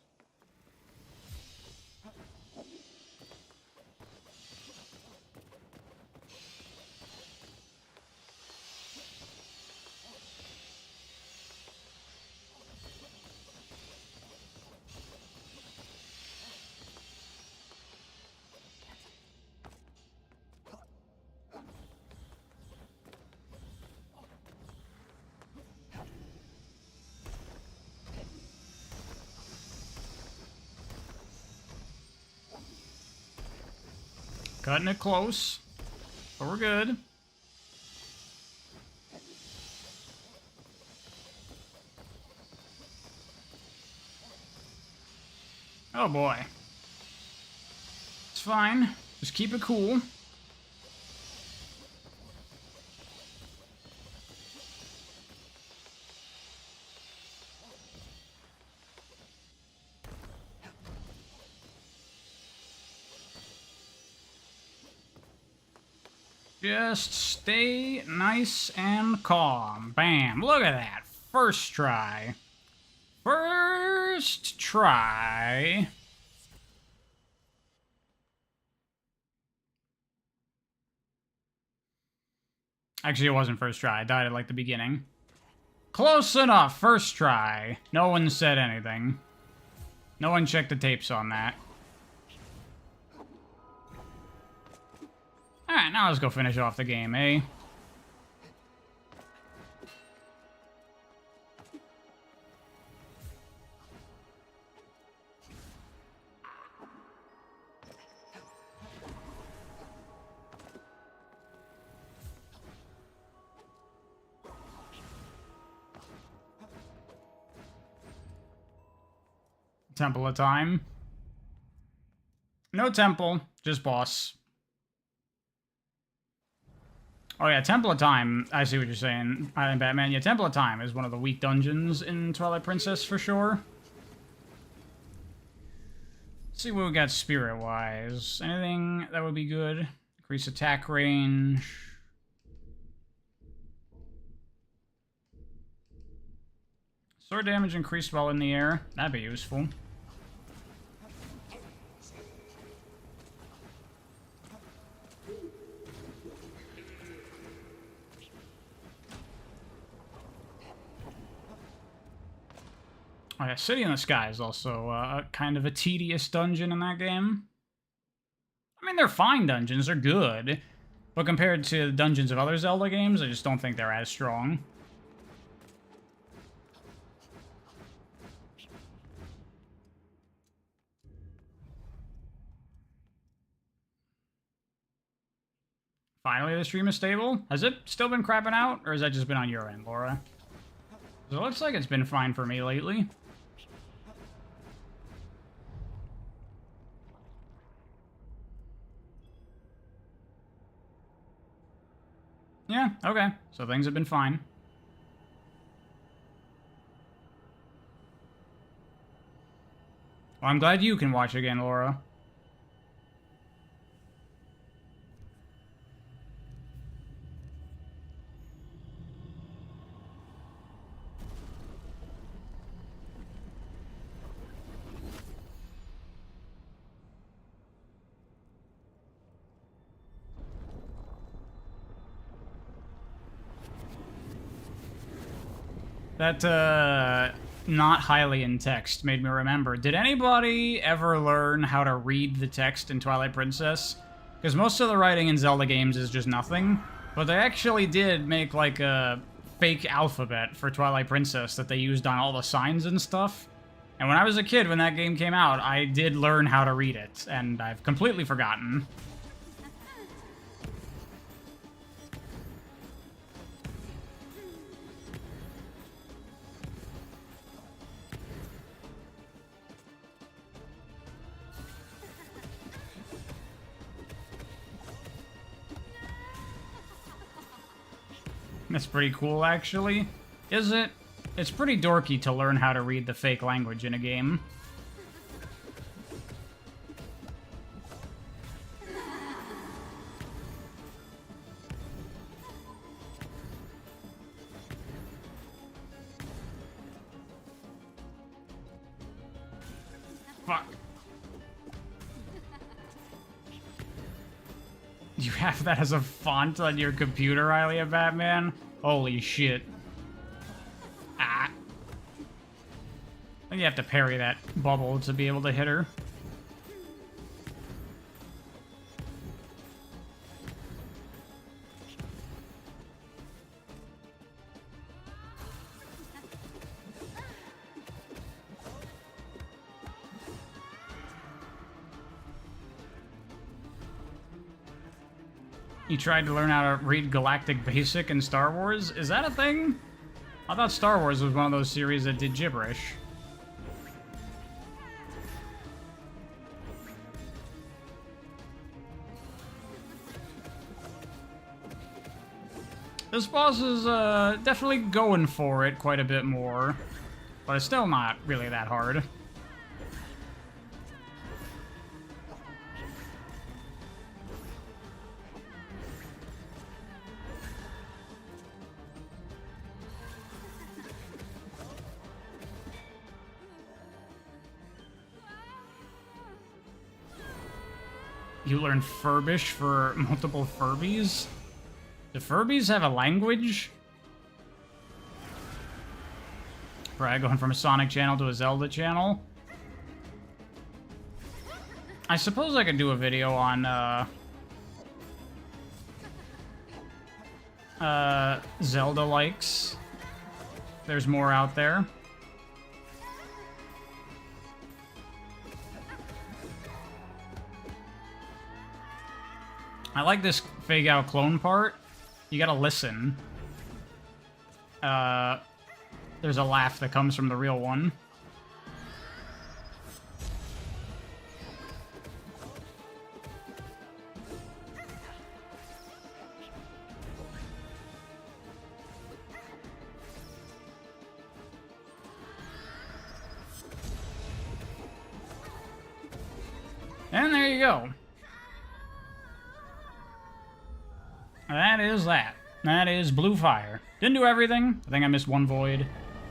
Cutting it close, but we're good. Oh boy. It's fine. Just keep it cool. Just stay nice and calm. Bam. Look at that. First try. First try. Actually, it wasn't first try. I died at, like, the beginning. Close enough. First try. No one said anything. No one checked the tapes on that. Alright, now let's go finish off the game, eh? Temple of Time. No temple, just boss. Oh yeah, Temple of Time. I see what you're saying, Batman. Yeah, Temple of Time is one of the weak dungeons in Twilight Princess for sure. Let's see what we got spirit-wise. Anything that would be good? Increase attack range. Sword damage increased while in the air. That'd be useful. Oh yeah, City in the Sky is also kind of a tedious dungeon in that game. I mean, they're fine dungeons, they're good. But compared to the dungeons of other Zelda games, I just don't think they're as strong. Finally, the stream is stable. Has it still been crapping out, or has that just been on your end, Laura? It looks like it's been fine for me lately. Yeah, okay. So things have been fine. Well, I'm glad you can watch again, Laura. That, not highly in text made me remember. Did anybody ever learn how to read the text in Twilight Princess? Because most of the writing in Zelda games is just nothing. But they actually did make, like, a fake alphabet for Twilight Princess that they used on all the signs and stuff. And when I was a kid, when that game came out, I did learn how to read it. And I've completely forgotten. That's pretty cool, actually. Is it? It's pretty dorky to learn how to read the fake language in a game. Fuck. You have that as a font on your computer, Ilia Batman? Holy shit. Ah. I think you have to parry that bubble to be able to hit her. You tried to learn how to read Galactic Basic in Star Wars? Is that a thing? I thought Star Wars was one of those series that did gibberish. This boss is definitely going for it quite a bit more, but it's still not really that hard. You learn Furbish for multiple Furbies? Do Furbies have a language? Right, going from a Sonic channel to a Zelda channel. I suppose I could do a video on, Zelda likes. There's more out there. I like this fake out clone part. You gotta listen. There's a laugh that comes from the real one. And there you go. That is that. That is Blue Fire. Didn't do everything. I think I missed one void.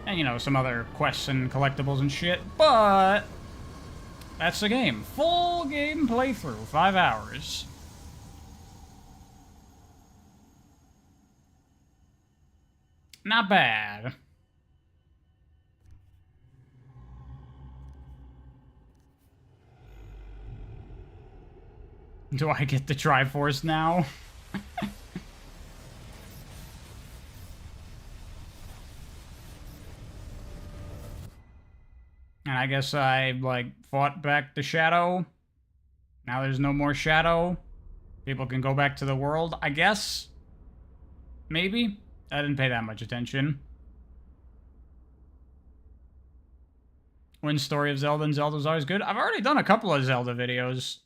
And, you know, some other quests and collectibles and shit. But that's the game. Full game playthrough. 5 hours. Not bad. Do I get the Triforce now? And I guess I, like, fought back the Shadow. Now there's no more Shadow. People can go back to the world, I guess? Maybe? I didn't pay that much attention. When Story of Zelda and Zelda's always good. I've already done a couple of Zelda videos.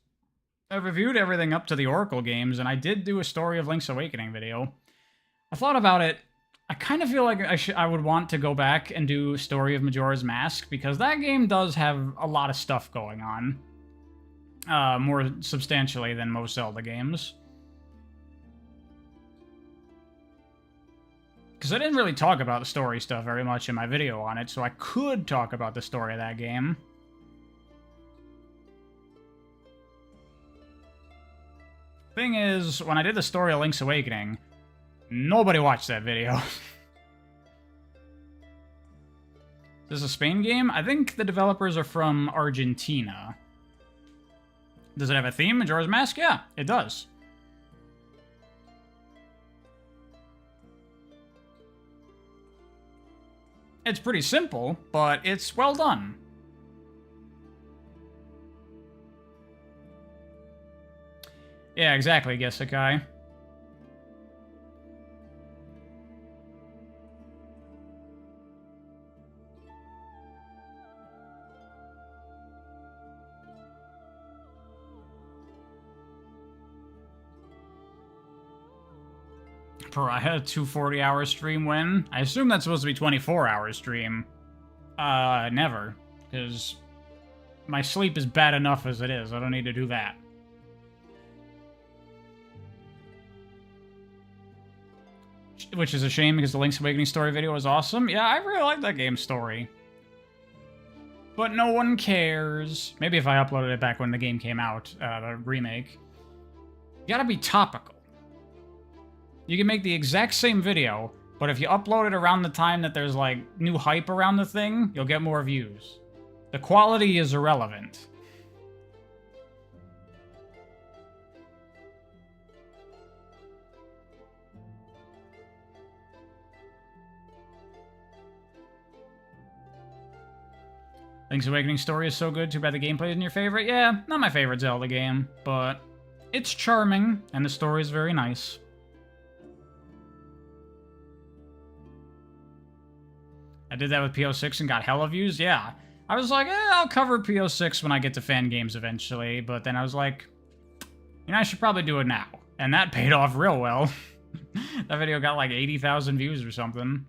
I've reviewed everything up to the Oracle games, and I did do a Story of Link's Awakening video. I thought about it. I kind of feel like I would want to go back and do Story of Majora's Mask, because that game does have a lot of stuff going on. More substantially than most Zelda games. Because I didn't really talk about the story stuff very much in my video on it, so I could talk about the story of that game. Thing is, when I did the story of Link's Awakening, nobody watched that video. Is this a Spain game? I think the developers are from Argentina. Does it have a theme, Majora's Mask? Yeah, it does. It's pretty simple, but it's well done. Yeah, exactly, Gesekai. I had a 240-hour stream when? I assume that's supposed to be 24-hour stream. Never. Because my sleep is bad enough as it is. I don't need to do that. Which is a shame because the Link's Awakening story video was awesome. Yeah, I really like that game's story. But no one cares. Maybe if I uploaded it back when the game came out, the remake. You gotta be topical. You can make the exact same video, but if you upload it around the time that there's, like, new hype around the thing, you'll get more views. The quality is irrelevant. Link's Awakening story is so good, too bad the gameplay isn't your favorite. Yeah, not my favorite Zelda game, but it's charming, and the story is very nice. I did that with PO6 and got hella views, yeah. I was like, I'll cover PO6 when I get to fan games eventually, but then I was like, you know, I should probably do it now. And that paid off real well. That video got like 80,000 views or something.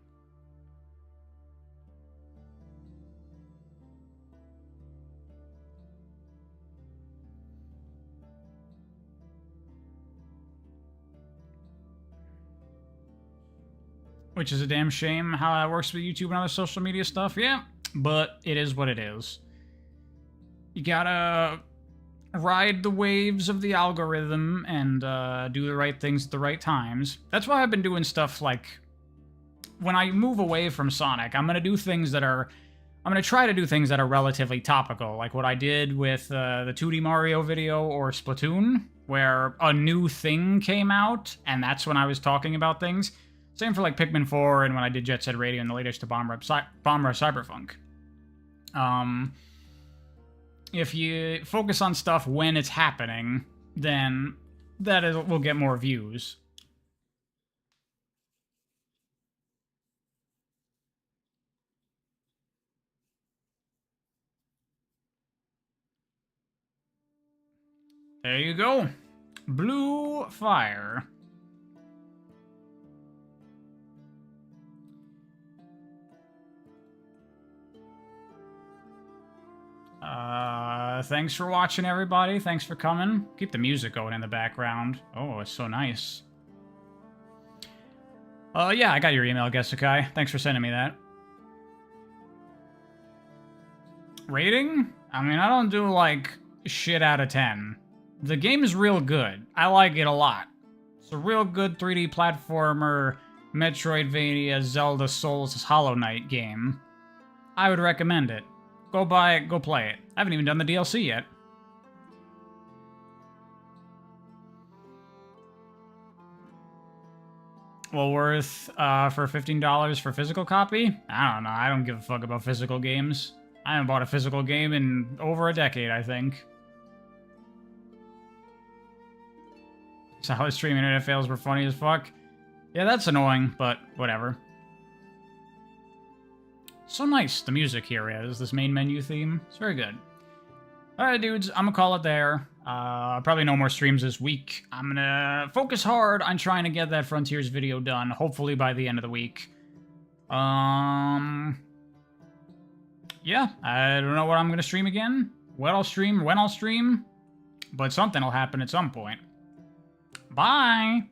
Which is a damn shame how that works with YouTube and other social media stuff, yeah. But it is what it is. You gotta ride the waves of the algorithm and do the right things at the right times. That's why I've been doing stuff like, when I move away from Sonic, I'm going to try to do things that are relatively topical, like what I did with the 2D Mario video or Splatoon, where a new thing came out, and that's when I was talking about things. Same for like Pikmin 4 and when I did Jet Set Radio and the latest to Bomb Rush Cyberpunk. If you focus on stuff when it's happening, then will get more views. There you go. Blue Fire. Thanks for watching, everybody. Thanks for coming. Keep the music going in the background. Oh, it's so nice. Yeah, I got your email, Gesukai. Thanks for sending me that. Rating? I mean, I don't do, like, shit out of 10. The game is real good. I like it a lot. It's a real good 3D platformer, Metroidvania, Zelda Souls Hollow Knight game. I would recommend it. Go buy it, go play it. I haven't even done the DLC yet. Well, worth for $15 for physical copy? I don't know. I don't give a fuck about physical games. I haven't bought a physical game in over a decade, I think. Solid stream internet fails were funny as fuck. Yeah, that's annoying, but whatever. So nice, the music here is, this main menu theme. It's very good. Alright, dudes, I'm gonna call it there. Probably no more streams this week. I'm gonna focus hard on trying to get that Frontiers video done, hopefully by the end of the week. Yeah, I don't know what I'm gonna stream again, what I'll stream, when I'll stream, but something will happen at some point. Bye!